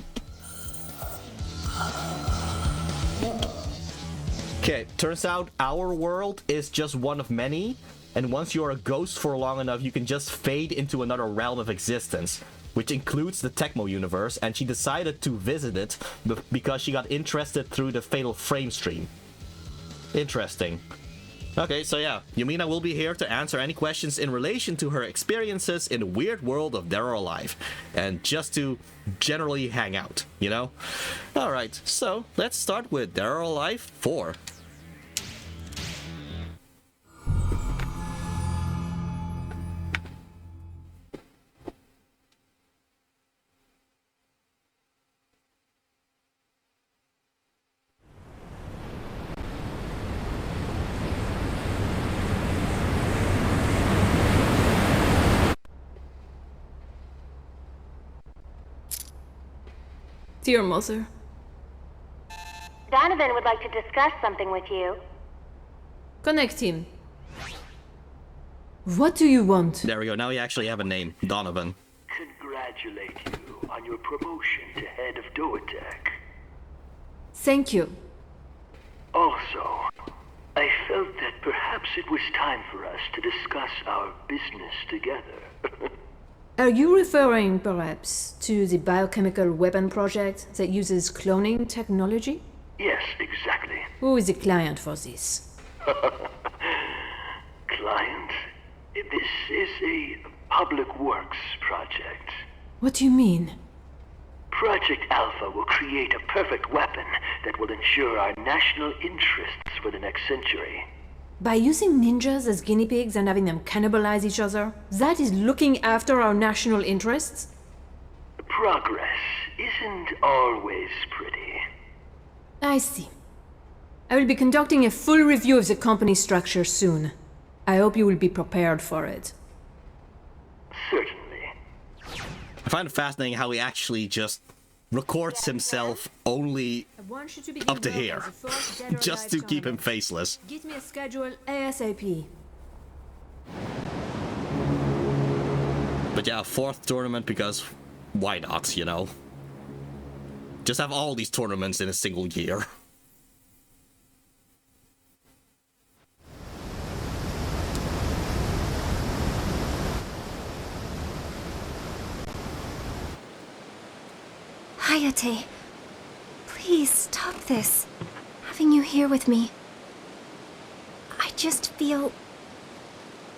Okay, turns out our world is just one of many, and once you're a ghost for long enough, you can just fade into another realm of existence, which includes the Tecmo universe, and she decided to visit it because she got interested through the Fatal Frame stream. Interesting. Okay, so yeah, Yumina will be here to answer any questions in relation to her experiences in the weird world of Dead or Alive, and just to generally hang out, you know? Alright, so let's start with Dead or Alive 4. Dear mother. Donovan would like to discuss something with you. Connect him. What do you want? There we go, now you actually have a name, Donovan. Congratulate you on your promotion to head of Doatech. Thank you. Also, I felt that perhaps it was time for us to discuss our business together. Are you referring, perhaps, to the biochemical weapon project that uses cloning technology? Yes, exactly. Who is the client for this? Client? This is a public works project. What do you mean? Project Alpha will create a perfect weapon that will ensure our national interests for the next century. By using ninjas as guinea pigs and having them cannibalize each other, that is looking after our national interests? Progress isn't always pretty. I see. I will be conducting a full review of the company structure soon. I hope you will be prepared for it. Certainly. I find it fascinating how he actually just records himself only up to here, just to keep him faceless. Get me a schedule ASAP. But yeah, 4th tournament because why not, you know? Just have all these tournaments in a single year. Hayate, please stop this. Having you here with me. I just feel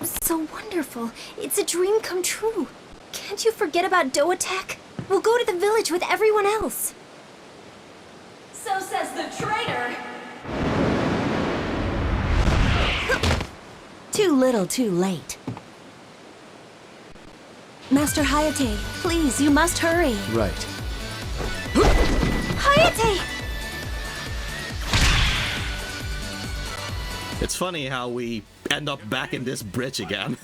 so wonderful. It's a dream come true. Can't you forget about Doatech? We'll go to the village with everyone else. So says the traitor! Too little, too late. Master Hayate, please, you must hurry. Right. Hayate! It's funny how we end up back in this bridge again.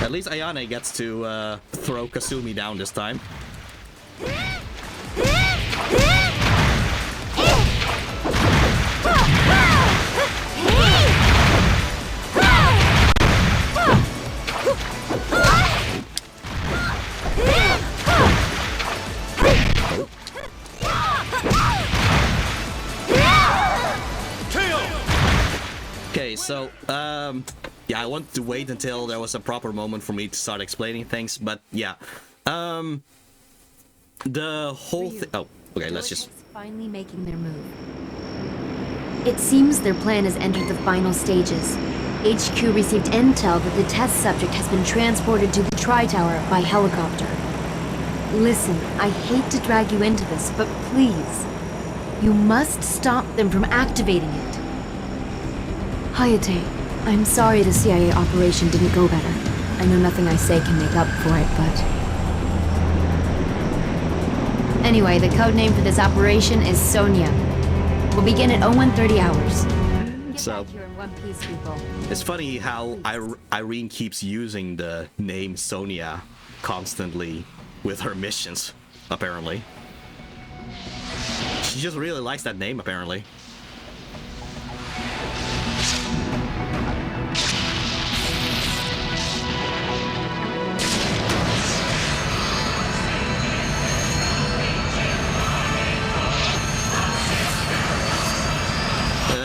At least Ayane gets to throw Kasumi down this time. Okay, so, yeah, I wanted to wait until there was a proper moment for me to start explaining things, but yeah. The whole thing... Oh, okay, let's just... Finally making their move. It seems their plan has entered the final stages. HQ received intel that the test subject has been transported to the Tri-Tower by helicopter. Listen, I hate to drag you into this, but please, you must stop them from activating it. Hayate, I'm sorry the CIA operation didn't go better. I know nothing I say can make up for it, but... Anyway, the code name for this operation is Sonia. We'll begin at 0130 hours. So back here in one piece, people. it's funny how Irene keeps using the name Sonia constantly with her missions, apparently. She just really likes that name, apparently.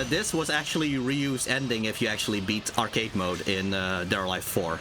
This was actually reused ending if you actually beat arcade mode in Dead or Alive 4.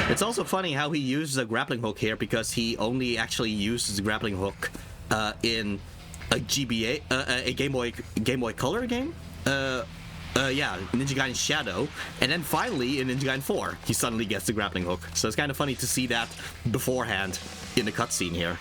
It's also funny how he uses a grappling hook here, because he only actually uses the grappling hook in a GBA, a Game Boy Color game. Yeah, Ninja Gaiden Shadow, and then finally in Ninja Gaiden 4, he suddenly gets the grappling hook. So it's kind of funny to see that beforehand in the cutscene here.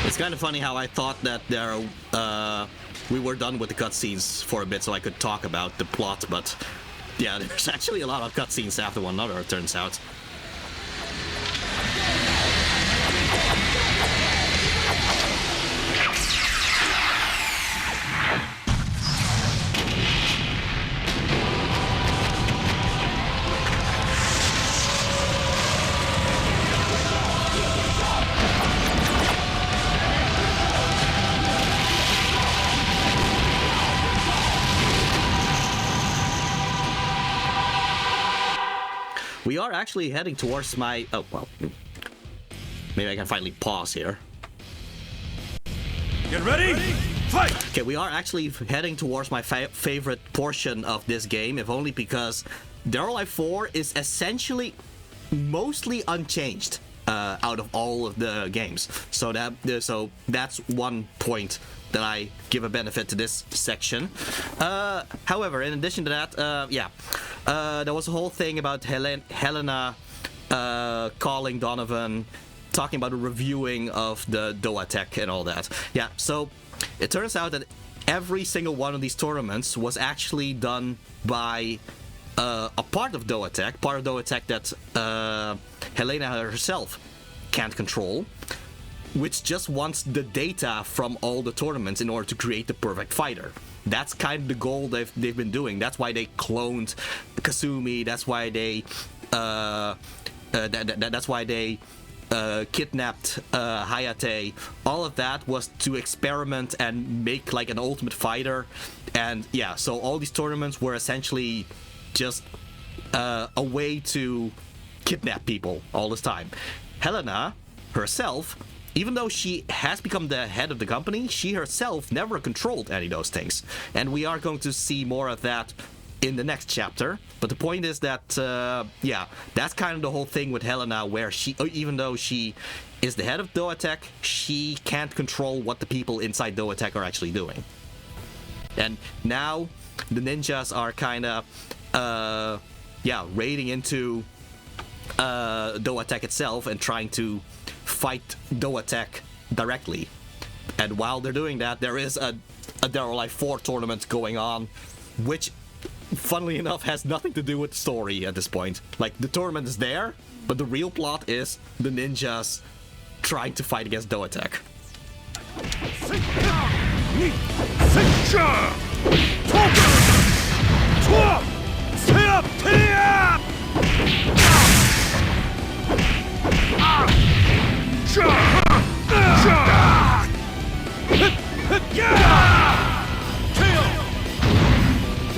It's kind of funny how I thought that we were done with the cutscenes for a bit so I could talk about the plot, but yeah, there's actually a lot of cutscenes after one another, it turns out. We are actually heading towards my... Oh, well. Maybe I can finally pause here. Get ready! Fight! Okay, we are actually heading towards my favorite portion of this game, if only because Dead or Alive 4 is essentially mostly unchanged out of all of the games. So that's one point that I give a benefit to this section. However, in addition to that, there was a whole thing about Helena calling Donovan, talking about a reviewing of the Doa Tech and all that. Yeah, so it turns out that every single one of these tournaments was actually done by a part of Doa Tech that Helena herself can't control, which just wants the data from all the tournaments in order to create the perfect fighter. That's kind of the goal they've been doing. That's why they cloned Kasumi. That's why they kidnapped Hayate. All of that was to experiment and make like an ultimate fighter. And yeah, so all these tournaments were essentially just a way to kidnap people all this time. Helena herself, even though she has become the head of the company, she herself never controlled any of those things. And we are going to see more of that in the next chapter. But the point is that, yeah, that's kind of the whole thing with Helena, where she, even though she is the head of Doa Tech, she can't control what the people inside Doa Tech are actually doing. And now the ninjas are kind of, yeah, raiding into Doa Tech itself and trying to fight Doa Tech directly. And while they're doing that, there is a Dead or Alive 4 tournament going on, which, funnily enough, has nothing to do with the story at this point. Like, the tournament is there, but the real plot is the ninjas trying to fight against Doa Tech.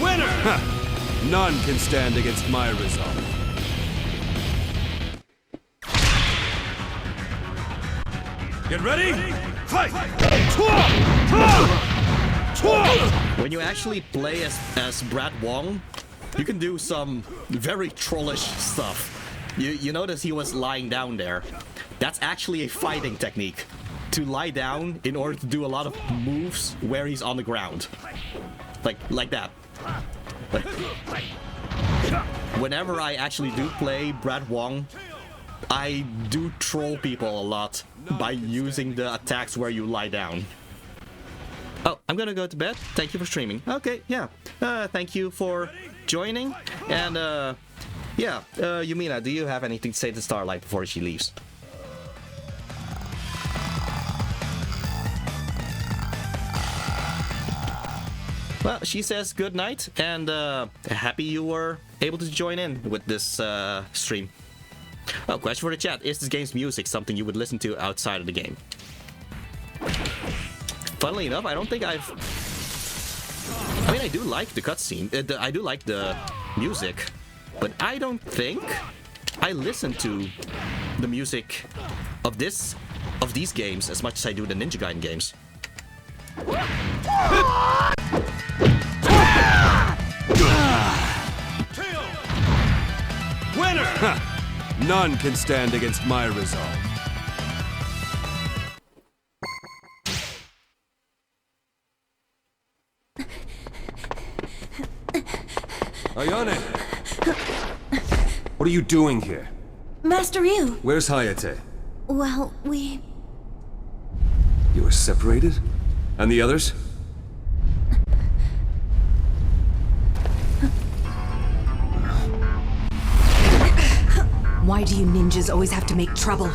Winner! None can stand against my resolve. Get ready? Fight! When you actually play as Brad Wong, you can do some very trollish stuff. You notice he was lying down there. That's actually a fighting technique. To lie down in order to do a lot of moves where he's on the ground. Like that. Whenever I actually do play Brad Wong, I do troll people a lot by using the attacks where you lie down. Oh, I'm gonna go to bed. Thank you for streaming. Okay, yeah. Thank you for joining. And, yeah, Yumina, do you have anything to say to Starlight before she leaves? Well, she says good night, and happy you were able to join in with this stream. Oh, question for the chat. Is this game's music something you would listen to outside of the game? Funnily enough, I don't think I've... I mean, I do like the cutscene. I do like the music, but I don't think I listen to the music of these games as much as I do the Ninja Gaiden games. Winner! None can stand against my resolve. Ayane! What are you doing here? Master Ryu! Where's Hayate? Well, we... You were separated? And the others? Why do you ninjas always have to make trouble?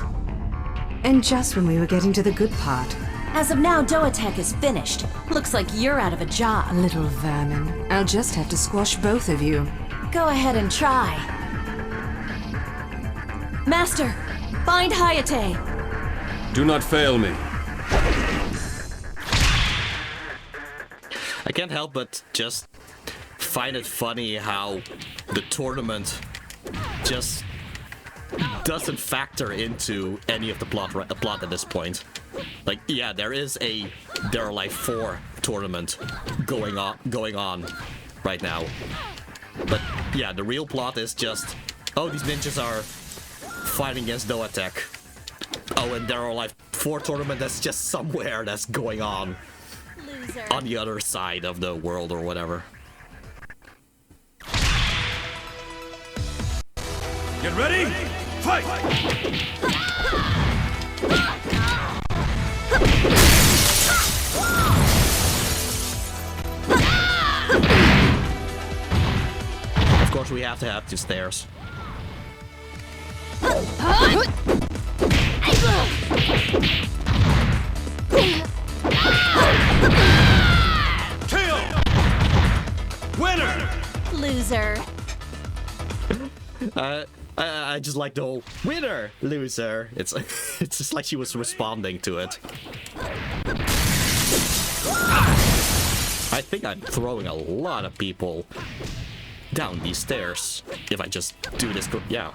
And just when we were getting to the good part. As of now, Doatech is finished. Looks like you're out of a job. Little vermin. I'll just have to squash both of you. Go ahead and try. Master, find Hayate. Do not fail me. I can't help but just find it funny how the tournament just doesn't factor into any of the plot at this point. Like, yeah, there are like 4 tournament going on right now. But yeah, the real plot is just, oh, these ninjas are fighting against Doatech. Oh, and there are like 4 tournament that's just somewhere that's going on. Loser. On the other side of the world or whatever. Get ready? Fight! Of course, we have to have 2 stairs. Kill! Winner! Loser. I just like the whole winner, loser. It's just like she was responding to it. I think I'm throwing a lot of people down these stairs if I just do this. Yeah.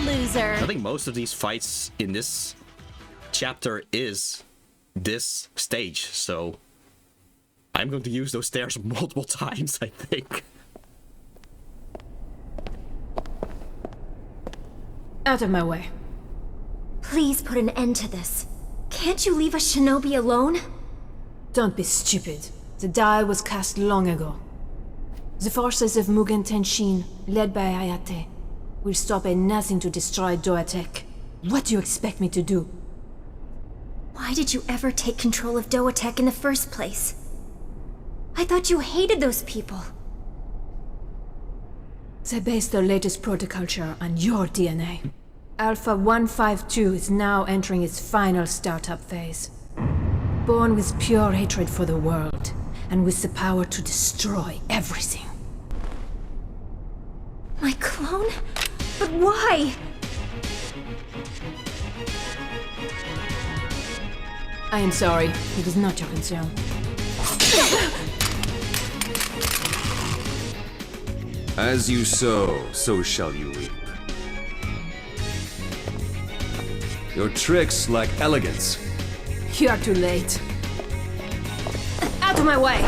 Loser. I think most of these fights in this chapter is this stage, so I'm going to use those stairs multiple times, I think. Out of my way. Please put an end to this. Can't you leave a shinobi alone? Don't be stupid. The die was cast long ago. The forces of Mugen Tenshin, led by Hayate, will stop at nothing to destroy Doatech. What do you expect me to do? Why did you ever take control of Doatech in the first place? I thought you hated those people. They based their latest protoculture on your DNA. Alpha 152 is now entering its final startup phase. Born with pure hatred for the world, and with the power to destroy everything. My clone? But why? I am sorry. It is not your concern. As you sow, so shall you reap. Your tricks lack elegance. You're too late. Out of my way!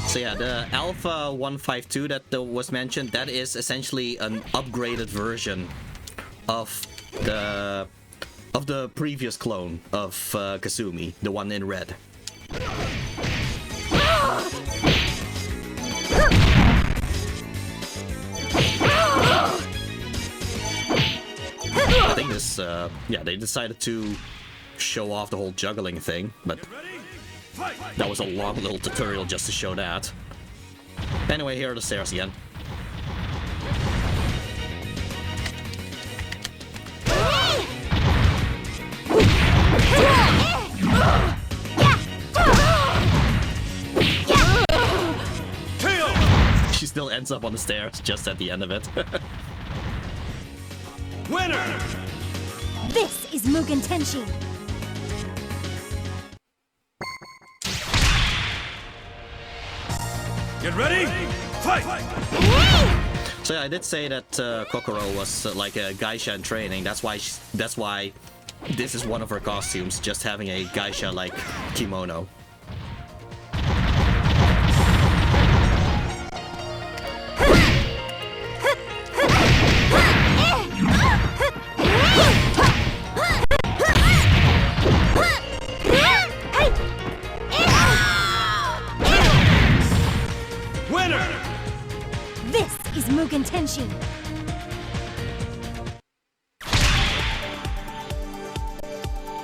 So yeah, the Alpha 152 that was mentioned, that is essentially an upgraded version of the previous clone of Kasumi, the one in red. I think this, yeah, they decided to show off the whole juggling thing, but that was a long little tutorial just to show that. Anyway, here are the stairs again. She still ends up on the stairs just at the end of it. Winner! This is Mugen Tenshin. Get ready! Fight! So yeah, I did say that Kokoro was like a geisha in training. That's why this is one of her costumes, just having a geisha-like kimono. This is Mugen Tenshin.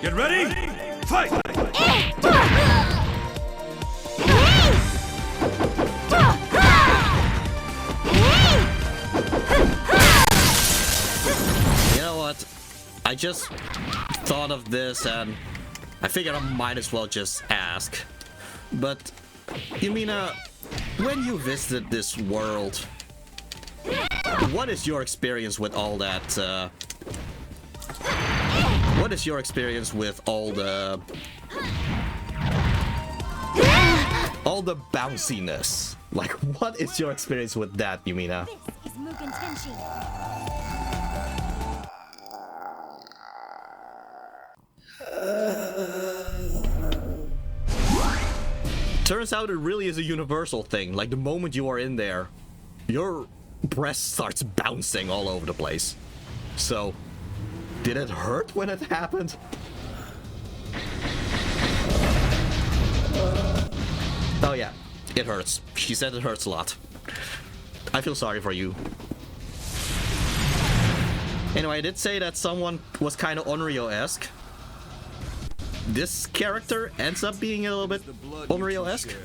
Get ready! Fight! You know what? I just thought of this and I figured I might as well just ask. But, Yumina, when you visited this world, what is your experience with all that, what is your experience with all the bounciness? Like, what is your experience with that, Yumina? This is Mugen Tenshin. Turns out it really is a universal thing. Like, the moment you are in there, your breast starts bouncing all over the place. So, did it hurt when it happened? Oh yeah, it hurts. She said it hurts a lot. I feel sorry for you. Anyway, I did say that someone was kind of Onryo-esque. This character ends up being a little bit Onryo-esque.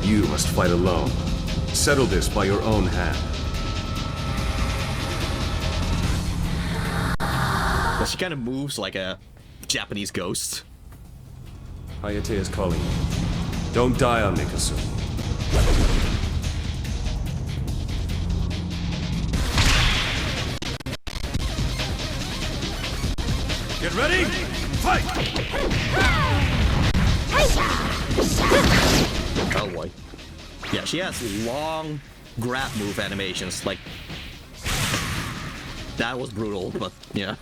You must fight alone. Settle this by your own hand. But she kind of moves like a Japanese ghost. Hayate is calling you. Don't die on me, Kasumi. Get ready! Fight! Oh boy. Yeah, she has long grab move animations. Like, that was brutal, but yeah.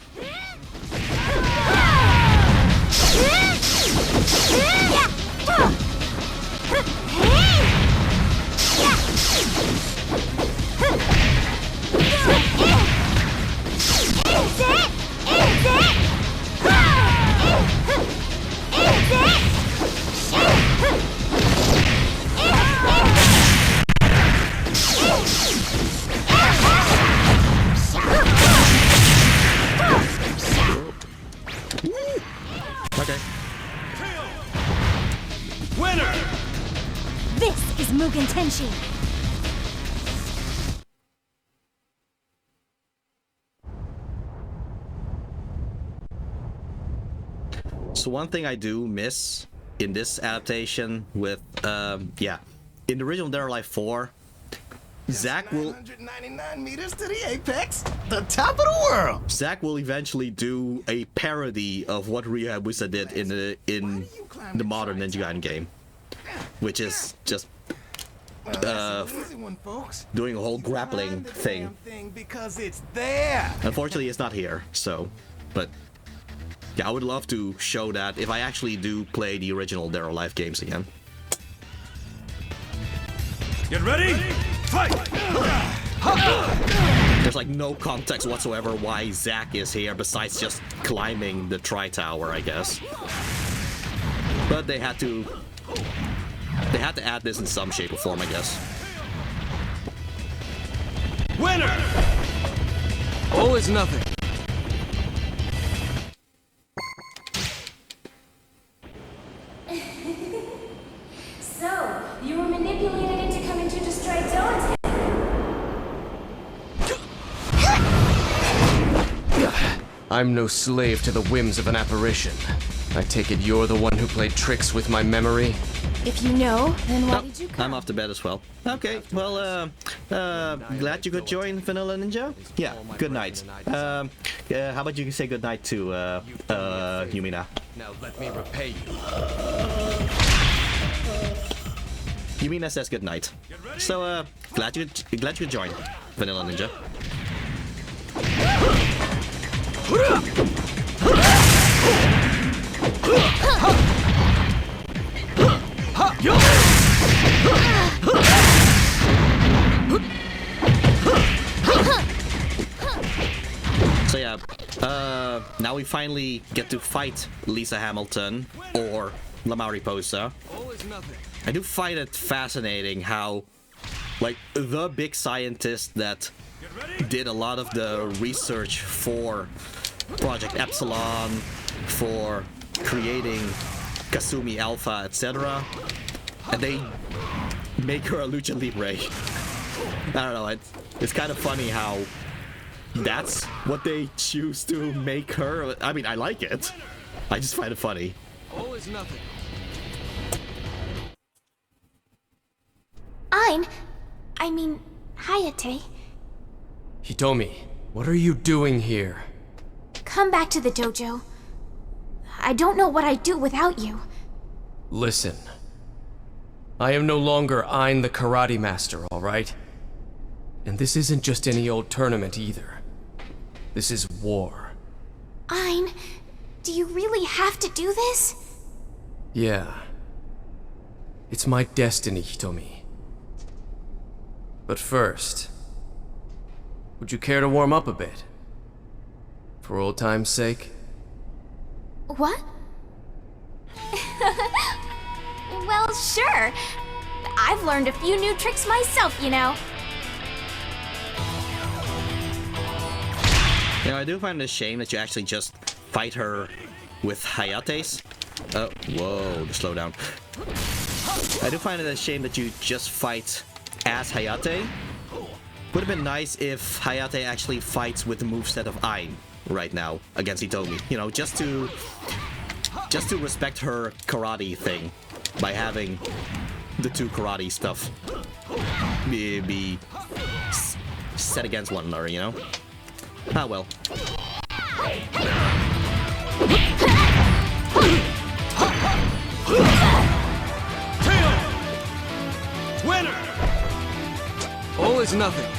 Okay. Winner! This is Mugen Tenshin. So one thing I do miss in this adaptation with, yeah, in the original Dead or Alive 4, Zach will 199 meters to the apex, the top of the world. Zach will eventually do a parody of what Ryu Hayabusa did in the modern Ninja Gaiden game, which is just doing a whole grappling thing. Because it's there. Unfortunately, it's not here. So, but yeah, I would love to show that if I actually do play the original Dead or Alive games again. Get ready! Fight! There's like no context whatsoever why Zack is here besides just climbing the Tri-Tower, I guess. But they had to add this in some shape or form, I guess. Winner! All is nothing. So, you were manipulated into coming to destroy Zone's. I'm no slave to the whims of an apparition. I take it you're the one who played tricks with my memory? If you know, then why did you come? I'm off to bed as well. Okay, well, glad you could join Vanilla Ninja. Yeah, good night. How about you say good night to Yumina? Now let me repay you. Yumina says good night. So, glad you could join Vanilla Ninja. So yeah, now we finally get to fight Lisa Hamilton or La Mariposa. I do find it fascinating how, like, the big scientist that did a lot of the research for Project Epsilon, for creating Kasumi Alpha, etc., and they make her a Lucha Libre. I don't know, it's kind of funny how that's what they choose to make her. I mean, I like it. I just find it funny. All is nothing. I mean, Hayate. Hitomi, what are you doing here? Come back to the dojo. I don't know what I'd do without you. Listen. I am no longer Ayane the karate master, alright? And this isn't just any old tournament either. This is war. Ayane, do you really have to do this? Yeah. It's my destiny, Hitomi. But first, would you care to warm up a bit? For old time's sake? What? Well, sure. I've learned a few new tricks myself, you know. Yeah, I do find it a shame that you actually just fight her with Hayate's. Oh, whoa, slow down. I do find it a shame that you just fight as Hayate. Would have been nice if Hayate actually fights with the moveset of Ayane right now against Hitomi. You know, just to respect her karate thing by having the two karate stuff be set against one another, you know? Ah, well. Winner! All is nothing.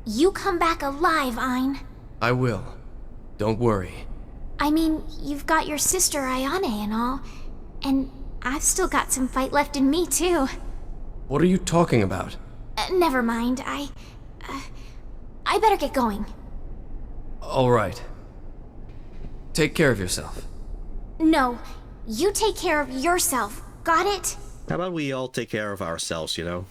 You come back alive, Ayane. I will. Don't worry. I mean, you've got your sister Ayane and all, and I've still got some fight left in me too. What are you talking about? Never mind, I better get going. Alright. Take care of yourself. No, you take care of yourself, got it? How about we all take care of ourselves, you know?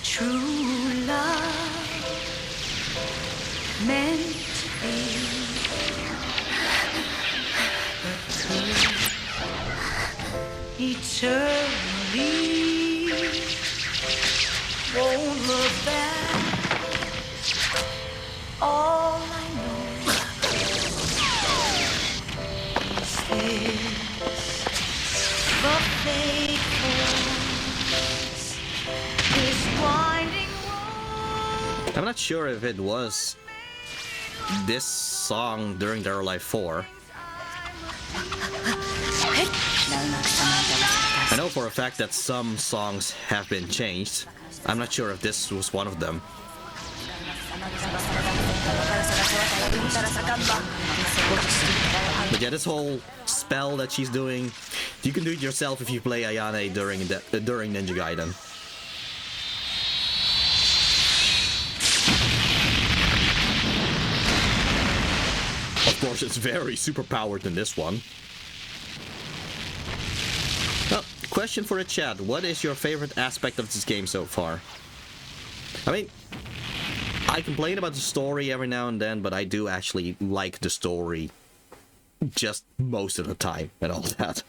True love meant to be, but could eternally won't look back I'm not sure if it was this song during Their Life 4. I know for a fact that some songs have been changed. I'm not sure if this was one of them. But yeah, this whole spell that she's doing, you can do it yourself if you play Ayane during Ninja Gaiden. Of course, it's very superpowered in this one. Well, question for the chat. What is your favorite aspect of this game so far? I mean, I complain about the story every now and then, but I do actually like the story just most of the time and all that.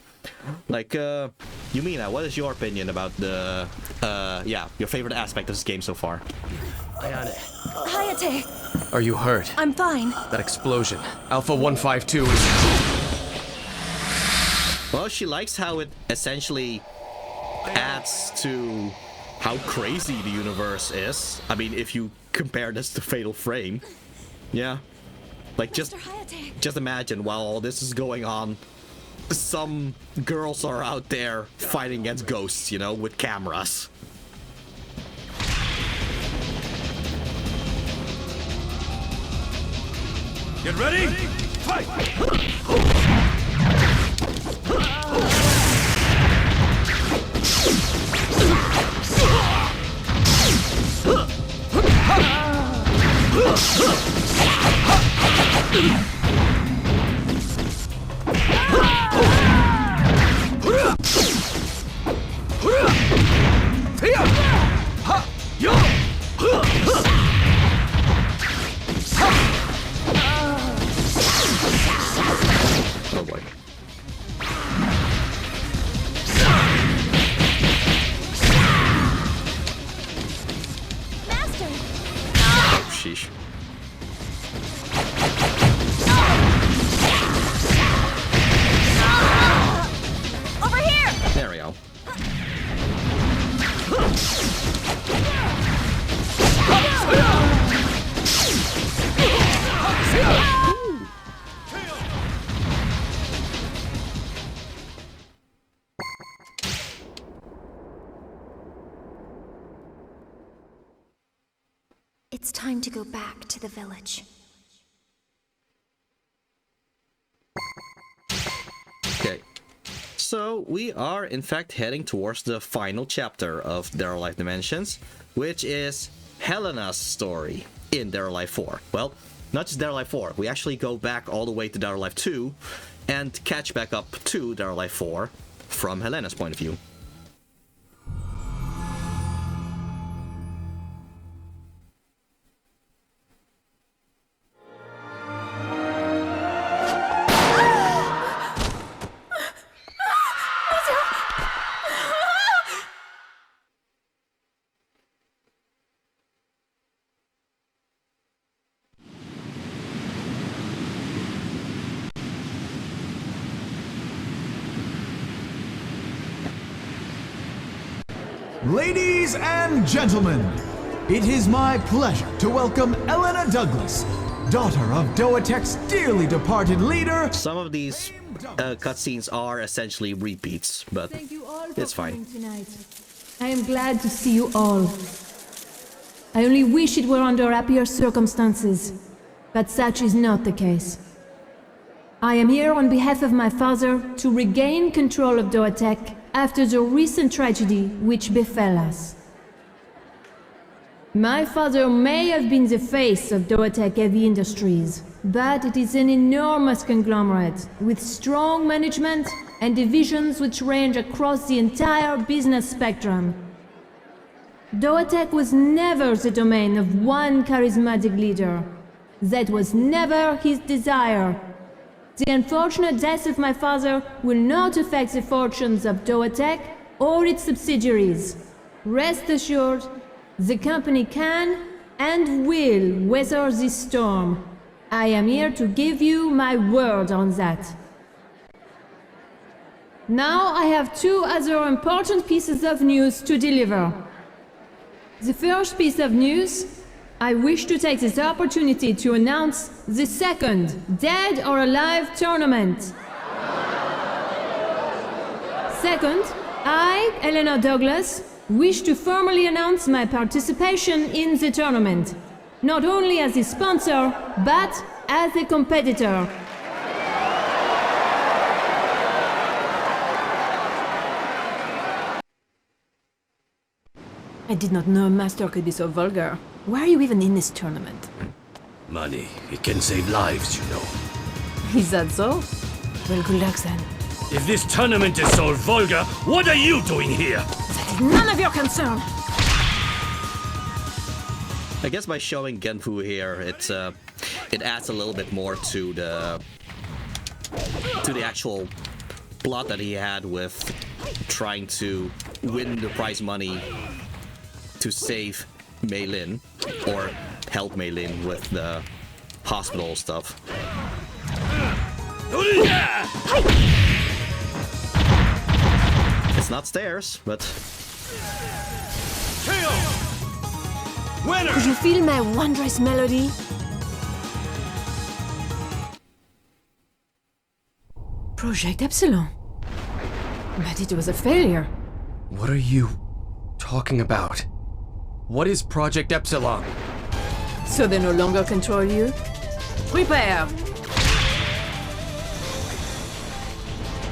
Like, Yumina, what is your opinion about the, your favorite aspect of this game so far? Ayane. Hayate! Are you hurt? I'm fine. That explosion. Alpha 152 is... Well, she likes how it essentially adds to how crazy the universe is. I mean, if you compare this to Fatal Frame. Yeah. Like, just imagine while all this is going on, some girls are out there fighting against ghosts, you know, with cameras. Get ready? Fight! Oh boy. Master! Oh, sheesh. Over here! There we go. It's time to go back to the village. Okay. So we are in fact heading towards the final chapter of Their Life Dimensions, which is Helena's story in Their Life 4. Well, not just Their Life 4, we actually go back all the way to Their Life 2 and catch back up to Their Life 4 from Helena's point of view. Ladies and gentlemen, it is my pleasure to welcome Elena Douglas, daughter of Doatech's dearly departed leader. Some of these cutscenes are essentially repeats, but Thank you all for it's fine. coming tonight. I am glad to see you all. I only wish it were under happier circumstances, but such is not the case. I am here on behalf of my father to regain control of Doatech after the recent tragedy which befell us. My father may have been the face of Doatech Heavy Industries, but it is an enormous conglomerate with strong management and divisions which range across the entire business spectrum. Doatech was never the domain of one charismatic leader. That was never his desire. The unfortunate death of my father will not affect the fortunes of Doatech or its subsidiaries. Rest assured, the company can and will weather this storm. I am here to give you my word on that. Now I have two other important pieces of news to deliver. The first piece of news I wish to take this opportunity to announce the second Dead or Alive tournament. Second, I, Eleanor Douglas, wish to formally announce my participation in the tournament, not only as a sponsor, but as a competitor. I did not know a master could be so vulgar. Why are you even in this tournament? Money, it can save lives, you know. Is that so? Well, good luck then. If this tournament is so vulgar, what are you doing here? That is none of your concern! I guess by showing Genfu here, it adds a little bit more to the actual plot that he had with trying to win the prize money to save Mei Lin, or help Mei Lin with the hospital stuff. It's not stairs, but... Winner! Could you feel my wondrous melody? Project Epsilon. But it was a failure. What are you talking about? What is Project Epsilon? So they no longer control you? Prepare!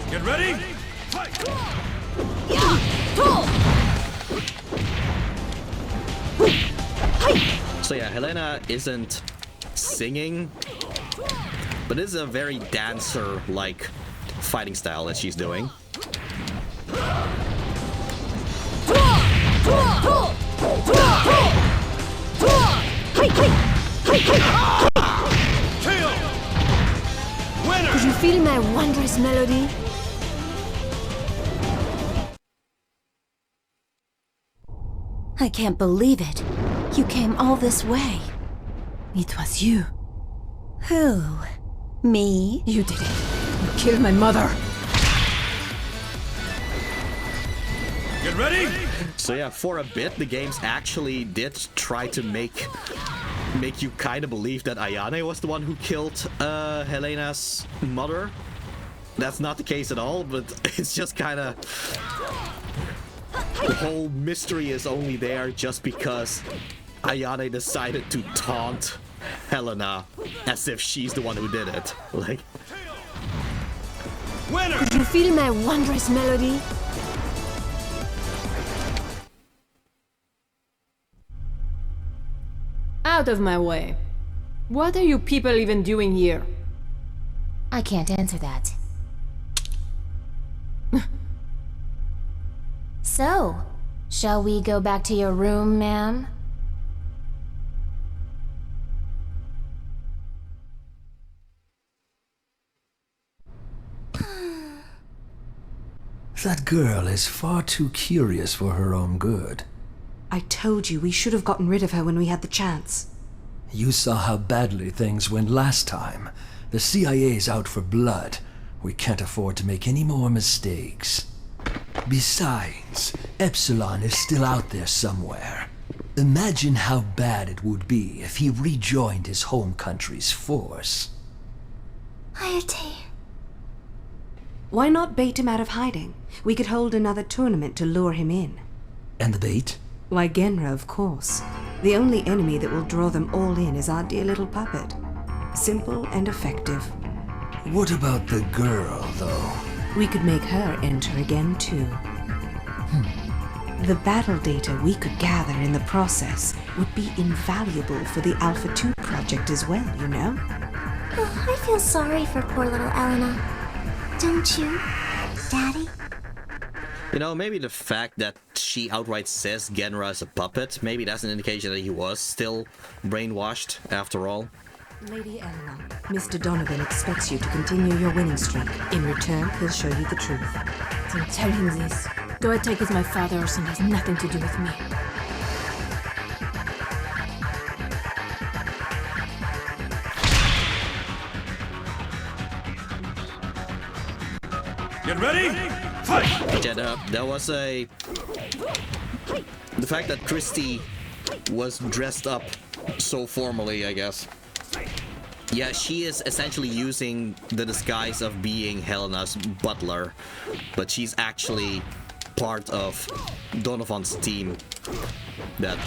Get ready? Fight! So yeah, Helena isn't singing, but it's a very dancer-like fighting style that she's doing. Could you feel my wondrous melody? I can't believe it. You came all this way. It was you. Who? Me? You did it. You killed my mother. Get ready? So yeah, for a bit, the games actually did try to make you kind of believe that Ayane was the one who killed Helena's mother. That's not the case at all, but it's just kind of... The whole mystery is only there just because Ayane decided to taunt Helena as if she's the one who did it. Like... Winner! Could you feel my wondrous melody? Out of my way. What are you people even doing here? I can't answer that. So, shall we go back to your room, ma'am? That girl is far too curious for her own good. I told you we should have gotten rid of her when we had the chance. You saw how badly things went last time. The CIA's out for blood. We can't afford to make any more mistakes. Besides, Epsilon is still out there somewhere. Imagine how bad it would be if he rejoined his home country's force. Hayate. Why not bait him out of hiding? We could hold another tournament to lure him in. And the bait? Why, Genra, of course. The only enemy that will draw them all in is our dear little puppet. Simple and effective. What about the girl, though? We could make her enter again, too. The battle data we could gather in the process would be invaluable for the Alpha 2 project as well, you know? Oh, I feel sorry for poor little Elena. Don't you, Daddy? You know, maybe the fact that she outright says Genra is a puppet, maybe that's an indication that he was still brainwashed after all. Lady Elena, Mr. Donovan expects you to continue your winning streak. In return, he'll show you the truth. Don't tell him this. Go and take as my father, and has nothing to do with me. Get ready? Fight! Yeah, there was a... The fact that Christy was dressed up so formally, I guess. Yeah, she is essentially using the disguise of being Helena's butler, but she's actually part of Donovan's team that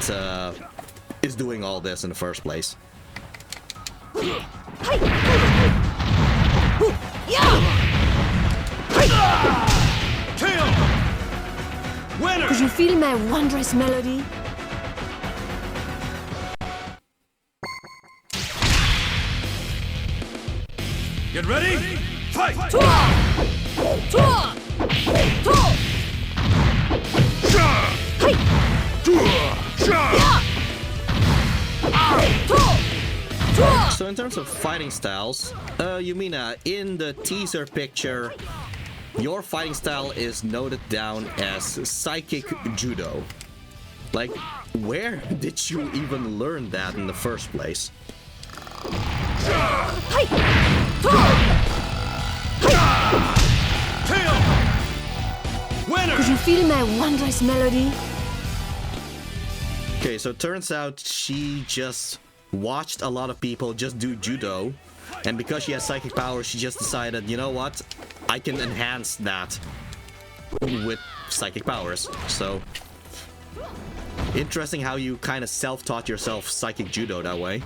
is doing all this in the first place. Winner! Could you feel my wondrous melody? Get ready? Fight! So in terms of fighting styles, Yumina, in the teaser picture, your fighting style is noted down as psychic judo. Like, where did you even learn that in the first place? Winner! Could you feel my wondrous melody? Okay, so it turns out she just watched a lot of people just do judo, and because she has psychic powers, she just decided, you know what, I can enhance that with psychic powers. So interesting how you kind of self-taught yourself psychic judo that way.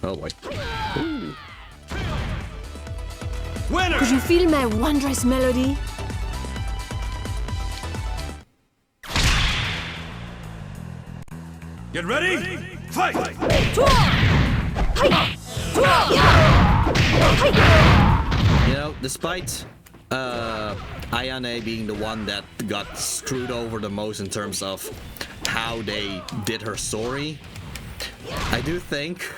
Oh boy. Ooh. Winner! Could you feel my wondrous melody? Get ready? Fight! You know, despite Ayane being the one that got screwed over the most in terms of how they did her story, I do think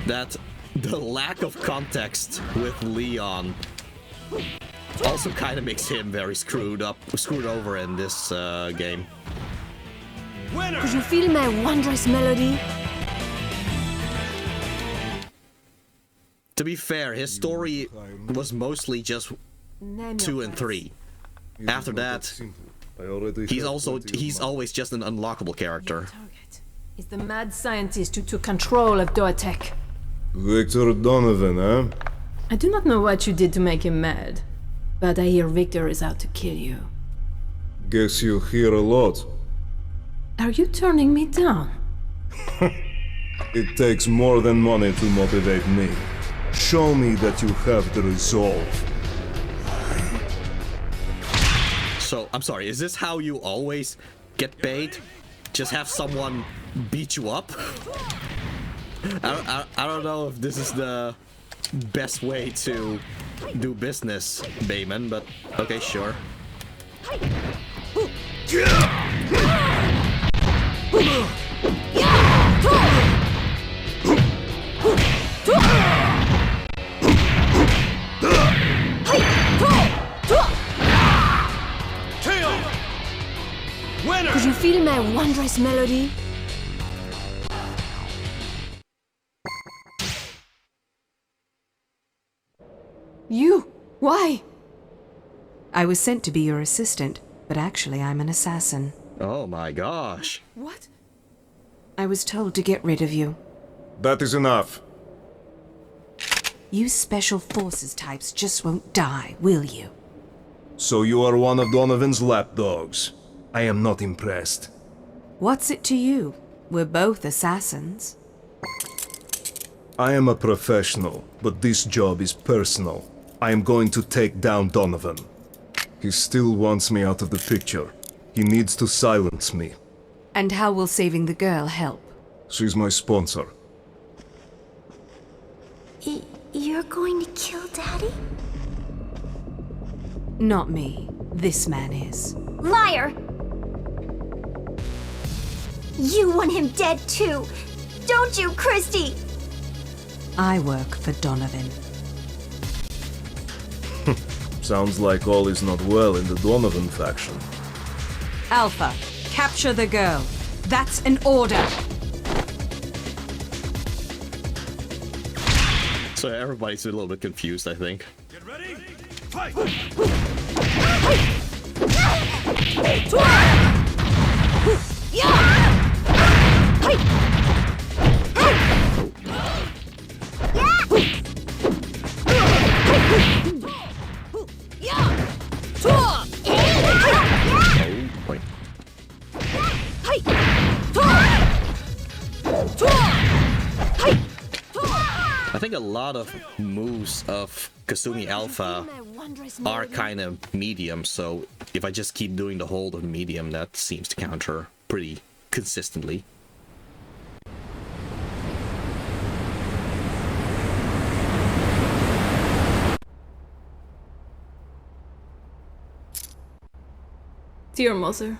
that the lack of context with Leon also kind of makes him very screwed over in this game. Winner! Could you feel my wondrous melody? To be fair, his story was mostly just 2 and 3. After that, he's always just an unlockable character. Is the mad scientist who took control of Doatech. Victor Donovan, huh? I do not know what you did to make him mad, but I hear Victor is out to kill you. Guess you hear a lot. Are you turning me down? It takes more than money to motivate me. Show me that you have the resolve. So, I'm sorry, is this how you always get paid? Just have someone beat you up? I don't know if this is the best way to do business, Bayman, but okay, sure. Winner! Could you feel my wondrous melody? You? Why? I was sent to be your assistant, but actually I'm an assassin. Oh my gosh. What? I was told to get rid of you. That is enough. You special forces types just won't die, will you? So you are one of Donovan's lapdogs. I am not impressed. What's it to you? We're both assassins. I am a professional, but this job is personal. I am going to take down Donovan. He still wants me out of the picture. He needs to silence me. And how will saving the girl help? She's my sponsor. You're going to kill Daddy? Not me. This man is. Liar! You want him dead too, don't you, Christy? I work for Donovan. Sounds like all is not well in the Donovan faction. Alpha, capture the girl. That's an order. So everybody's a little bit confused, I think. Get ready, fight! I think a lot of moves of Kasumi Alpha are kind of medium, so if I just keep doing the hold of the medium, that seems to counter pretty consistently. Dear mother.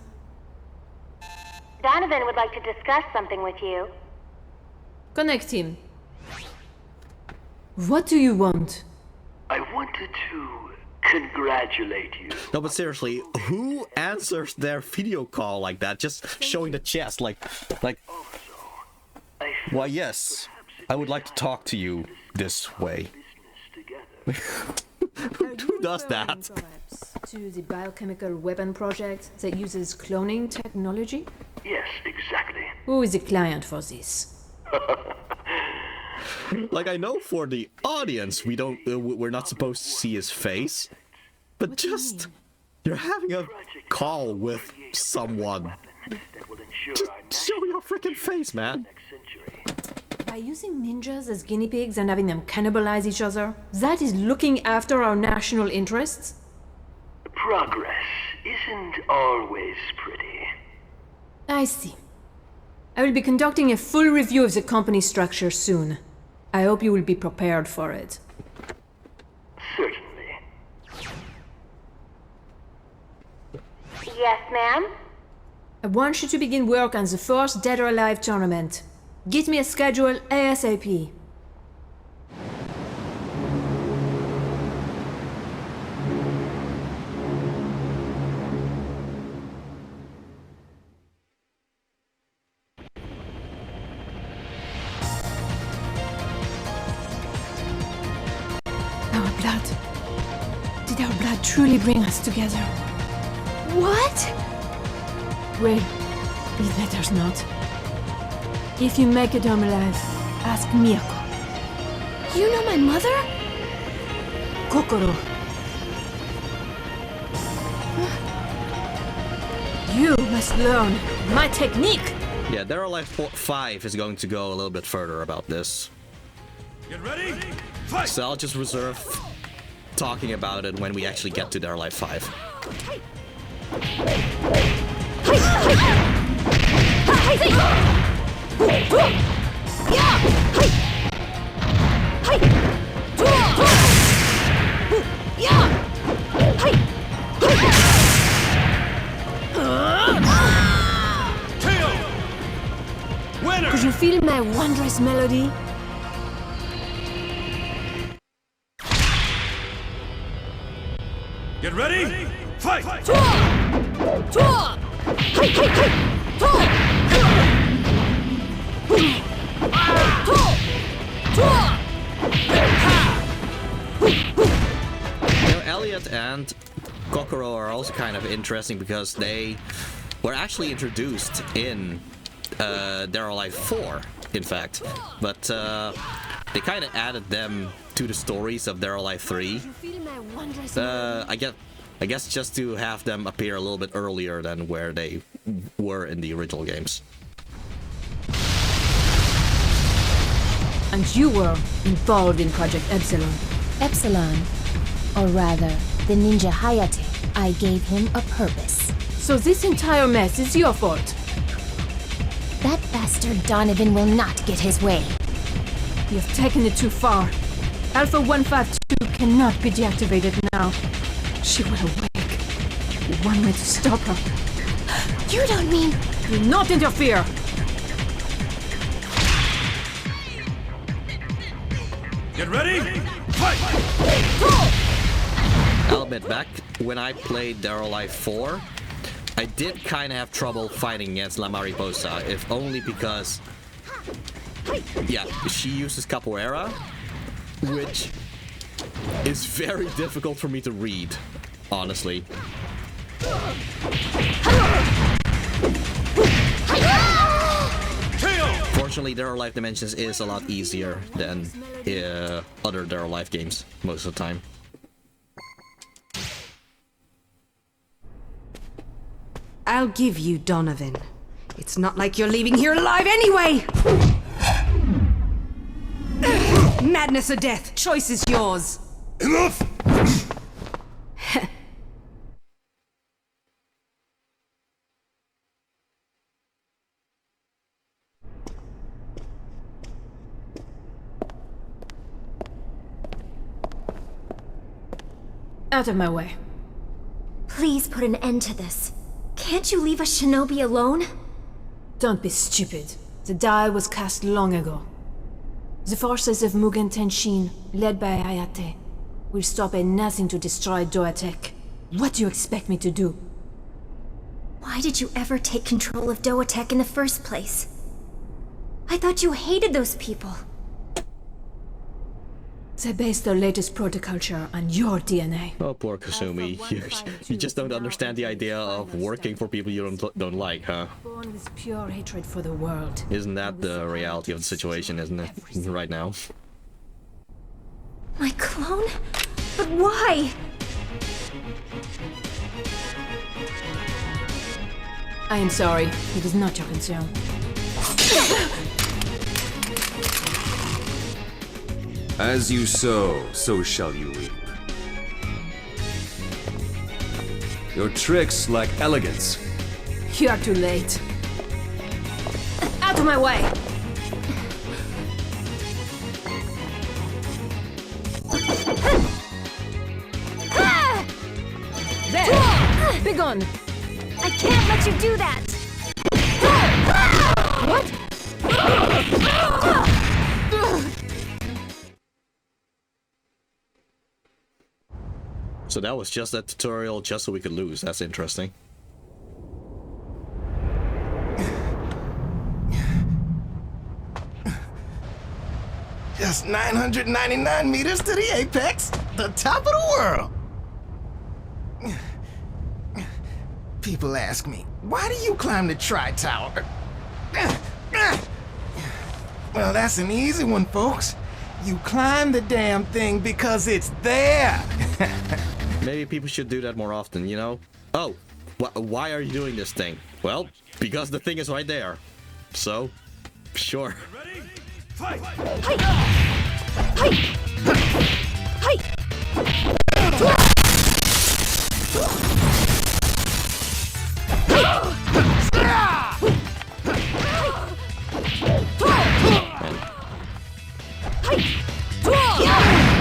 Donovan would like to discuss something with you. Connect him. What do you want? I wanted to congratulate you. No, but seriously, who answers their video call like that? Just showing the chest, like, why yes, I would like to talk to you this way. Who does that? To the biochemical weapon project that uses cloning technology? Yes, exactly. Who is the client for this? Like, I know for the audience, we're not supposed to see his face, but just you're having a call with someone. Just show your freaking face, man. By using ninjas as guinea pigs and having them cannibalize each other, that is looking after our national interests? Progress isn't always pretty. I see. I will be conducting a full review of the company structure soon. I hope you will be prepared for it. Certainly. Yes, ma'am? I want you to begin work on the first Dead or Alive tournament. Get me a schedule ASAP. Did our blood truly bring us together? What? Well, it matters not. If you make it home alive, ask Miyako. You know my mother? Kokoro. You must learn my technique! Yeah, Dead or Alive 5 is going to go a little bit further about this. Get ready, fight! So I'll just reserve talking about it when we actually get to Dead or Alive 5. Winner! Could you feel my wondrous melody? Get ready, fight! Elliot and Kokoro are also kind of interesting because they were actually introduced in Dead or Alive 4, in fact, but they kind of added them to the stories of Dead or Alive 3. I guess just to have them appear a little bit earlier than where they were in the original games. And you were involved in Project Epsilon. Epsilon, or rather, the Ninja Hayate. I gave him a purpose. So this entire mess is your fault. That bastard Donovan will not get his way. You've taken it too far. Alpha 152 cannot be deactivated now. She will awake. One way to stop her. You don't mean... Do not interfere! Get ready, fight! I'll admit, back when I played Dead or Alive 4, I did kind of have trouble fighting against La Mariposa, if only because, yeah, she uses capoeira, which is very difficult for me to read, honestly. Fortunately, There Are Life Dimensions is a lot easier than other There Are Life games most of the time. I'll give you Donovan. It's not like you're leaving here alive anyway! Madness or death, choice is yours. Enough! Out of my way. Please put an end to this. Can't you leave a shinobi alone? Don't be stupid. The die was cast long ago. The forces of Mugen Tenshin, led by Hayate, will stop at nothing to destroy Doatek. What do you expect me to do? Why did you ever take control of Doatek in the first place? I thought you hated those people. They based their latest protoculture on your DNA. Oh, poor Kasumi. You just don't understand the idea of working for people you don't like, huh? Born with pure hatred for the world. Isn't that the reality of the situation, isn't it? Right now. My clone? But why? I am sorry. It is not your concern. As you sow, so shall you reap. Your tricks lack elegance. You are too late. Out of my way! There! Be gone! I can't let you do that! What? So that was just that tutorial just so we could lose. That's interesting. Just 999 meters to the apex, the top of the world. People ask me, why do you climb the Tri-Tower? Well, that's an easy one, folks. You climb the damn thing because it's there. Maybe people should do that more often, you know? Oh, why are you doing this thing? Well, because the thing is right there. So, sure. Ready? Fight!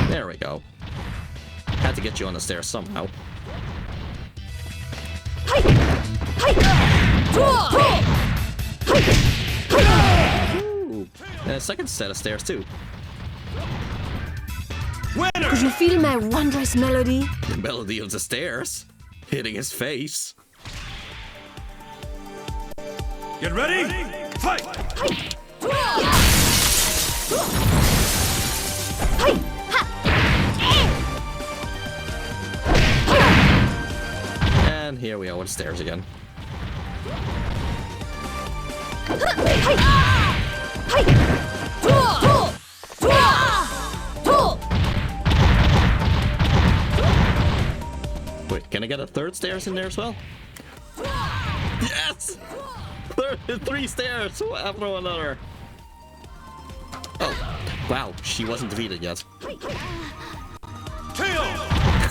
There we go. Had to get you on the stairs somehow. Ooh, and a second set of stairs too. Winner! Could you feel my wondrous melody? The melody of the stairs hitting his face. Get ready? Fight! And here we are with stairs again. Wait, can I get a third stairs in there as well? Yes! Three stairs after one another. Oh, wow, she wasn't defeated yet.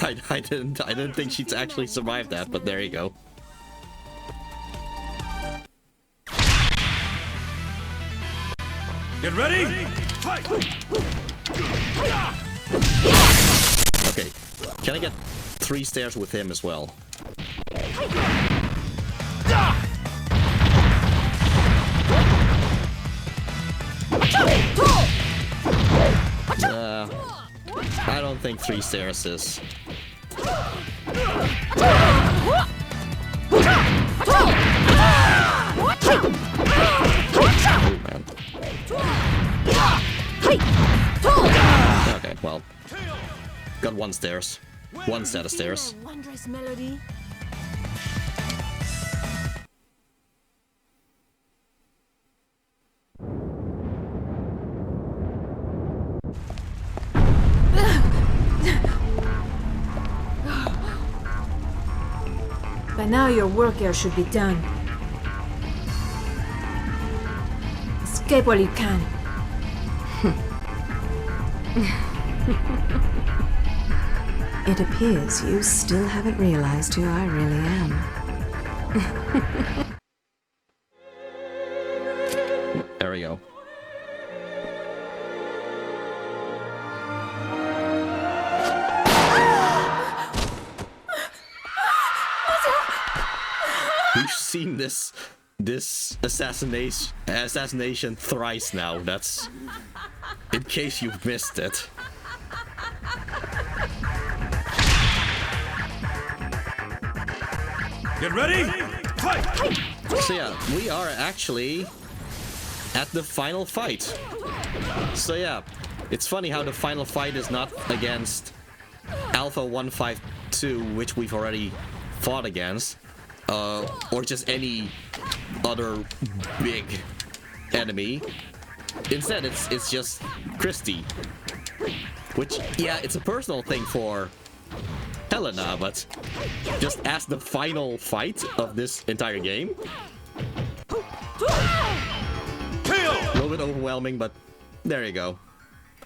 I didn't think she'd actually survive that, but there you go. Get ready? Fight! Okay, can I get 3 stairs with him as well? I don't think 3 stairs is. well, got one stairs. One set of stairs. Wondrous melody. By now your work here should be done. Escape while you can. It appears you still haven't realized who I really am. There we go. We've seen this assassination thrice now. That's in case you've missed it. Get ready! Fight! So yeah, we are actually at the final fight. So yeah, it's funny how the final fight is not against Alpha 152, which we've already fought against, or just any other big enemy. Instead, it's just Christie, which, yeah, it's a personal thing for Helena, but just as the final fight of this entire game, a little bit overwhelming, but there you go.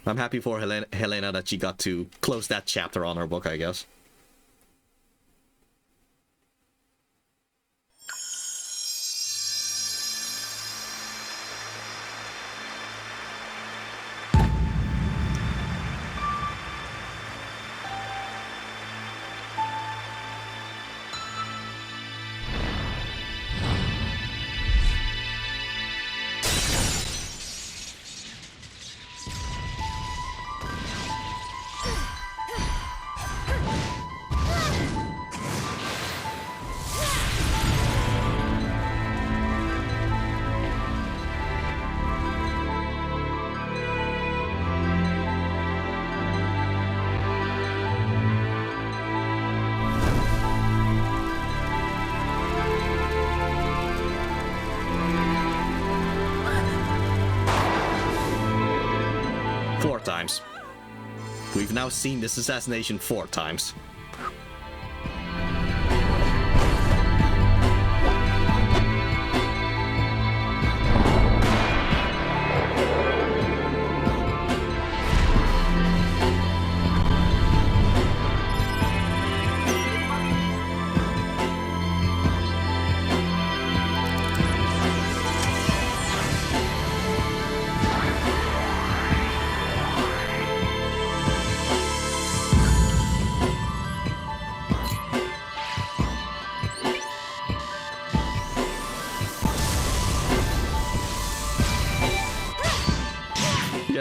I'm happy for Helena that she got to close that chapter on her book, I guess. Times. We've now seen this assassination 4 times.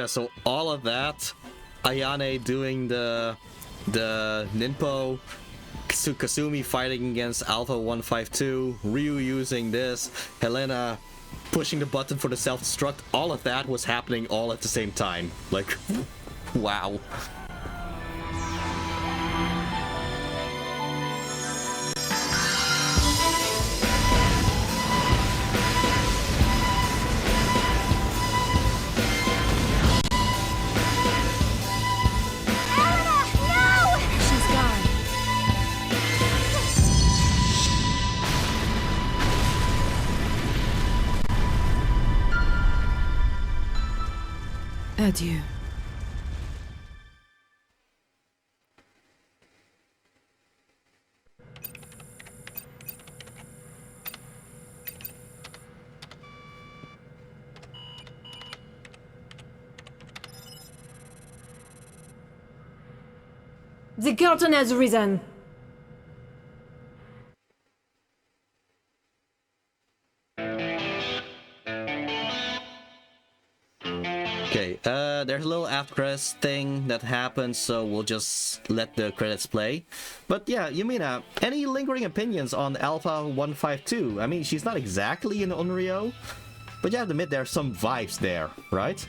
So all of that, Ayane doing the Ninpo, Kasumi fighting against Alpha 152, Ryu using this, Helena pushing the button for the self-destruct, all of that was happening all at the same time. Like, wow. Adieu. The curtain has risen. Okay, there's a little after credits thing that happens, so we'll just let the credits play. But yeah, Yumina, any lingering opinions on Alpha 152? I mean, she's not exactly an Onryo, but you have to admit there are some vibes there, right?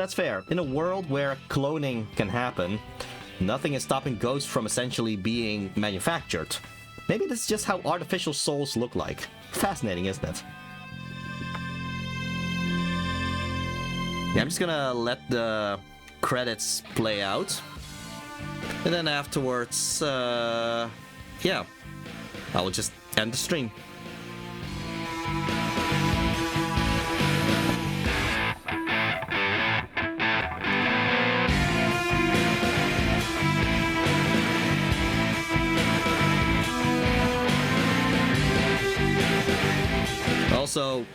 that's fair. In a world where cloning can happen, nothing is stopping ghosts from essentially being manufactured. Maybe this is just how artificial souls look like. Fascinating, isn't it? Yeah, I'm just gonna let the credits play out. And then afterwards, yeah, I will just end the stream. Also,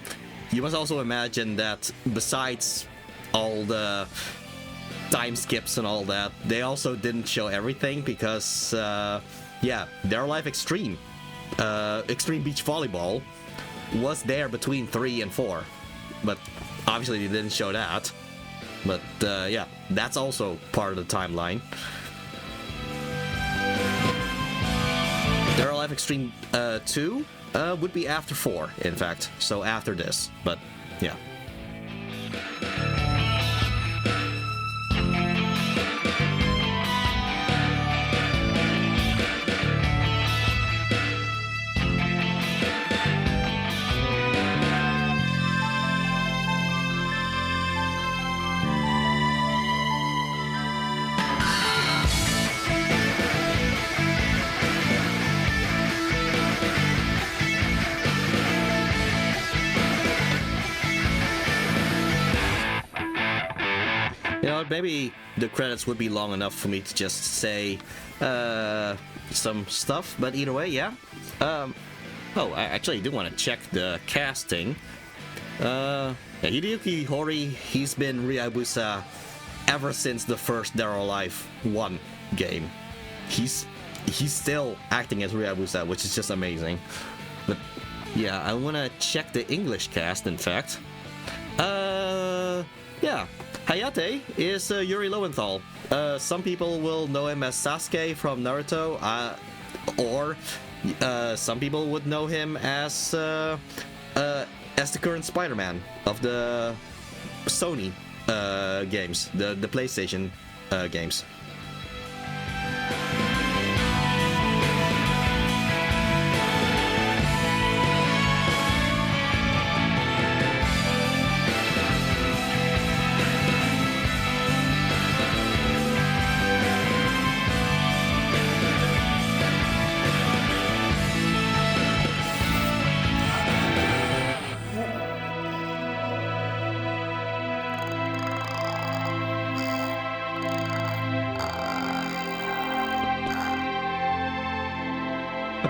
you must also imagine that besides all the time skips and all that, they also didn't show everything because, yeah, Their Life Extreme, Extreme Beach Volleyball, was there between 3 and 4. But obviously they didn't show that. But, yeah, that's also part of the timeline. Their Life Extreme 2 would be after 4, in fact. So after this, but yeah. Maybe the credits would be long enough for me to just say some stuff, but either way, yeah. Oh, I actually do want to check the casting. Yeah, Hideyuki Hori, he's been Ryabusa ever since the first Dead or Alive 1 game. He's still acting as Ryabusa, which is just amazing. But yeah, I want to check the English cast, in fact. Yeah. Hayate is Yuri Lowenthal. Some people will know him as Sasuke from Naruto, or some people would know him as the current Spider-Man of the Sony games, the PlayStation games.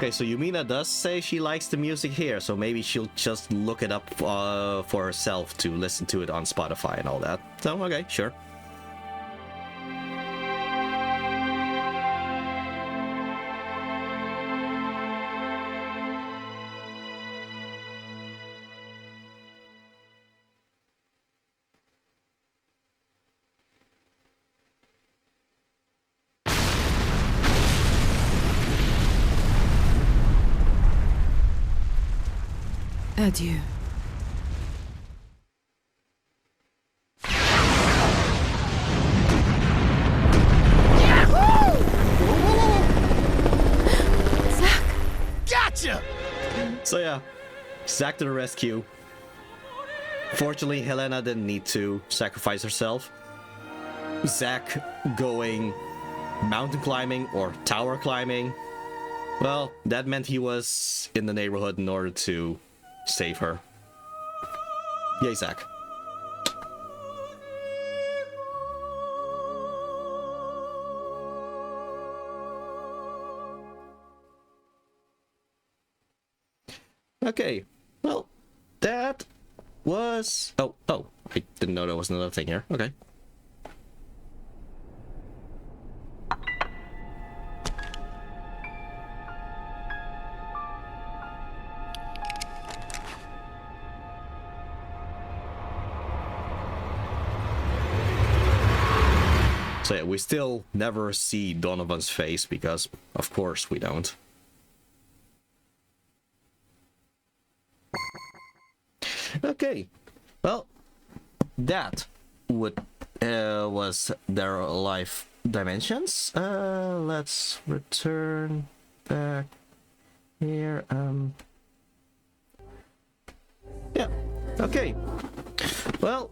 Okay, so Yumina does say she likes the music here, so maybe she'll just look it up for herself to listen to it on Spotify and all that. So, okay, sure. Adieu. Zack! Gotcha! So yeah, Zack to the rescue. Fortunately, Helena didn't need to sacrifice herself. Zack going mountain climbing or tower climbing, well, that meant he was in the neighborhood in order to save her. Yay, Zack. Okay, well, that was... Oh, I didn't know there was another thing here. Okay. So yeah, we still never see Donovan's face because, of course, we don't. Okay, well, that would was their life dimensions. Let's return back here. Yeah. Okay. Well.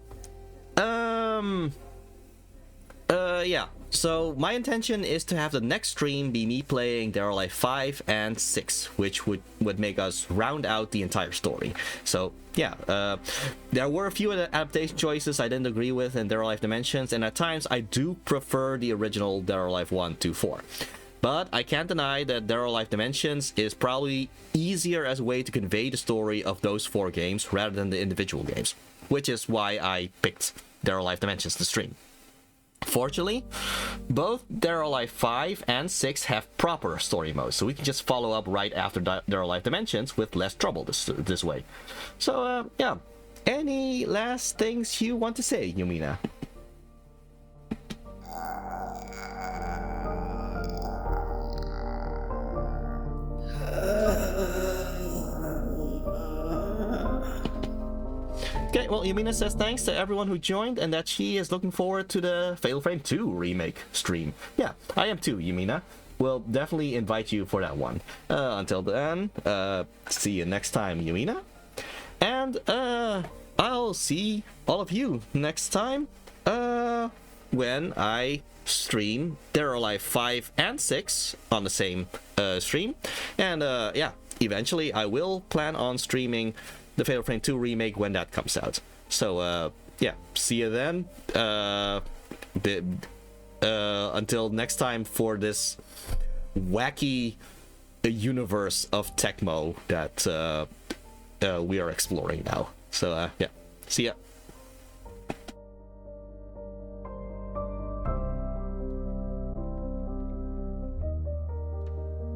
Yeah. So my intention is to have the next stream be me playing Dead or Alive 5 and 6, which would make us round out the entire story. So yeah, there were a few adaptation choices I didn't agree with in Dead or Alive Dimensions, and at times I do prefer the original Dead or Alive 1 to 4. But I can't deny that Dead or Alive Dimensions is probably easier as a way to convey the story of those 4 games rather than the individual games, which is why I picked Dead or Alive Dimensions to stream. Fortunately, both Dead or Alive 5 and 6 have proper story modes, so we can just follow up right after Dead or Alive Dimensions with less trouble this way. So, yeah. Any last things you want to say, Yumina? Okay, well, Yumina says thanks to everyone who joined and that she is looking forward to the Fatal Frame 2 remake stream. Yeah, I am too, Yumina. We'll definitely invite you for that one. Until then, see you next time, Yumina. And I'll see all of you next time when I stream Dead or Alive 5 and 6 on the same stream. And yeah, eventually I will plan on streaming the Fatal Frame 2 remake when that comes out. So yeah, see you then. Until next time for this wacky universe of Tecmo that we are exploring now. So yeah, see ya.